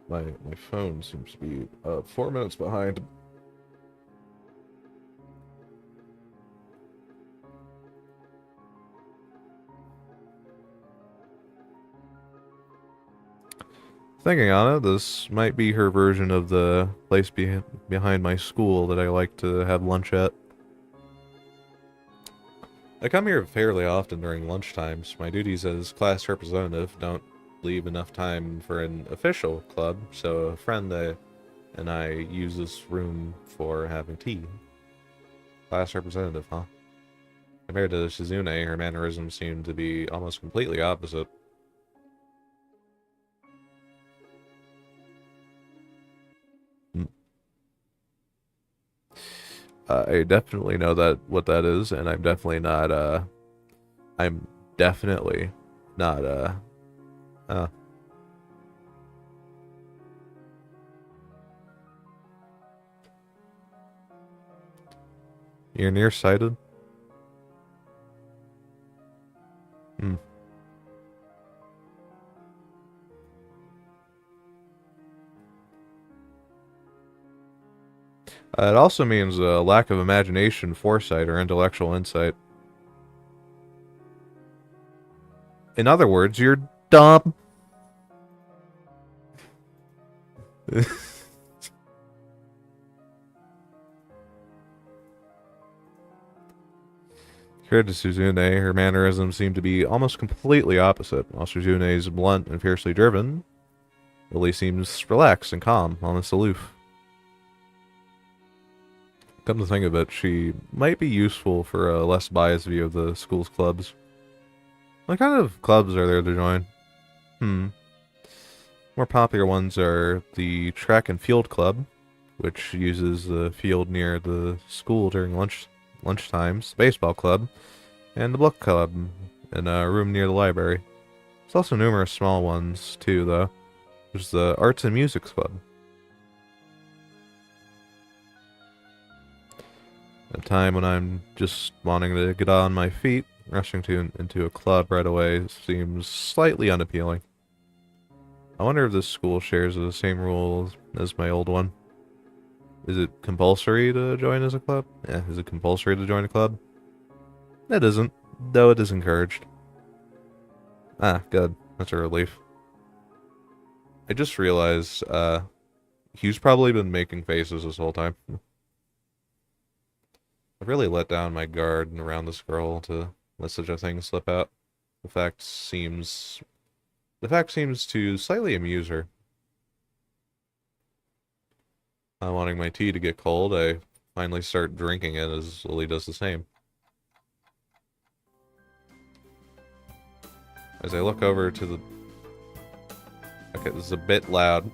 My phone seems to be 4 minutes behind. Thinking on it, this might be her version of the place behind my school that I like to have lunch at. I come here fairly often during lunchtimes. My duties as class representative don't leave enough time for an official club, so a friend and I use this room for having tea. Class representative, huh? Compared to Shizune, her mannerisms seem to be almost completely opposite. I definitely know what that is, and I'm definitely not, uh, you're nearsighted? Hmm. It also means a lack of imagination, foresight, or intellectual insight. In other words, you're dumb. Compared to Suzune, her mannerisms seem to be almost completely opposite. While Suzune is blunt and fiercely driven, Lily seems relaxed and calm, almost aloof. Come to think of it, she might be useful for a less biased view of the school's clubs. What kind of clubs are there to join? More popular ones are the Track and Field Club, which uses the field near the school during lunch times, the Baseball Club, and the Book Club in a room near the library. There's also numerous small ones, too, though. There's the Arts and Music Club. A time when I'm just wanting to get on my feet, rushing into a club right away seems slightly unappealing. I wonder if this school shares the same rules as my old one. Is it compulsory to join as a club? Yeah, is it compulsory to join a club? It isn't, though it is encouraged. Ah, good. That's a relief. I just realized, Hugh's probably been making faces this whole time. I've really let down my guard around this girl to let such a thing slip out. The fact seems to slightly amuse her. Not wanting my tea to get cold, I finally start drinking it as Lily does the same. As I look over to the... Okay, this is a bit loud.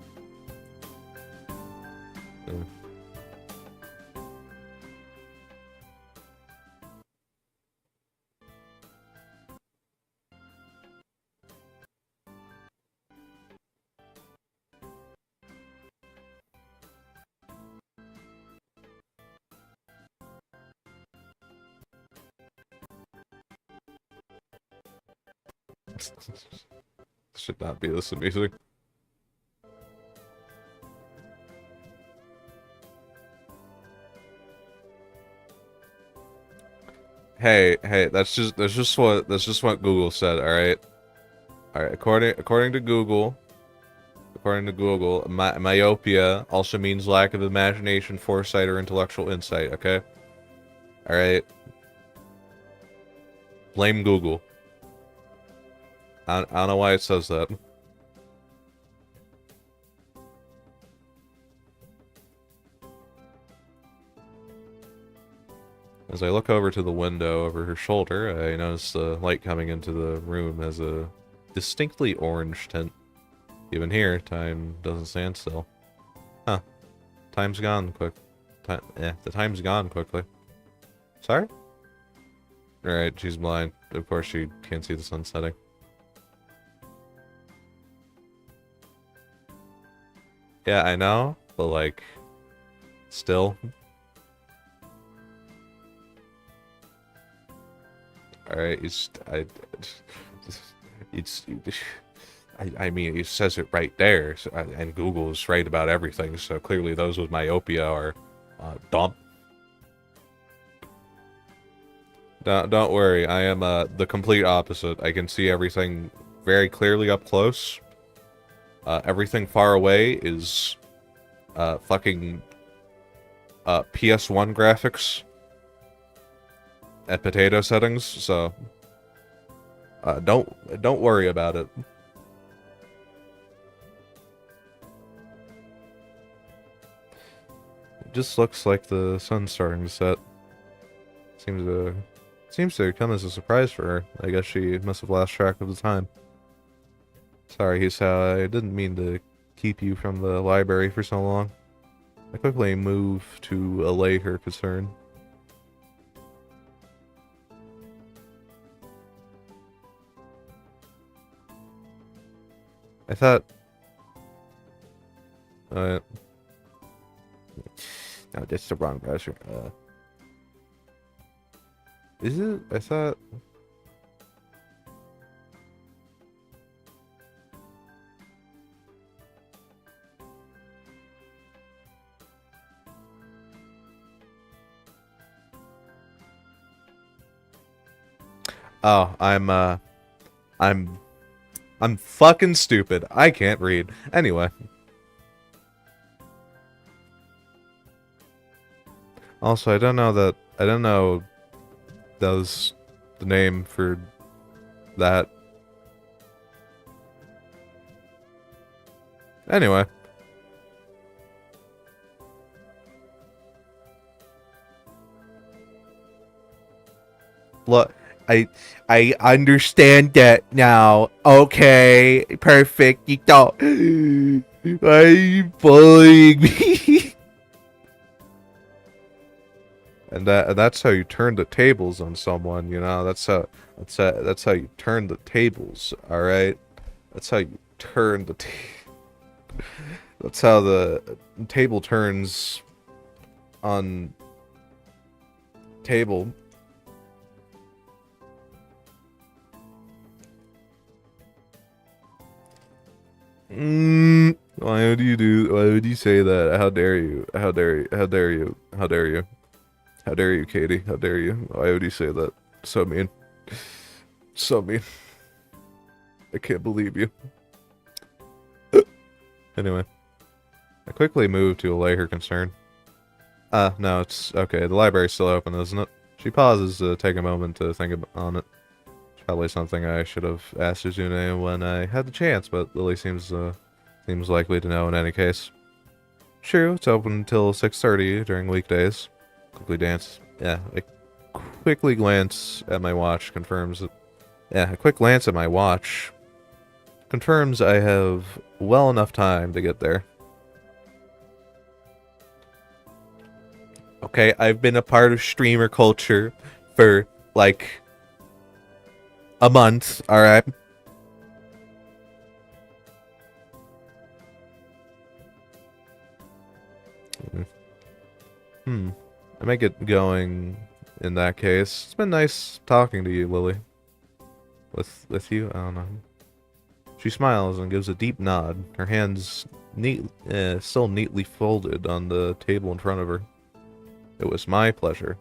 Should not be this amusing. Hey, that's just what Google said, alright? Alright, according to Google, myopia also means lack of imagination, foresight, or intellectual insight, okay? Alright. Blame Google. I don't know why it says that. As I look over to the window over her shoulder, I notice the light coming into the room has a distinctly orange tint. Even here, time doesn't stand still. Huh. Time's gone quick. The time's gone quickly. Sorry? Alright, she's blind. Of course she can't see the sun setting. Yeah, I know, but like, still. Alright, I mean, it says it right there, so, and Google is right about everything, so clearly those with myopia are dumb. Don't worry, I am the complete opposite. I can see everything very clearly up close. Everything far away is fucking PS1 graphics at potato settings, so don't worry about it. It just looks like the sun's starting to set. Seems to come as a surprise for her. I guess she must have lost track of the time. Sorry, Hisa, I didn't mean to keep you from the library for so long. I quickly moved to allay her concern. I thought... no, that's the wrong browser. Is it? I thought... Oh, I'm I'm fucking stupid. I can't read. Anyway. Also, I don't know that was the name for that. Anyway. Look, I understand that now. Okay, perfect. You don't. Why are you bullying me? And that's how you turn the tables on someone, you know. That's how you turn the tables. All right. That's how you turn the. That's how the table turns on table. Why would you say that? How dare you? How dare you? How dare you? How dare you? How dare you, Katie? How dare you? Why would you say that? So mean. So mean. I can't believe you. Anyway. I quickly moved to allay her concern. No, it's okay. The library's still open, isn't it? She pauses to take a moment to think on it. It's probably something I should have asked Izune when I had the chance, but Lily seems likely to know in any case. True, it's open until 6:30 during weekdays. Quickly dance. Yeah, I quickly glance at my watch confirms that. Yeah, a quick glance at my watch confirms I have well enough time to get there. Okay, I've been a part of streamer culture for like a month, alright? I may get going in that case. It's been nice talking to you, Lily. With you? I don't know. She smiles and gives a deep nod, her hands still neatly folded on the table in front of her. It was my pleasure.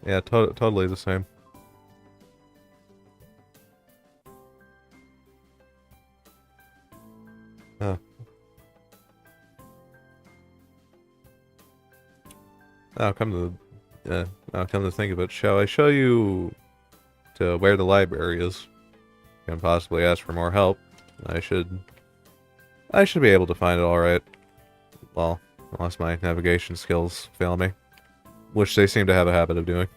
Yeah, totally the same. Oh. Oh, come to think of it, shall I show you to where the library is? Can possibly ask for more help. I should be able to find it alright. Well, unless my navigation skills fail me. Which they seem to have a habit of doing.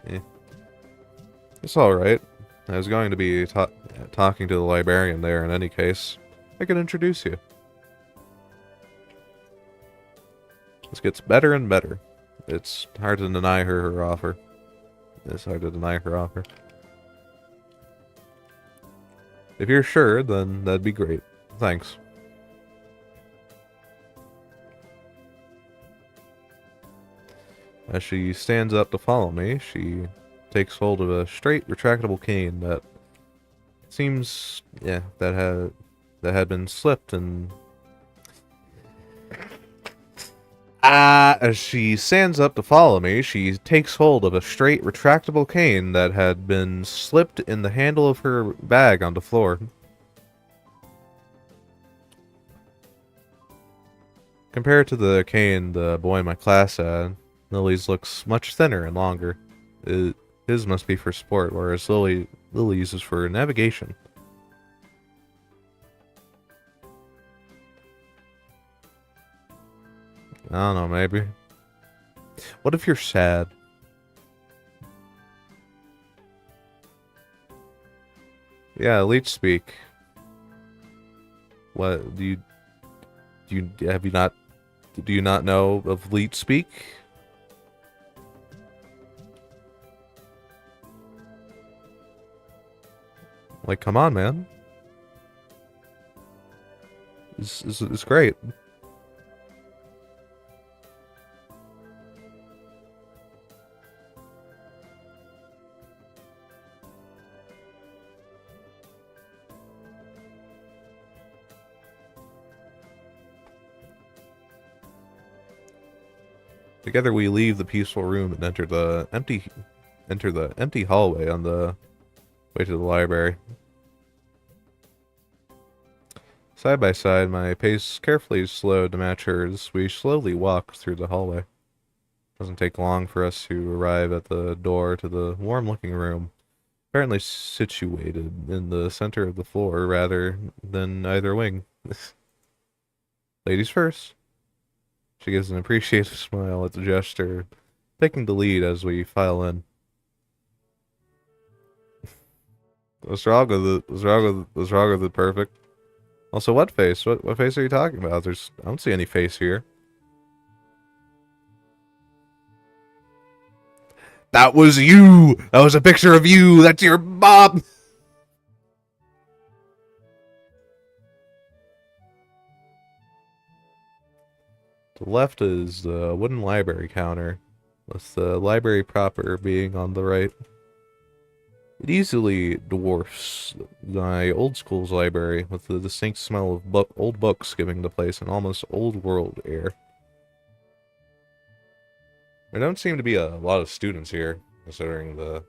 Eh. It's alright. I was going to be talking to the librarian there in any case. I could introduce you. This gets better and better. It's hard to deny her offer. It's hard to deny her offer. If you're sure, then that'd be great. Thanks. As she stands up to follow me, she takes hold of a straight, retractable cane that seems, yeah, that had been slipped and. As she stands up to follow me, she takes hold of a straight, retractable cane that had been slipped in the handle of her bag on the floor. Compared to the cane the boy in my class had, Lily's looks much thinner and longer. His must be for sport, whereas Lily's is for navigation. I don't know, maybe. What if you're sad? Yeah, leech speak. What do you not know of leech speak? Like, come on, man. It's great. Together we leave the peaceful room and enter the empty hallway on the way to the library. Side by side, my pace carefully slowed to match hers. We slowly walked through the hallway. It doesn't take long for us to arrive at the door to the warm-looking room, apparently situated in the center of the floor rather than either wing. Ladies first. She gives an appreciative smile at the gesture, taking the lead as we file in. What's wrong with it? What's wrong with it? Perfect. Also, what face? What face are you talking about? I don't see any face here. That was you! That was a picture of you! That's your mom! To the left is the wooden library counter, with the library proper being on the right. It easily dwarfs my old school's library, with the distinct smell of old books giving the place an almost old-world air. There don't seem to be a lot of students here, considering the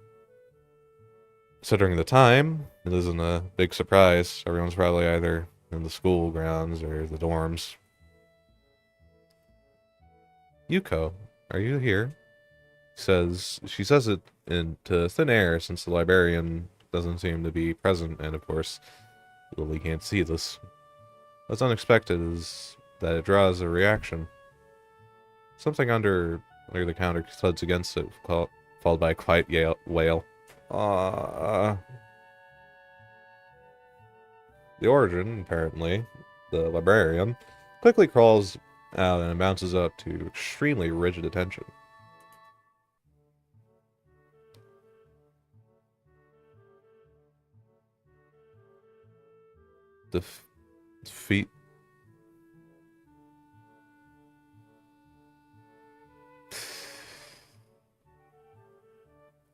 time. It isn't a big surprise. Everyone's probably either in the school grounds or the dorms. Yuko, are you here? She says it into thin air since the librarian doesn't seem to be present, and of course, Lily can't see this. What's unexpected is that it draws a reaction. Something under the counter thuds against it, followed by a quiet wail. The origin, apparently, the librarian, quickly crawls out and bounces up to extremely rigid attention. Feet.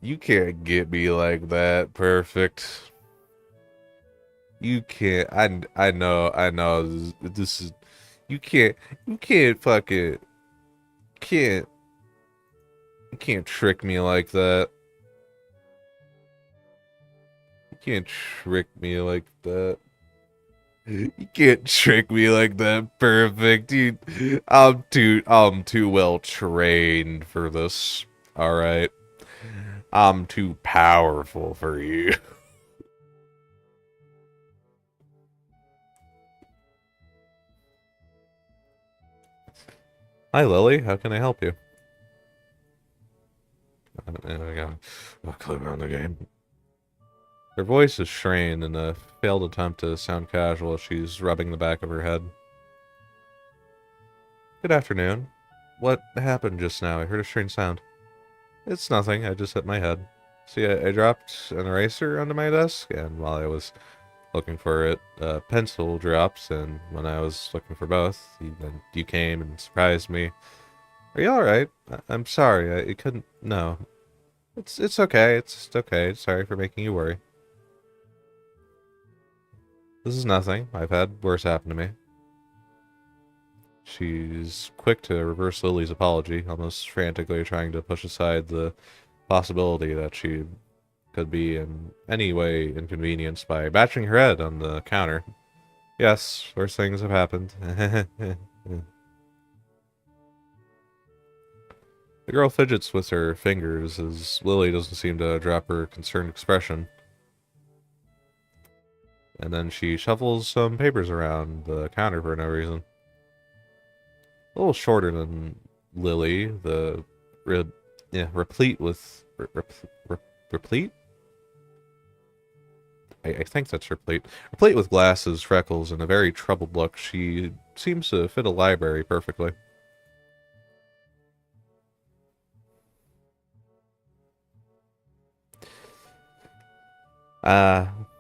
You can't get me like that, perfect. You can't. I know. This is. You can't fucking. Can't. You can't trick me like that. You can't trick me like that. You can't trick me like that, perfect. I'm too well trained for this. All right. I'm too powerful for you. Hi, Lily. How can I help you? I'll click on the game. Her voice is strained in a failed attempt to sound casual as she's rubbing the back of her head. Good afternoon. What happened just now? I heard a strange sound. It's nothing. I just hit my head. See, I dropped an eraser onto my desk, and while I was looking for it, a pencil dropped, and when I was looking for both, you came and surprised me. Are you alright? I'm sorry. I couldn't... No. It's okay. It's okay. Sorry for making you worry. This is nothing. I've had worse happen to me. She's quick to reverse Lily's apology, almost frantically trying to push aside the possibility that she could be in any way inconvenienced by bashing her head on the counter. Yes, worse things have happened. The girl fidgets with her fingers as Lily doesn't seem to drop her concerned expression. And then she shuffles some papers around the counter for no reason. A little shorter than Lily, replete with... replete? I think that's replete. Replete with glasses, freckles, and a very troubled look. She seems to fit a library perfectly.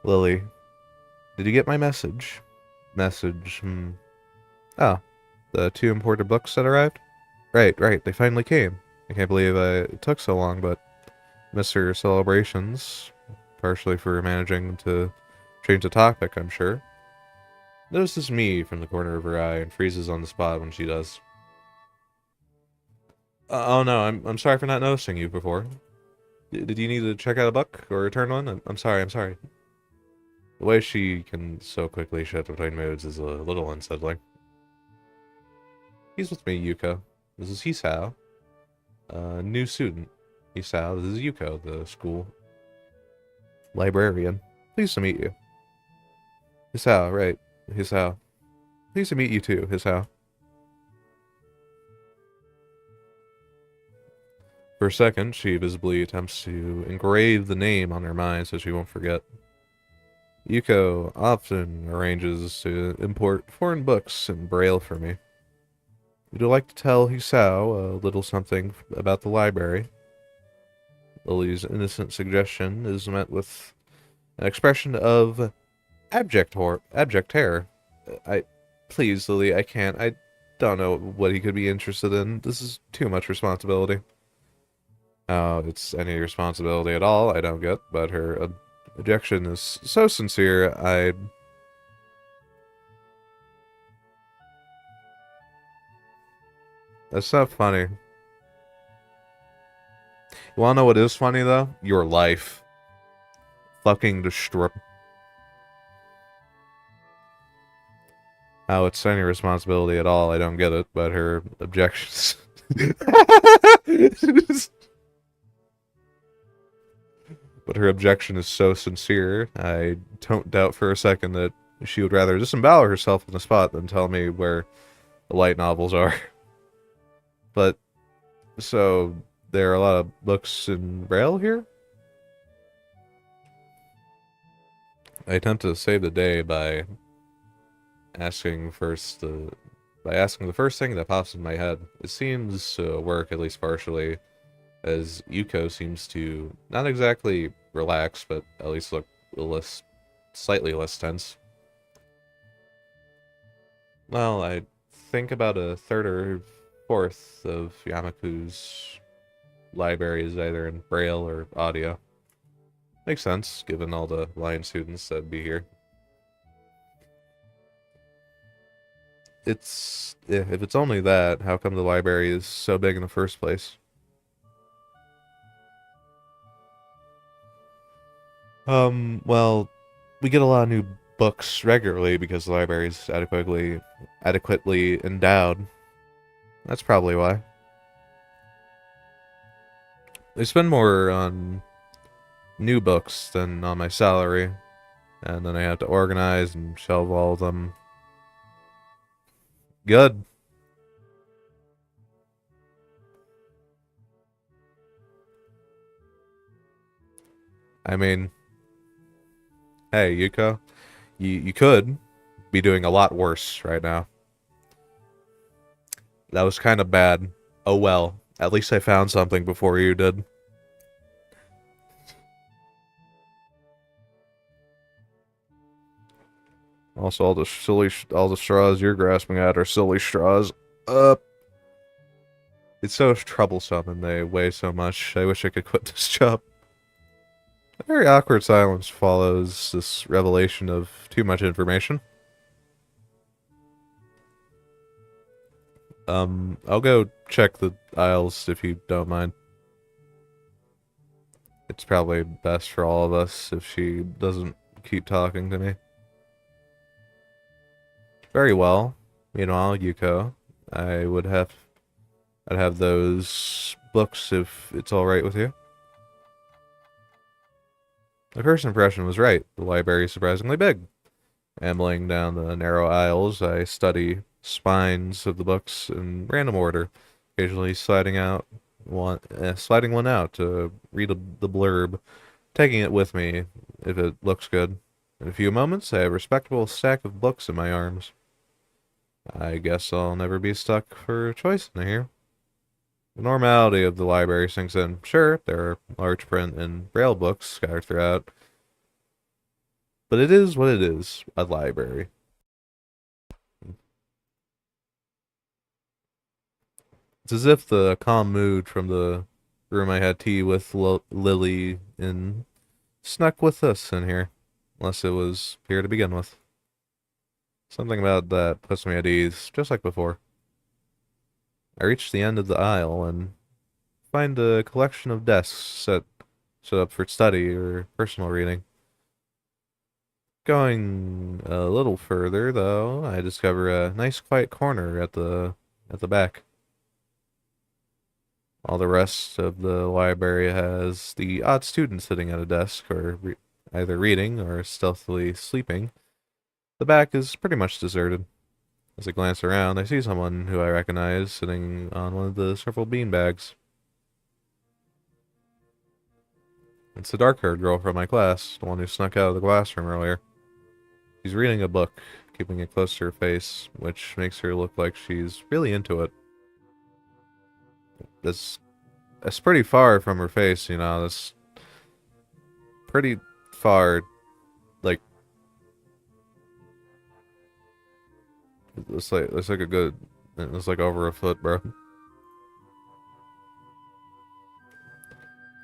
Lily. Did you get my message? Oh, the 2 imported books that arrived? Right, they finally came. I can't believe it took so long, but Mr. Celebrations, partially for managing to change the topic, I'm sure, notices me from the corner of her eye and freezes on the spot when she does. Oh no, I'm sorry for not noticing you before. Did you need to check out a book or return one? I'm sorry, I'm sorry. The way she can so quickly shift between moods is a little unsettling. He's with me, Yuko. This is Hisao, new student. Hisao, this is Yuko, the school librarian. Pleased to meet you. Hisao, right. Hisao. Pleased to meet you too, Hisao. For a second, she visibly attempts to engrave the name on her mind so she won't forget. Yuko often arranges to import foreign books in Braille for me. Would you like to tell Hisao a little something about the library? Lily's innocent suggestion is met with an expression of abject terror. I, please, Lily, I can't. I don't know what he could be interested in. This is too much responsibility. How it's any responsibility at all, I don't get, but her objection is so sincere, That's not funny. You wanna know what is funny, though? Your life. Fucking destroy... How it's any responsibility at all, I don't get it, but her objections... But her objection is so sincere, I don't doubt for a second that she would rather disembowel herself on the spot than tell me where the light novels are. But, so, there are a lot of books in Braille here? I attempt to save the day by asking asking the first thing that pops in my head. It seems to work, at least partially, as Yuko seems to not exactly relax, but at least look slightly less tense. Well, I think about a third or fourth of Yamaku's library is either in Braille or audio. Makes sense, given all the Lion students that'd be here. If it's only that, how come the library is so big in the first place? Well, we get a lot of new books regularly because the library is adequately endowed. That's probably why. They spend more on new books than on my salary, and then I have to organize and shelve all of them. Good. I mean, hey, Yuko, you could be doing a lot worse right now. That was kind of bad. Oh well, at least I found something before you did. Also, all the straws you're grasping at are silly straws. It's so troublesome and they weigh so much. I wish I could quit this job. A very awkward silence follows this revelation of too much information. I'll go check the aisles if you don't mind. It's probably best for all of us if she doesn't keep talking to me. Very well. Meanwhile, Yuko, I'd have those books if it's alright with you. My first impression was right. The library is surprisingly big. Ambling down the narrow aisles, I study spines of the books in random order, occasionally sliding one out to read the blurb, taking it with me if it looks good. In a few moments, I have a respectable stack of books in my arms. I guess I'll never be stuck for choice in here. The normality of the library sinks in. Sure, there are large print and braille books scattered throughout, but it is what it is, a library. It's as if the calm mood from the room I had tea with Lily in snuck with us in here, unless it was here to begin with. Something about that puts me at ease, just like before. I reach the end of the aisle, and find a collection of desks set up for study or personal reading. Going a little further, though, I discover a nice quiet corner at the back. All the rest of the library has the odd student sitting at a desk or either reading or stealthily sleeping. The back is pretty much deserted. As I glance around, I see someone who I recognize sitting on one of the several beanbags. It's the dark-haired girl from my class, the one who snuck out of the classroom earlier. She's reading a book, keeping it close to her face, which makes her look like she's really into it. That's, that's pretty far from her face, you know, that's pretty far, like, it's like a good, it's like over a foot, bro.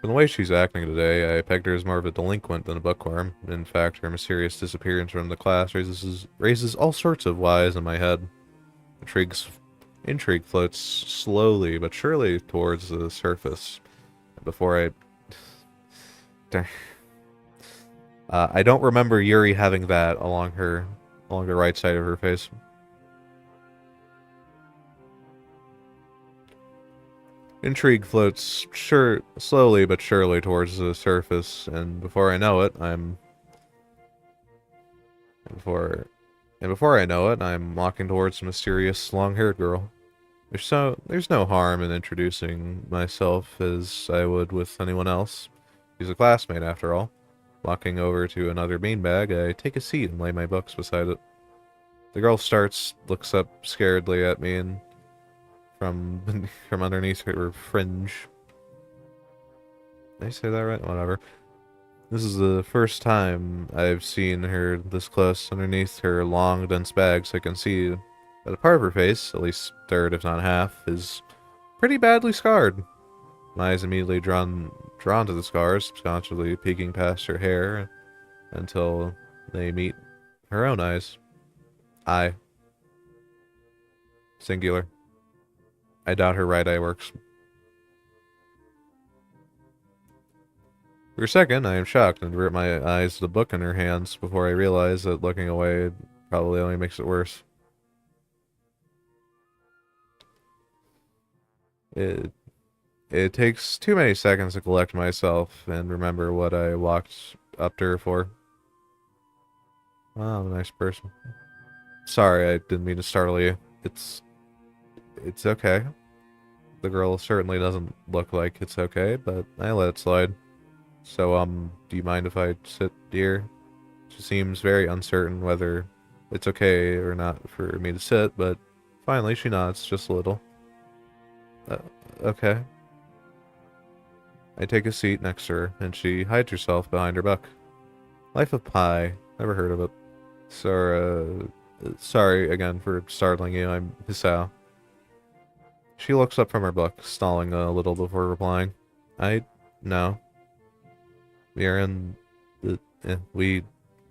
From the way she's acting today, I pegged her as more of a delinquent than a bookworm. In fact, her mysterious disappearance from the class raises all sorts of whys in my head. Intrigue floats slowly but surely towards the surface. Before I don't remember Yuri having that along the right side of her face. Intrigue floats slowly but surely towards the surface, and before I know it, before before I know it, I'm walking towards the mysterious long-haired girl. There's no harm in introducing myself as I would with anyone else. She's a classmate after all. Walking over to another beanbag, I take a seat and lay my books beside it. The girl looks up scaredly at me, and from underneath her fringe. Did I say that right? Whatever. This is the first time I've seen her this close underneath her long, dense bag, so I can see that a part of her face, at least third if not half, is pretty badly scarred. My eyes immediately drawn to the scars, subconsciously peeking past her hair until they meet her own eyes. Eye. Singular. I doubt her right eye works. For a second, I am shocked and divert my eyes to the book in her hands before I realize that looking away probably only makes it worse. It It takes too many seconds to collect myself and remember what I walked up to her for. Wow, nice person. Sorry, I didn't mean to startle you. It's okay. The girl certainly doesn't look like it's okay, but I let it slide. So, do you mind if I sit, dear? She seems very uncertain whether it's okay or not for me to sit, but finally she nods just a little. Okay. I take a seat next to her, and she hides herself behind her book. Life of Pi. Never heard of it. Sorry again for startling you. I'm Hisao. She looks up from her book, stalling a little before replying. No. We are in we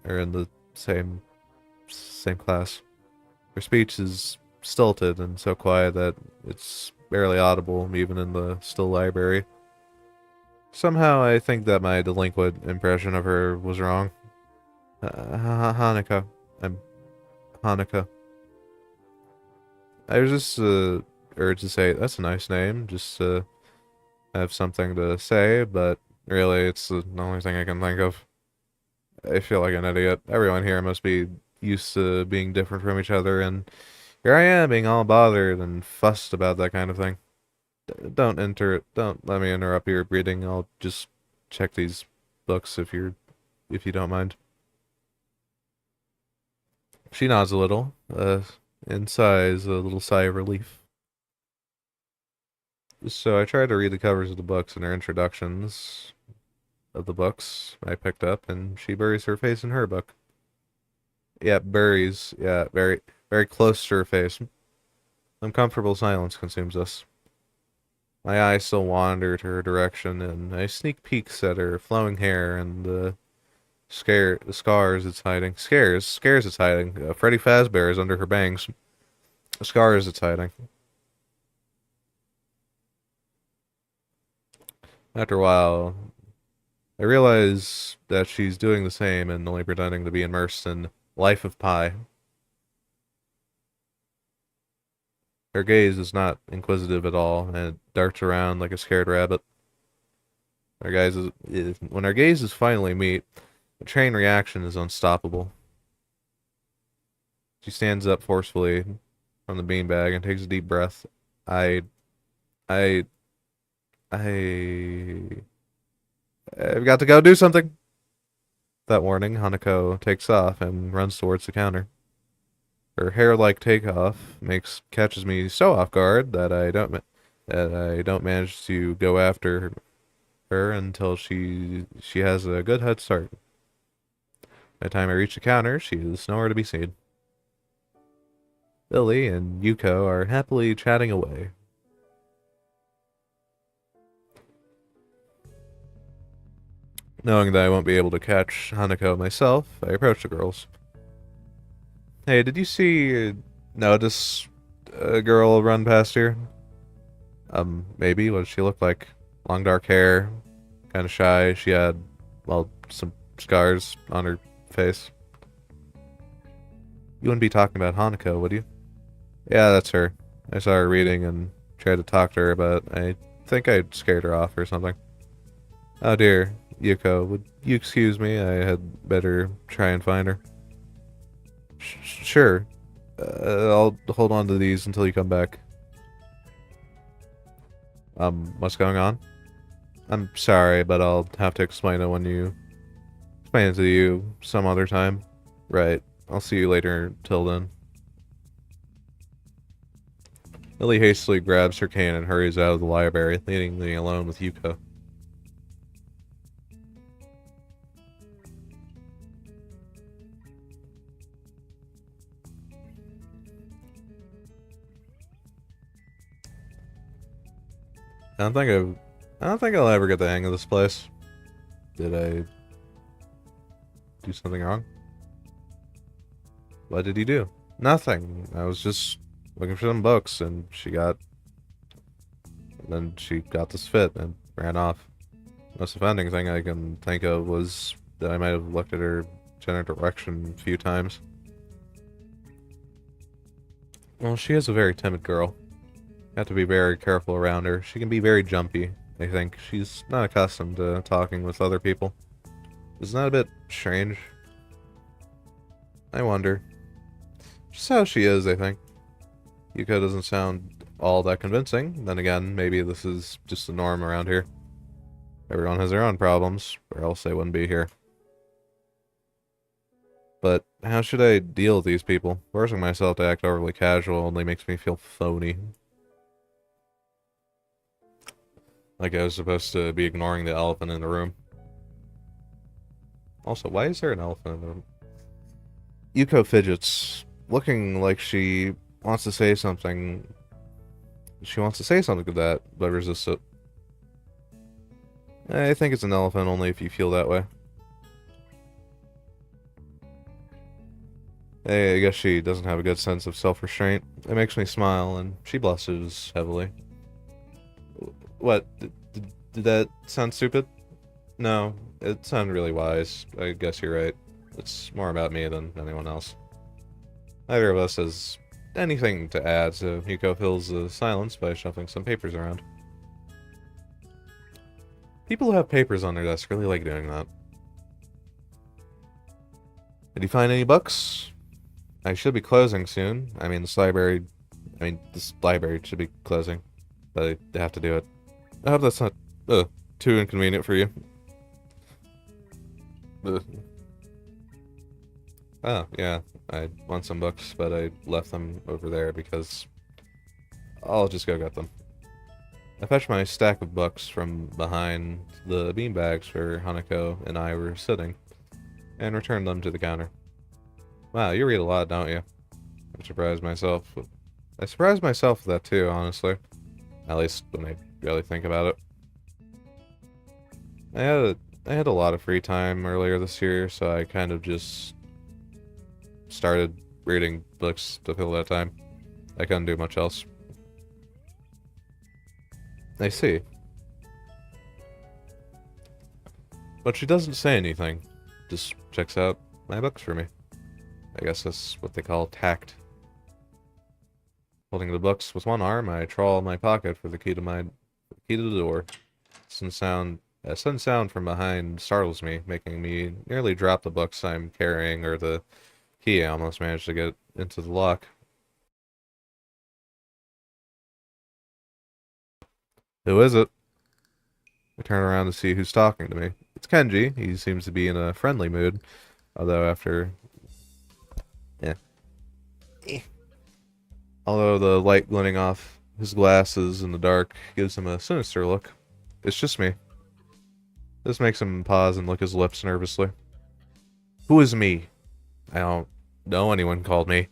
are in the same class. Her speech is stilted and so quiet that it's barely audible, even in the still library. Somehow I think that my delinquent impression of her was wrong. Hanukkah. I'm Hanukkah. I was just urged to say, that's a nice name, just to have something to say, but really it's the only thing I can think of. I feel like an idiot. Everyone here must be used to being different from each other, and here I am being all bothered and fussed about that kind of thing. Don't let me interrupt your reading. I'll just check these books if you don't mind. She nods a little, and sighs a little sigh of relief. So I tried to read the covers of the books and her introductions of the books I picked up, and she buries her face in her book. Yeah, buries. Yeah, very, very close to her face. Uncomfortable silence consumes us. My eyes still wander to her direction, and I sneak peeks at her flowing hair and the scars it's hiding. Scares it's hiding. Freddy Fazbear is under her bangs. Scars it's hiding. After a while, I realize that she's doing the same and only pretending to be immersed in life of pi. Her gaze is not inquisitive at all, and it darts around like a scared rabbit. When our gazes finally meet, the chain reaction is unstoppable. She stands up forcefully from the beanbag and takes a deep breath. I, I, I, I've got to go do something. That warning, Hanako takes off and runs towards the counter. Her hair-like takeoff catches me so off guard that I don't manage to go after her until she has a good head start. By the time I reach the counter, she is nowhere to be seen. Billy and Yuko are happily chatting away. Knowing that I won't be able to catch Hanako myself, I approach the girls. Hey, did you notice a girl run past here? Maybe. What did she look like? Long dark hair, kind of shy. She had, well, some scars on her face. You wouldn't be talking about Hanako, would you? Yeah, that's her. I saw her reading and tried to talk to her, but I think I scared her off or something. Oh dear, Yuko, would you excuse me? I had better try and find her. Sure. I'll hold on to these until you come back. What's going on? I'm sorry, but I'll have to explain it to you some other time. Right. I'll see you later. Till then. Lily hastily grabs her cane and hurries out of the library, leaving me alone with Yuko. I don't think I'll ever get the hang of this place. Did I do something wrong? What did he do? Nothing. I was just looking for some books, and then she got this fit and ran off. The most offending thing I can think of was that I might have looked at her general direction a few times. Well, she is a very timid girl. You have to be very careful around her. She can be very jumpy, I think. She's not accustomed to talking with other people. Isn't that a bit strange? I wonder. Just how she is, I think. Yuko doesn't sound all that convincing. Then again, maybe this is just the norm around here. Everyone has their own problems, or else they wouldn't be here. But how should I deal with these people? Forcing myself to act overly casual only makes me feel phony. Like I was supposed to be ignoring the elephant in the room. Also, why is there an elephant in the room? Yuko fidgets, looking like she wants to say something. She wants to say something to that, but resists it. I think it's an elephant only if you feel that way. Hey, I guess she doesn't have a good sense of self-restraint. It makes me smile, and she blushes heavily. What? Did that sound stupid? No, it sounded really wise. I guess you're right. It's more about me than anyone else. Neither of us has anything to add, so Yuko fills the silence by shuffling some papers around. People who have papers on their desk really like doing that. Did you find any books? I should be closing soon. This library should be closing, but I have to do it. I hope that's not too inconvenient for you. Oh, yeah, I want some books, but I left them over there because I'll just go get them. I fetched my stack of books from behind the beanbags where Hanako and I were sitting, and returned them to the counter. Wow, you read a lot, don't you? I surprised myself with that too, honestly. At least when I really think about it. I had a lot of free time earlier this year, so I kind of just started reading books to fill that time. I couldn't do much else. I see. But she doesn't say anything. Just checks out my books for me. I guess that's what they call tact. Holding the books with one arm, I trawl my pocket for the key to the door. A sudden sound from behind startles me, making me nearly drop the books I'm carrying, or the key I almost managed to get into the lock. Who is it? I turn around to see who's talking to me. It's Kenji. He seems to be in a friendly mood, although after... yeah. Although the light glinting off his glasses in the dark gives him a sinister look. It's just me. This makes him pause and lick his lips nervously. Who is me? I don't know anyone called me.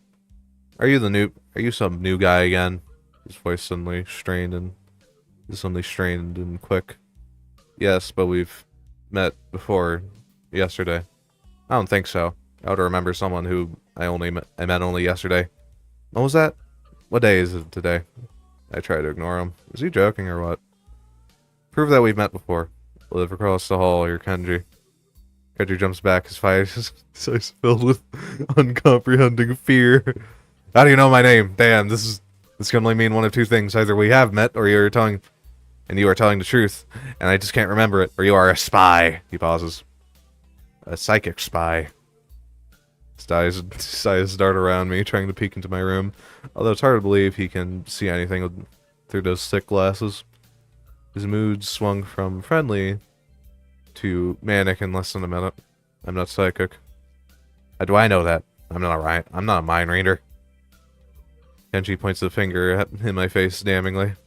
Are you some new guy again? His voice suddenly strained and quick. Yes, but we've met before yesterday. I don't think so. I would remember someone who I met only yesterday. What was that? What day is it today? I try to ignore him. Is he joking or what? Prove that we've met before. Live across the hall, you're Kenji. Kenji jumps back, his face is filled with uncomprehending fear. How do you know my name? Damn, this can only mean one of two things. Either we have met, or you are telling the truth, and I just can't remember it. Or you are a spy. He pauses. A psychic spy. His dart around me, trying to peek into my room. Although it's hard to believe he can see anything through those thick glasses. His mood swung from friendly to manic in less than a minute. I'm not psychic. How do I know that? I'm not a mind reader. Kenji points a finger in my face damningly.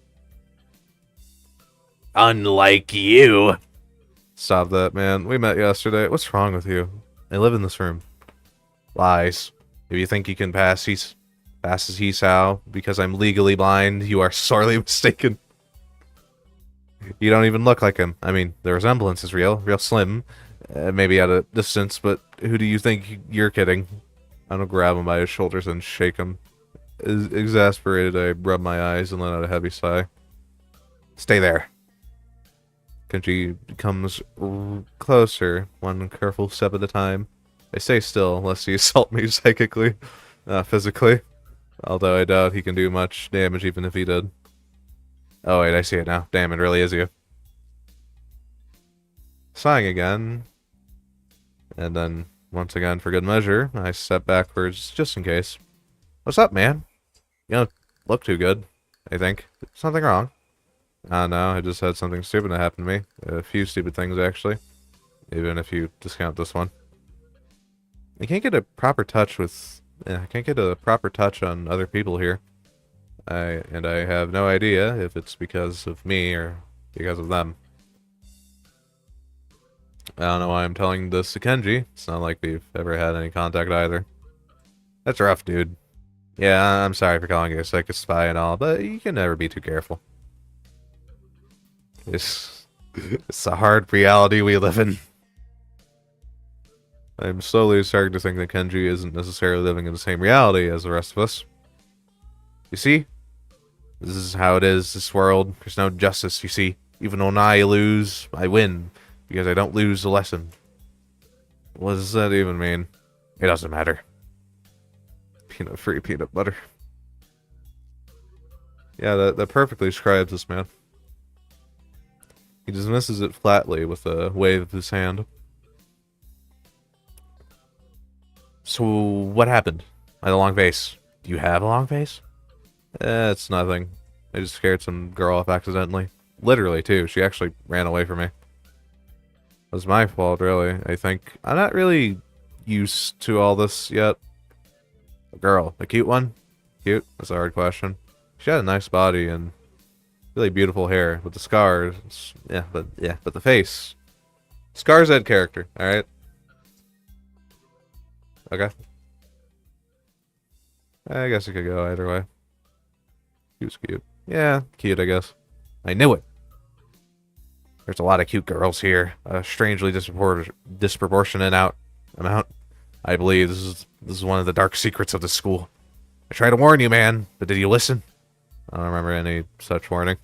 Unlike you. Stop that, man. We met yesterday. What's wrong with you? I live in this room. Lies. If you think you can pass as Hisao because I'm legally blind, you are sorely mistaken. You don't even look like him. I mean, the resemblance is real slim, maybe at a distance, but who do you think you're kidding? I'm gonna grab him by his shoulders and shake him. Exasperated, I rub my eyes and let out a heavy sigh. Stay there. Kenji comes closer, one careful step at a time. I stay still, lest he assault me psychically, physically. Although I doubt he can do much damage even if he did. Oh wait, I see it now. Damn, it really is you. Sighing again. And then, once again, for good measure, I step backwards just in case. What's up, man? You don't look too good, I think. Something wrong? No, I just had something stupid that happened to me. A few stupid things, actually. Even if you discount this one. I can't get a proper touch on other people here. I have no idea if it's because of me or because of them. I don't know why I'm telling this to Kenji. It's not like we've ever had any contact either. That's rough, dude. Yeah, I'm sorry for calling you a psychic spy and all, but you can never be too careful. It's a hard reality we live in. I'm slowly starting to think that Kenji isn't necessarily living in the same reality as the rest of us. You see? This is how it is, this world. There's no justice, you see. Even when I lose, I win. Because I don't lose the lesson. What does that even mean? It doesn't matter. Peanut-free peanut butter. Yeah, that perfectly describes this man. He dismisses it flatly with a wave of his hand. So, what happened? I had a long face. Do you have a long face? It's nothing. I just scared some girl off accidentally. Literally, too. She actually ran away from me. It was my fault, really, I think. I'm not really used to all this yet. A girl. A cute one? Cute? That's a hard question. She had a nice body and really beautiful hair with the scars. But the face. Scars add character, alright? Okay. I guess it could go either way. She was cute. Yeah, cute, I guess. I knew it. There's a lot of cute girls here. A strangely disproportionate amount. I believe this is one of the dark secrets of the school. I tried to warn you, man, but did you listen? I don't remember any such warning.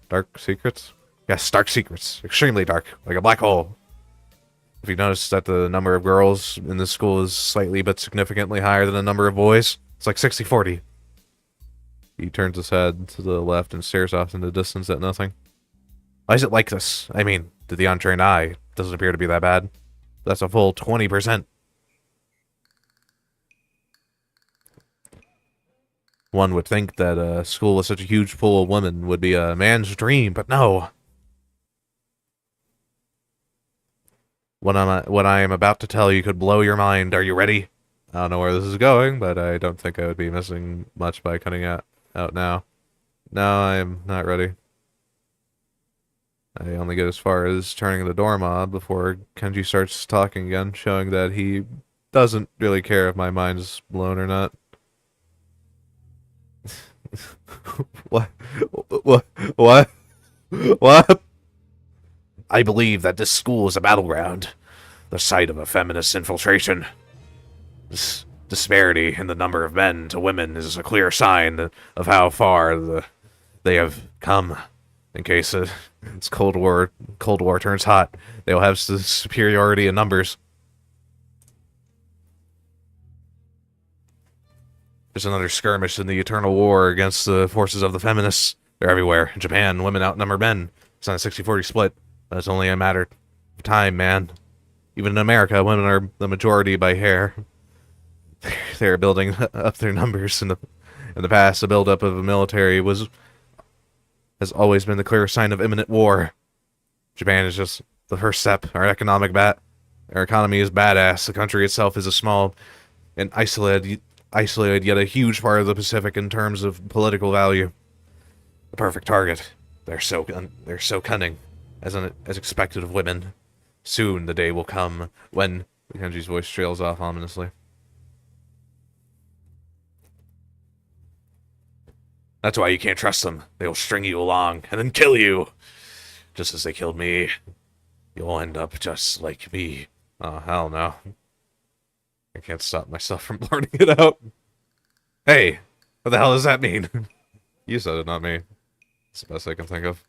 Dark secrets? Yes, dark secrets. Extremely dark, like a black hole. If you notice that the number of girls in this school is slightly but significantly higher than the number of boys, it's like 60-40. He turns his head to the left and stares off in the distance at nothing. Why is it like this? I mean, to the untrained eye, it doesn't appear to be that bad. That's a full 20%. One would think that a school with such a huge pool of women would be a man's dream, but no. What I am about to tell you could blow your mind. Are you ready? I don't know where this is going, but I don't think I would be missing much by cutting out now. No, I am not ready. I only get as far as turning the doorknob before Kenji starts talking again, showing that he doesn't really care if my mind is blown or not. What? What? What? I believe that this school is a battleground, the site of a feminist infiltration. This disparity in the number of men to women is a clear sign of how far they have come. In case it's Cold War turns hot, they'll have the superiority in numbers. There's another skirmish in the eternal war against the forces of the feminists. They're everywhere. In Japan, women outnumber men. It's not a 60-40 split, but it's only a matter of time, man. Even in America, women are the majority by hair. They're building up their numbers. In the past, the buildup of a military has always been the clear sign of imminent war. Japan is just the first step. Our economy is badass. The country itself is a small and isolated yet a huge part of the Pacific in terms of political value. The perfect target. They're so cunning, as expected of women. Soon the day will come when Kenji's voice trails off ominously. That's why you can't trust them. They'll string you along and then kill you. Just as they killed me. You'll end up just like me. Oh, hell no. I can't stop myself from blurting it out. Hey, what the hell does that mean? You said it, not me. It's the best I can think of.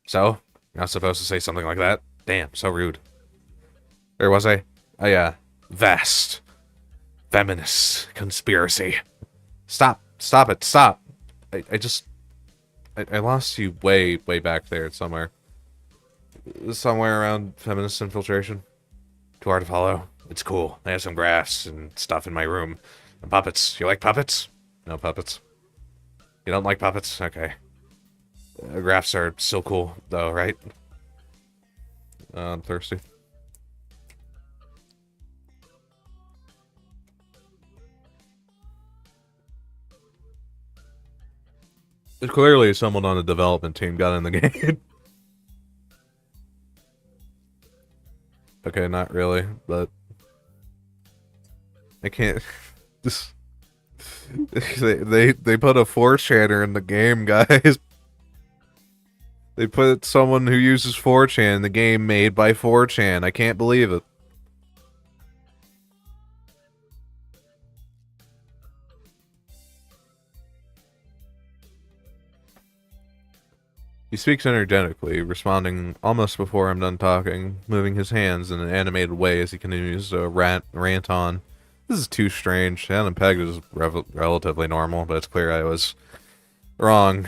So, you're not supposed to say something like that? Damn, so rude. Where was I? Oh yeah, vast feminist conspiracy. Stop it, stop. I lost you way back there somewhere. Somewhere around feminist infiltration. Too hard to follow. It's cool. I have some graphs and stuff in my room. And puppets. You like puppets? No puppets. You don't like puppets? Okay. Graphs are so cool, though, right? I'm thirsty. Clearly, someone on the development team got in the game. Okay, not really, but I can't. Just they put a 4chaner in the game, guys. They put someone who uses 4chan in the game made by 4chan. I can't believe it. He speaks energetically, responding almost before I'm done talking, moving his hands in an animated way as he continues to rant on. This is too strange. Having pegged is relatively normal, but it's clear I was wrong.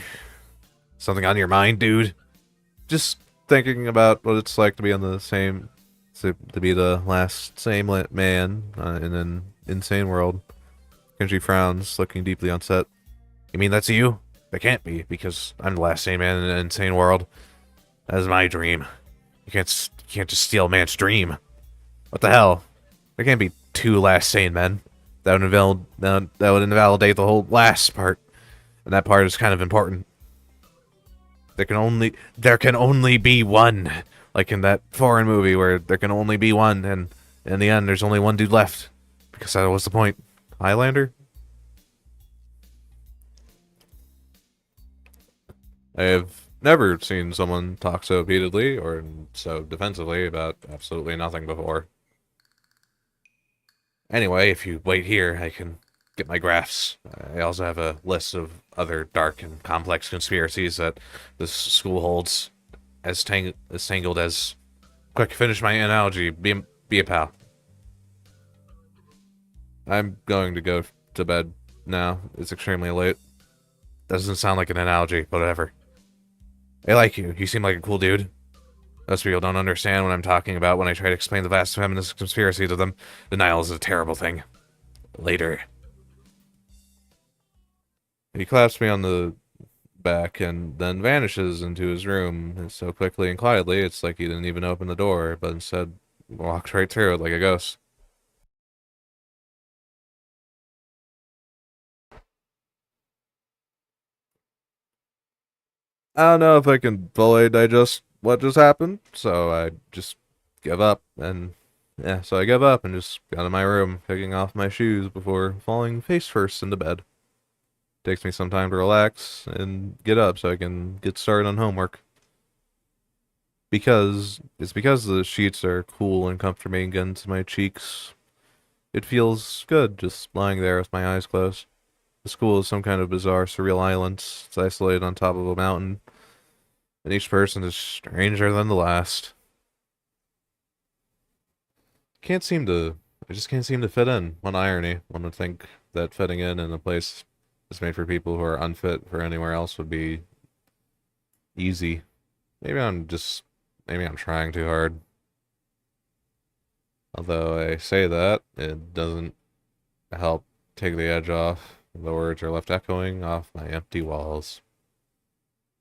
Something on your mind, dude? Just thinking about what it's like to be on the same... to be the last same man in an insane world. Kenji frowns, looking deeply upset. You mean that's you? It can't be, because I'm the last sane man in an insane world. That is my dream. You can't just steal a man's dream. What the hell? There can't be two last sane men. That would invalidate the whole last part. And that part is kind of important. There can only be one. Like in that foreign movie where there can only be one, and in the end there's only one dude left. Because that was the point. Highlander? I have never seen someone talk so heatedly or so defensively about absolutely nothing before. Anyway, if you wait here, I can get my graphs. I also have a list of other dark and complex conspiracies that this school holds as tangled as... Quick, finish my analogy. Be Be a pal. I'm going to go to bed now. It's extremely late. Doesn't sound like an analogy, but whatever. I like you. You seem like a cool dude. Most people don't understand what I'm talking about when I try to explain the vast feminist conspiracy to them. Denial is a terrible thing. Later. He claps me on the back and then vanishes into his room so quickly and quietly it's like he didn't even open the door, but instead walked right through it like a ghost. I don't know if I can fully digest what just happened, so I just give up and yeah, so I give up and just got in my room, taking off my shoes before falling face first into bed. Takes me some time to relax and get up so I can get started on homework. Because the sheets are cool and comforting against my cheeks. It feels good just lying there with my eyes closed. The school is some kind of bizarre, surreal island. It's isolated on top of a mountain, and each person is stranger than the last. Can't seem to, I just can't seem to fit in. One irony. One would think that fitting in a place is made for people who are unfit for anywhere else would be easy. Maybe I'm trying too hard. Although I say that, it doesn't help take the edge off. The words are left echoing off my empty walls.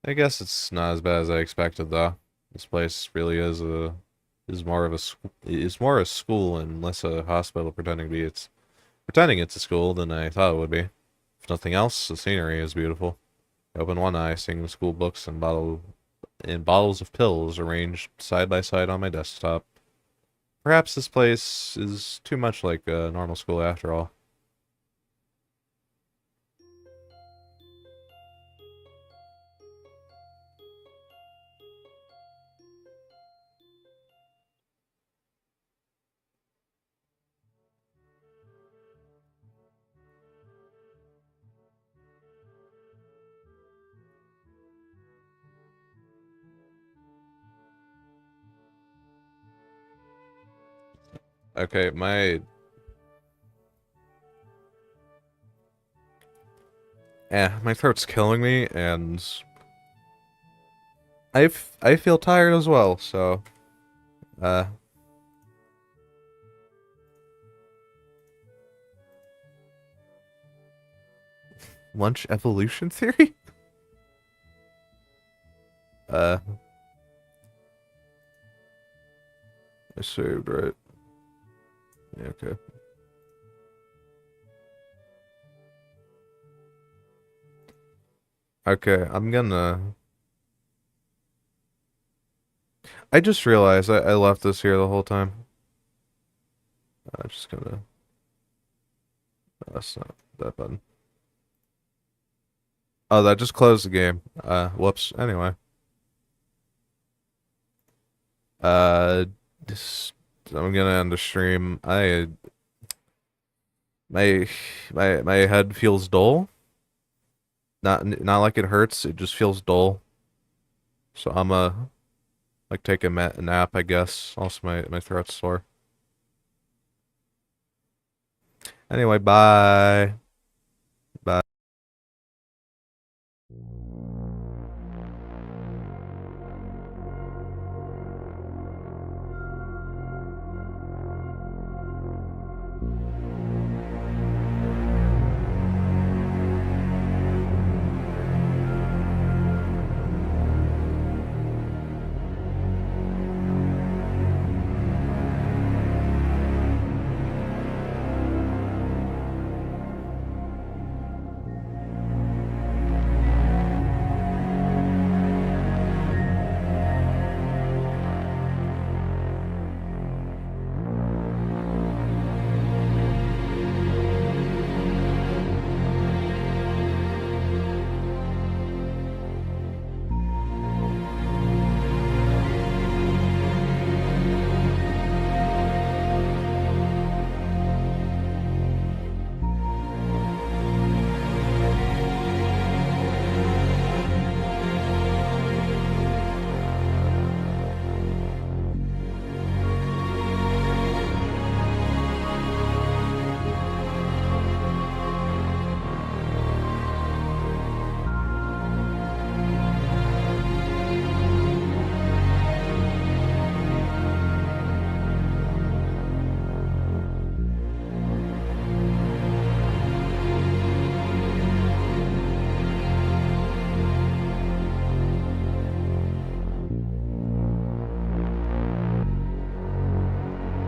I guess it's not as bad as I expected, though. This place really is more a school and less a hospital pretending it's a school than I thought it would be. If nothing else, the scenery is beautiful. I open one eye, seeing the school books and bottles of pills arranged side by side on my desktop. Perhaps this place is too much like a normal school after all. Okay, my throat's killing me, and I feel tired as well, so uh lunch evolution theory? Uh I saved, right? Yeah, okay. Okay, I just realized I left this here the whole time. I'm just gonna that's not that button. Oh, that just closed the game. Whoops. Anyway. Uh this I'm gonna end the stream. My my head feels dull. Not like it hurts, it just feels dull. So I'm like take a nap, I guess. Also my throat's sore. Anyway, bye. Bye.